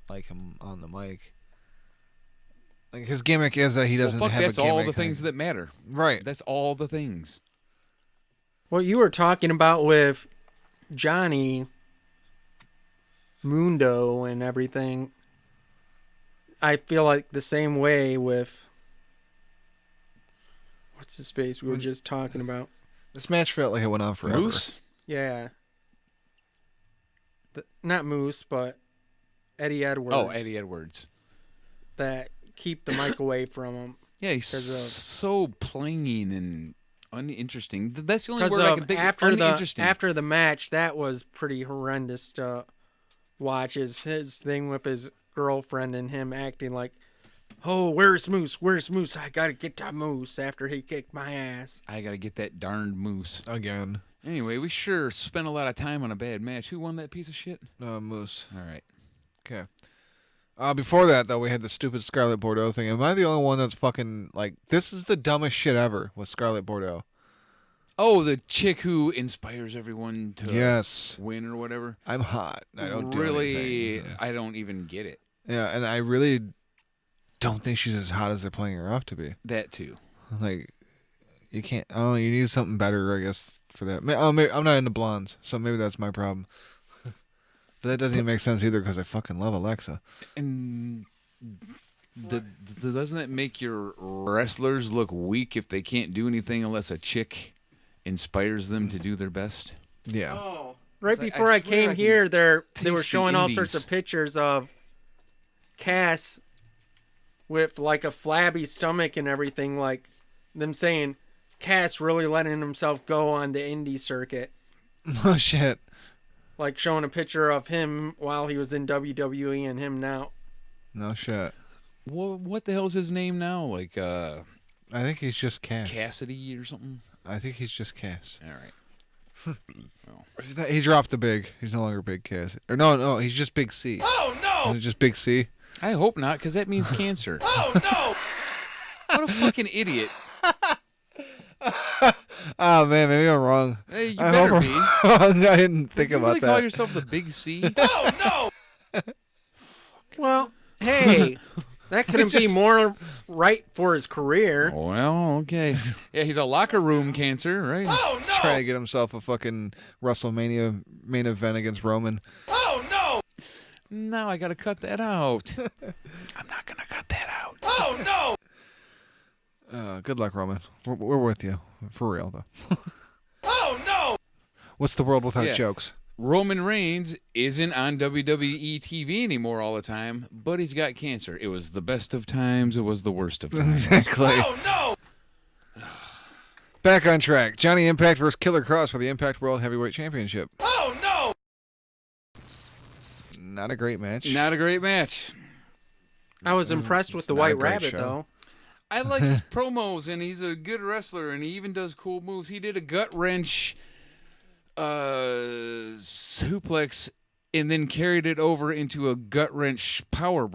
S6: like him on the mic. Like his gimmick is that he doesn't
S2: Well, fuck,
S6: have
S2: that's
S6: a gimmick.
S2: all the things that matter.
S6: Right.
S2: That's all the things.
S7: What you were talking about with Johnny Mundo and everything, I feel like the same way with what's his face we were just talking about.
S6: This match felt like it went on forever.
S2: Moose?
S7: Yeah. Not Moose, but Eddie Edwards.
S2: Oh, Eddie Edwards.
S7: That keep the mic away from him.
S2: Yeah, he's
S7: 'Cause of-
S2: so plain and uninteresting. That's the only
S7: Because
S2: word I can think of. Uninteresting.
S7: after the match, that was pretty horrendous to watch. Is his thing with his girlfriend and him acting like, "Oh, where's Moose? Where's Moose? I gotta get to Moose after he kicked my ass."
S2: I gotta get that darned Moose.
S6: Again.
S2: Anyway, we sure spent a lot of time on a bad match. Who won that piece of shit?
S6: Moose.
S2: All right.
S6: Okay. Before that, though, we had the stupid Scarlett Bordeaux thing. Am I the only one that's fucking, like, this is the dumbest shit ever with Scarlett Bordeaux?
S2: Oh, the chick who inspires everyone to
S6: Yes.
S2: win or whatever.
S6: I'm hot. I don't do
S2: really,
S6: anything.
S2: I don't even get it.
S6: Yeah, and I really don't think she's as hot as they're playing her up to be.
S2: That too.
S6: Like, you can't, I don't know, you need something better, I guess, for that. Maybe, I'm not into blondes, so maybe that's my problem. But that doesn't even make sense either because I fucking love Alexa.
S2: And doesn't that make your wrestlers look weak if they can't do anything unless a chick inspires them to do their best?
S6: Yeah.
S7: Right
S2: like,
S7: before
S2: I
S7: I
S2: swear I
S7: came
S2: can
S7: here, they
S2: taste
S7: were
S2: the
S7: showing all sorts
S2: indies.
S7: of pictures of Cass with like a flabby stomach and everything, like them saying Cass really letting himself go on the indie circuit.
S6: Oh, shit.
S7: Like showing a picture of him while he was in WWE and him now.
S6: No shit.
S2: What the hell's his name now? Like
S6: I think he's just Cass.
S2: Cassidy or something?
S6: I think he's just Cass.
S2: All right.
S6: He dropped the big. He's no longer Big Cass. Or no, he's just Big C.
S1: Oh no!
S6: Is it just Big C?
S2: I hope not, because that means cancer.
S1: Oh no!
S2: What a fucking idiot.
S6: Oh man, maybe I'm wrong.
S2: Hey, you
S6: I
S2: better
S6: hope
S2: be.
S6: I'm wrong. I didn't think
S2: You
S6: about
S2: really
S6: that.
S2: call yourself the Big C?
S1: Oh no!
S7: Well, hey, that couldn't be
S2: just-
S7: more right for his career.
S2: Well, okay. Yeah, he's a locker room cancer, right?
S1: Oh no!
S6: Trying to get himself a fucking WrestleMania main event against Roman.
S1: Oh no!
S2: No, I got to cut that out. I'm not going to cut that out.
S1: Oh no!
S6: Good luck, Roman. We're with you. For real, though.
S1: Oh no!
S6: What's the world without
S2: Yeah.
S6: jokes?
S2: Roman Reigns isn't on WWE TV anymore all the time, but he's got cancer. It was the best of times. It was the worst of times.
S6: Exactly.
S1: Oh no!
S6: Back on track. Johnny Impact versus Killer Cross for the Impact World Heavyweight Championship.
S1: Oh no!
S6: Not a great match.
S2: Not a great match.
S7: I was impressed with the
S6: not a
S7: White
S6: great
S7: Rabbit,
S6: show.
S7: though.
S2: I like his promos, and he's a good wrestler, and he even does cool moves. He did a gut wrench suplex and then carried it over into a gut wrench power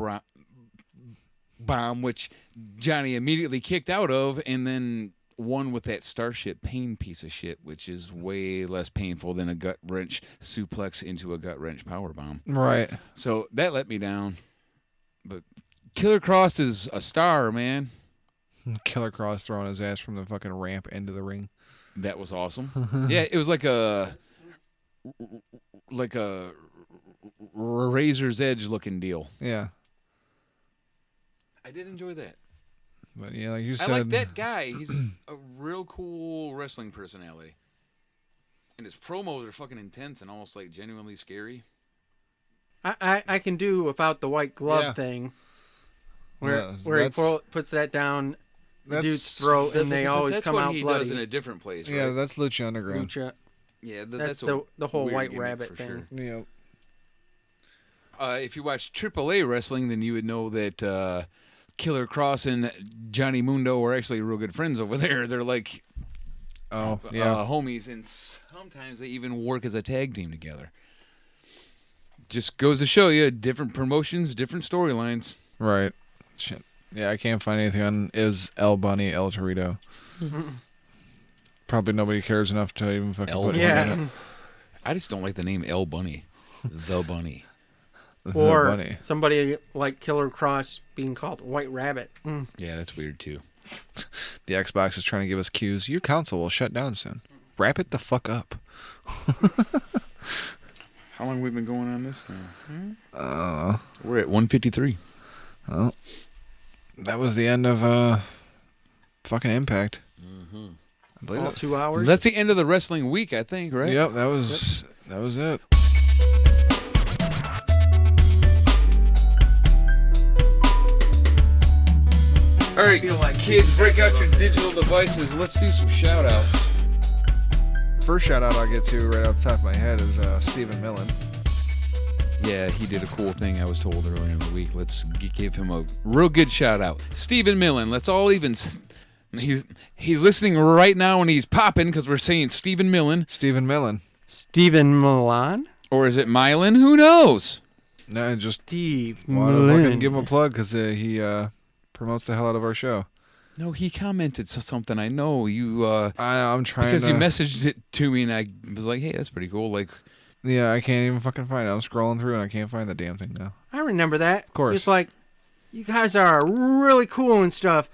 S2: bomb, which Johnny immediately kicked out of, and then won with that Starship Pain piece of shit, which is way less painful than a gut wrench suplex into a gut wrench power bomb.
S6: Right.
S2: So that let me down. But Killer Cross is a star, man.
S6: Killer Cross throwing his ass from the fucking ramp into the ring.
S2: That was awesome. Yeah, it was like a razor's edge looking deal.
S6: Yeah.
S2: I did enjoy that.
S6: But yeah, like you
S2: I
S6: said.
S2: like that guy. He's a real cool wrestling personality. And his promos are fucking intense and almost like genuinely scary.
S7: I can do without the white glove
S6: Yeah.
S7: thing.
S6: Yeah,
S7: Where he
S6: that's-
S7: puts that down the
S6: That's-
S7: dude's throat and they always
S2: That's
S7: come
S2: what
S7: out
S2: he
S7: bloody.
S2: does in a different place, right?
S6: Yeah, that's Lucha Underground.
S7: Lucha.
S2: Yeah,
S7: That's
S2: a
S7: the whole
S2: weird
S7: White
S2: gimmick
S7: Rabbit
S2: for
S7: thing.
S2: sure.
S6: Yeah.
S2: If you watch AAA wrestling, then you would know that Killer Cross and Johnny Mundo are actually real good friends over there. They're like
S6: Oh, yeah.
S2: homies, and sometimes they even work as a tag team together. Just goes to show you, different promotions, different storylines.
S6: Right. Shit. Yeah, I can't find anything on Is El Bunny El Torito. Probably nobody cares enough to even fucking
S2: El
S6: put
S2: Bunny.
S6: him
S7: Yeah.
S6: in it.
S2: I just don't like the name El Bunny. The Bunny.
S6: The
S7: Or
S6: Bunny.
S7: somebody like Killer Cross being called White Rabbit.
S2: Yeah, that's weird too.
S6: The Xbox is trying to give us cues. Your console will shut down soon. Wrap it the fuck up.
S2: How long have we been going on this now? We're at 153.
S6: That was the end of fucking Impact. I believe
S7: All
S6: it.
S7: 2 hours.
S2: That's the end of the wrestling week, I think, right?
S6: Yep, that was it.
S2: All right, kids, break out your digital devices. Let's do some shout-outs.
S6: First shout out I'll get to right off the top of my head is Stephen Millen.
S2: Yeah, he did a cool thing I was told earlier in the week. Let's give him a real good shout-out. Stephen Millen, let's all even... He's listening right now and he's popping because we're saying Stephen Millen.
S6: Stephen Millen.
S7: Stephen Milan.
S2: Or is it Milan? Who knows?
S6: No, I just
S7: Steve
S6: want to
S7: Milan.
S6: give him a plug because he promotes the hell out of our show.
S2: No, he commented something. I know you...
S6: I'm trying
S2: because
S6: to...
S2: you messaged it to me and I was like, hey, that's pretty cool. Like,
S6: Yeah, I can't even fucking find it. I'm scrolling through and I can't find the damn thing now.
S7: I remember that. Of
S6: course.
S7: It's like, you guys are really cool and stuff,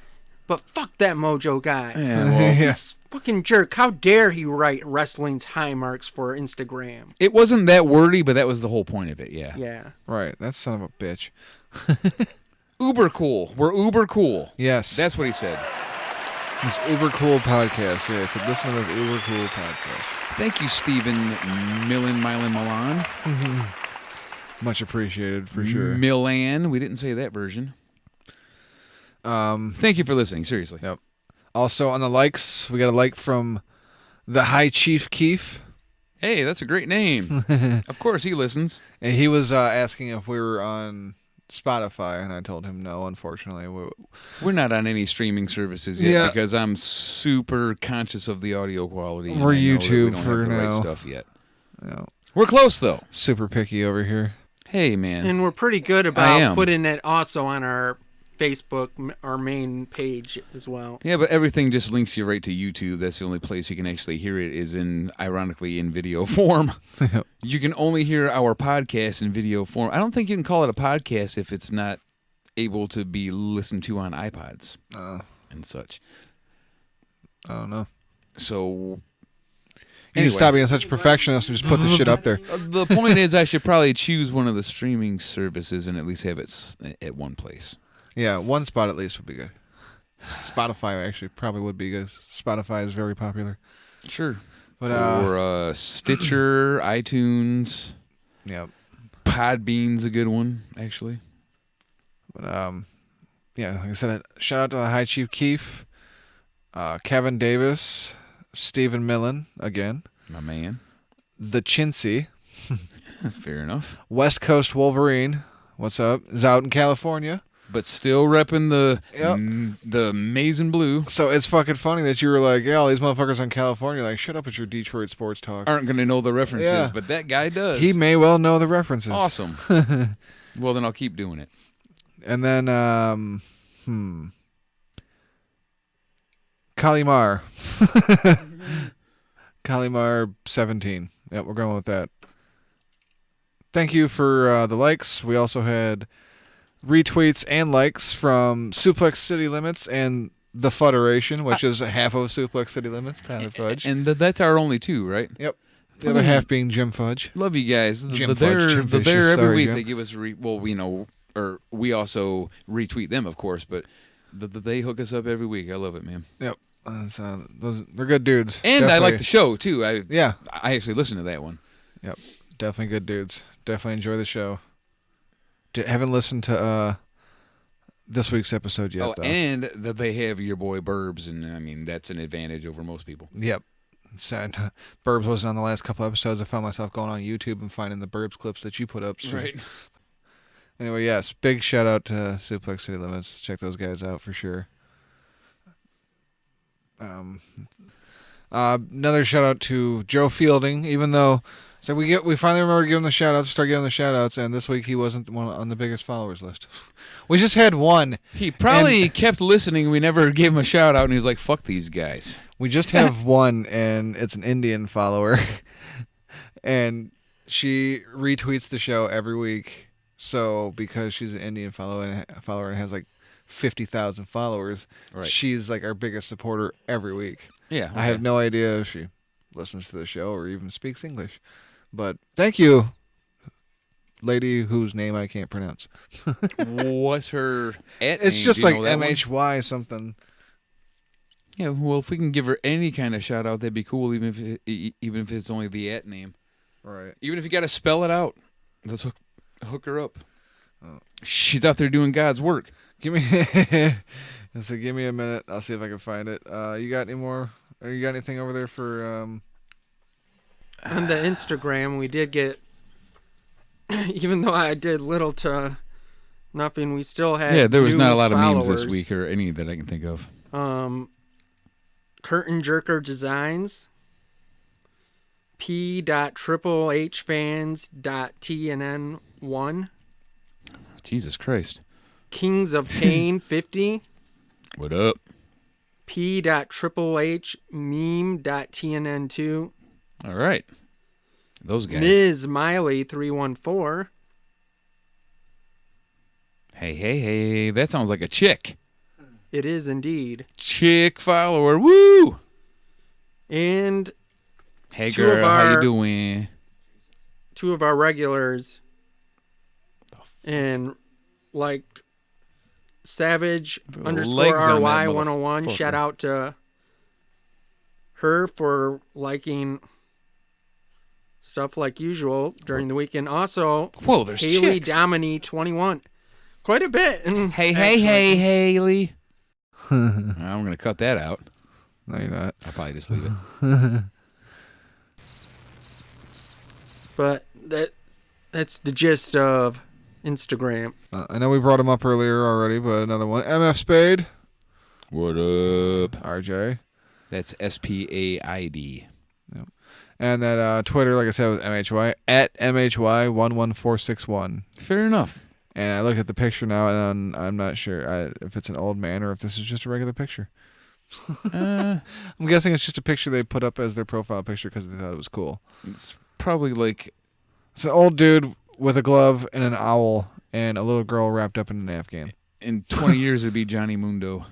S7: but fuck that Mojo guy.
S2: yeah, well,
S7: He's fucking jerk. How dare he write wrestling's high marks for Instagram?
S2: it wasn't that wordy, but that was the whole point of it, yeah.
S7: Yeah.
S6: Right, that son of a bitch.
S2: Uber cool. We're uber cool.
S6: Yes.
S2: That's what he said.
S6: this uber cool podcast. Yeah, I said listen to this uber cool podcast.
S2: Thank you, Stephen Milan.
S6: Much appreciated for sure.
S2: Milan. We didn't say that version. Thank you for listening. Seriously.
S6: Yep. Also on the likes, we got a like from the High Chief Keef,
S2: Hey, that's a great name. Of course, he listens.
S6: and he was asking if we were on Spotify, and I told him no, unfortunately.
S2: We're not on any streaming services yet
S6: Yeah.
S2: because I'm super conscious of the audio quality. and
S6: We're
S2: I know that
S6: YouTube
S2: we don't
S6: for
S2: have the right
S6: now.
S2: stuff yet.
S6: Yeah.
S2: We're close though.
S6: Super picky over here.
S2: Hey man,
S7: And we're pretty good
S2: I
S7: about
S2: am.
S7: putting it also on our Facebook, our main page as well.
S2: yeah, but everything just links you right to YouTube. That's the only place you can actually hear it is ironically in video form. You can only hear our podcast in video form. I don't think you can call it a podcast if it's not able to be listened to on iPods and such.
S6: I don't know.
S2: So
S6: You need to stop being such a perfectionist and just put the shit up there.
S2: the point is I should probably choose one of the streaming services and at least have it at one place.
S6: Yeah, one spot at least would be good. Spotify actually probably would be good. Spotify is very popular.
S2: Sure.
S6: But
S2: Or Stitcher, iTunes,
S6: yeah.
S2: Podbean's a good one, actually.
S6: But yeah, like I said, shout out to the High Chief Keef, Kevin Davis, Stephen Millen again,
S2: My man.
S6: the Chintzy,
S2: Fair enough.
S6: West Coast Wolverine. What's up? Is out in California.
S2: But still repping
S6: Yep.
S2: the maize and blue.
S6: So it's fucking funny that you were like, yeah, all these motherfuckers in California, like, shut up with your Detroit sports talk.
S2: Aren't going to know the references,
S6: Yeah.
S2: but that guy does.
S6: He may well know the references.
S2: Awesome. Well, then I'll keep doing it.
S6: And then, Kalimar. Kalimar 17. Yep, we're going with that. Thank you for the likes. We also had retweets and likes from Suplex City Limits and the Federation, which is half of Suplex City Limits, Tyler Fudge.
S2: And that's our only two, right?
S6: Yep. The other half being Jim Fudge.
S2: Love you guys.
S6: Jim
S2: They're
S6: Fudge, Jim
S2: every
S6: Vicious. Sorry,
S2: week.
S6: Jim.
S2: They give us or we also retweet them, of course, but they hook us up every week. I love it, man.
S6: Yep. They're good dudes.
S2: And I like
S6: Definitely.
S2: the show too.
S6: Yeah.
S2: I actually listened to that one.
S6: Yep. Definitely good dudes. Definitely enjoy the show. Haven't listened to this week's episode yet, though.
S2: And that they have your boy Burbs, and I mean that's an advantage over most people.
S6: Yep. Sad. Burbs wasn't on the last couple episodes. I found myself going on YouTube and finding the Burbs clips that you put up. So.
S2: Right.
S6: Anyway, yes. Big shout out to Suplex City Limits. Check those guys out for sure. Another shout out to Joe Fielding, even though so we finally remember to give him the shout outs, start giving the shout outs, and this week he wasn't one on the biggest followers list. We just had one.
S2: He probably kept listening. We never gave him a shout out, and he was like, "Fuck these guys."
S6: We just have one, and it's an Indian follower, and she retweets the show every week. So because she's an Indian follower and has like 50,000 followers,
S2: Right.
S6: she's like our biggest supporter every week.
S2: Yeah,
S6: I have no idea if she listens to the show or even speaks English, but thank you, lady whose name I can't pronounce.
S2: What's her at
S6: It's
S2: name?
S6: just
S2: Do you
S6: like
S2: know that one?
S6: MHY something.
S2: Yeah, well, if we can give her any kind of shout out, that'd be cool. Even if it's only the at name.
S6: Right.
S2: Even if you got to spell it out, let's hook her up. She's out there doing God's work.
S6: Give me give me a minute. I'll see if I can find it. You got any more? Or you got anything over there for
S7: On the Instagram, we did get, even though I did little to nothing, we still had
S2: Yeah, there was
S7: new
S2: not a lot of memes
S7: followers.
S2: this week or any that I can think of.
S7: Curtain Jerker Designs, p.triplehfans.tnn1,
S2: Jesus Christ.
S7: Kings of Pain 50,
S2: What up?
S7: p.triplehmeme.tnn2,
S2: All right. Those guys.
S7: Ms. Miley 314,
S2: Hey. That sounds like a chick.
S7: it is indeed,
S2: Chick follower. Woo!
S7: and
S2: Hey,
S7: Two of
S2: girl. How you
S7: our-
S2: doing?
S7: two of our regulars, and like Savage
S2: legs
S7: _
S2: on that
S7: RY 101.
S2: motherfucker.
S7: Shout out to her for liking stuff like usual during the weekend. Also,
S2: Whoa, there's
S7: Haley
S2: chicks.
S7: Domini 21. Quite a bit. And
S2: Hey,
S7: actually,
S2: Haley. I'm going to cut that out.
S6: No, you're not.
S2: I'll probably just leave it.
S7: But that's the gist of Instagram.
S6: I know we brought him up earlier already, but another one. MF Spade.
S2: What up?
S6: RJ.
S2: That's SPAID.
S6: Yep. And that Twitter, like I said, was MHY at MHY11461.
S2: Fair enough.
S6: And I looked at the picture now, and I'm not sure if it's an old man or if this is just a regular picture. I'm guessing it's just a picture they put up as their profile picture because they thought it was cool.
S2: It's probably like...
S6: It's an old dude with a glove and an owl and a little girl wrapped up in an Afghan.
S2: In 20 years, it'd be Johnny Mundo.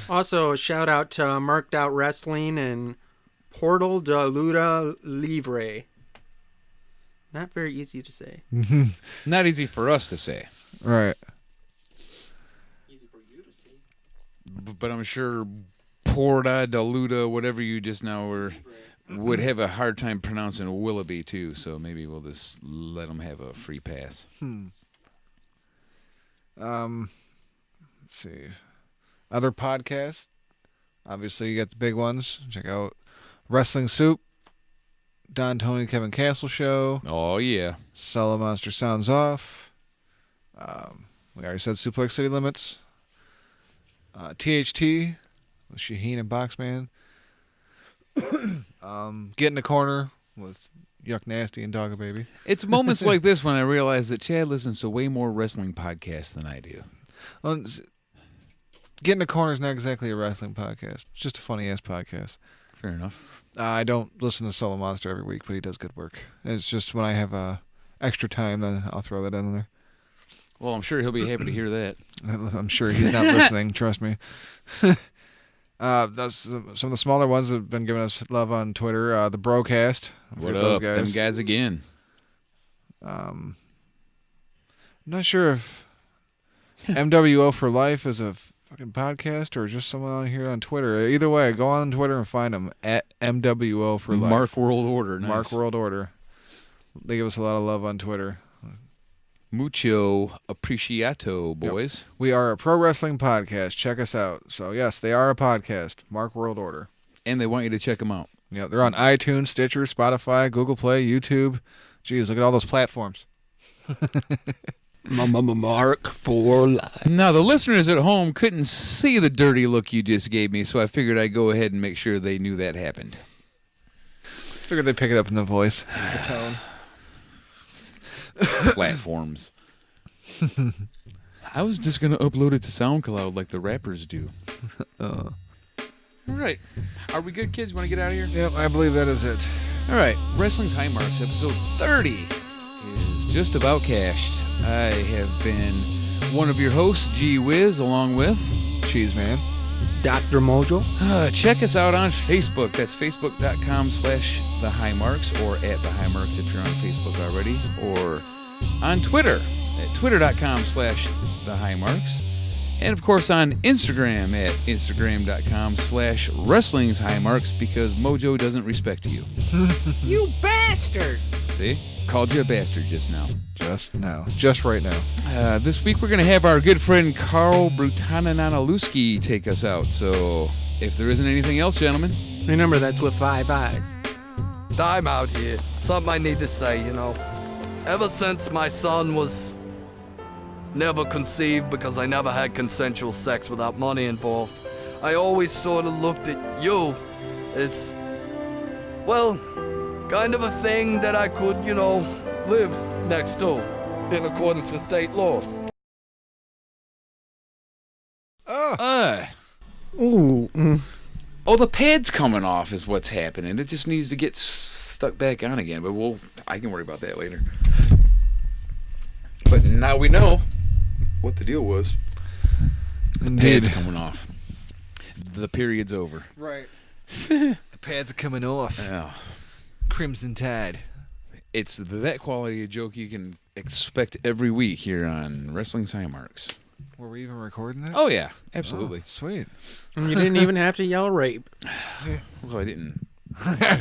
S7: Also, a shout out to Marked Out Wrestling and Portal de Luta Libre. Not very easy to say.
S2: Not easy for us to say.
S6: Right.
S7: Easy for you to say.
S2: But I'm sure Porta de Luta, whatever you just now were, would have a hard time pronouncing Willoughby, too. So maybe we'll just let them have a free pass.
S6: Let's see. Other podcasts. Obviously, you got the big ones. Check out Wrestling Soup, Don Tony Kevin Castle Show.
S2: Oh, yeah.
S6: Sella Monster Sounds Off. We already said Suplex City Limits. THT with Shaheen and Boxman. Get in the Corner with Yuck Nasty and Dogga Baby.
S2: It's moments like this when I realize that Chad listens to way more wrestling podcasts than I do.
S6: Well, Get in the Corner is not exactly a wrestling podcast. It's just a funny-ass podcast.
S2: Fair enough.
S6: I don't listen to Solo Monster every week, but he does good work. It's just when I have extra time, then I'll throw that in there.
S2: Well, I'm sure he'll be happy to hear that.
S6: I'm sure he's not listening, trust me. That's some of the smaller ones that have been giving us love on Twitter. The Brocast.
S2: What up, them guys again?
S6: I'm not sure if MWO for Life is a fucking podcast or just someone on here on Twitter. Either way, go on Twitter and find them at MWO for Life.
S2: Mark World Order. Nice.
S6: Mark World Order. They give us a lot of love on Twitter.
S2: Mucho apreciato, boys.
S6: Yep. We are a pro wrestling podcast. Check us out. So, yes, they are a podcast. Mark World Order.
S2: And they want you to check them out.
S6: Yeah, they're on iTunes, Stitcher, Spotify, Google Play, YouTube. Jeez, look at all those platforms.
S1: Mark for Life.
S2: Now, the listeners at home couldn't see the dirty look you just gave me, so I figured I'd go ahead and make sure they knew that happened.
S6: Figured they'd pick it up in the voice, the tone.
S2: Platforms. I was just going to upload it to SoundCloud like the rappers do. All right. Are we good, kids? Want to get out of here?
S6: Yep, I believe that is it.
S2: All right. Wrestling's High Marks, episode 30 is just about cashed. I have been one of your hosts, Whiz, along with
S6: Cheez, man.
S7: Dr. Mojo.
S2: Check us out on Facebook. That's facebook.com/thehighmarks or at the High Marks if you're on Facebook already, or on Twitter at twitter.com/thehighmarks, and of course on Instagram at instagram.com/wrestlingshighmarks because Mojo doesn't respect you.
S7: You bastard!
S2: See? Called you a bastard just now.
S6: Just now. Just right now.
S2: This week we're going to have our good friend Carl Brutanananaluski take us out. So if there isn't anything else, gentlemen.
S7: Remember, that's with 5 eyes.
S8: I'm out here. Something I need to say, you know. Ever since my son was never conceived because I never had consensual sex without money involved, I always sort of looked at you as, well, kind of a thing that I could, you know, live next to in accordance with state laws.
S7: Ooh.
S2: Oh, the pad's coming off is what's happening. It just needs to get stuck back on again, but I can worry about that later. But now we know what the deal was.
S6: Indeed.
S2: Pad's coming off. The period's over.
S6: Right. The pads are coming off.
S2: Yeah.
S6: Crimson Tide.
S2: It's that quality of joke you can expect every week here on Wrestling's High Marks.
S6: Were we even recording that?
S2: Oh, yeah. Absolutely.
S6: Oh, sweet.
S7: And you didn't even have to yell rape.
S2: Well, I didn't.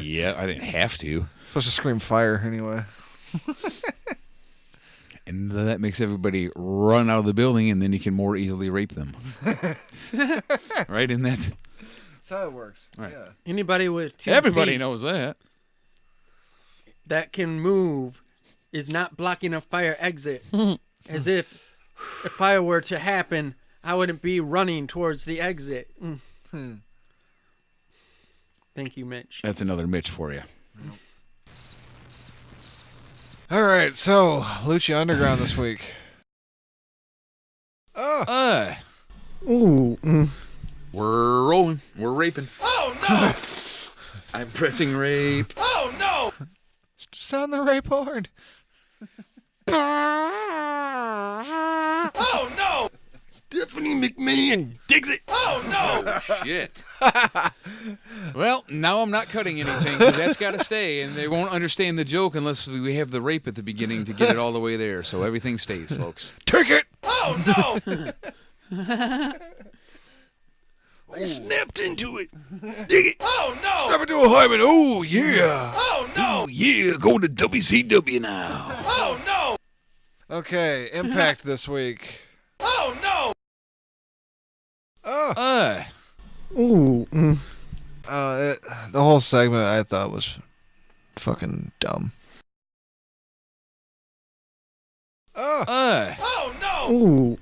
S2: Yeah, I didn't have to.
S6: Supposed to scream fire anyway.
S2: And that makes everybody run out of the building, and then you can more easily rape them. Right? Isn't that?
S6: That's how it works.
S2: Right.
S6: Yeah.
S7: Anybody with 2
S2: Everybody
S7: feet
S2: knows that.
S7: that can move is not blocking a fire exit. As if fire were to happen, I wouldn't be running towards the exit. Thank you, Mitch.
S2: That's another Mitch for you.
S6: All right, so Lucha Underground this week.
S7: Ooh.
S2: We're rolling. We're raping.
S1: Oh no!
S2: I'm pressing rape.
S1: Oh no!
S6: Sound the rape horn.
S1: Oh no! Stephanie McMahon digs it. Oh no!
S2: Shit. Well, now I'm not cutting anything, 'cause that's got to stay, and they won't understand the joke unless we have the rape at the beginning to get it all the way there. So everything stays, folks.
S6: Take it.
S1: Oh no! I snapped into it. Dig it. Oh no!
S6: Snap into a hymen. Oh yeah.
S1: Oh no!
S2: Yeah, going to WCW now.
S1: Oh no!
S6: Okay, Impact this week.
S1: Oh no!
S7: Ooh.
S6: The whole segment I thought was fucking dumb.
S1: Oh no!
S7: Ooh.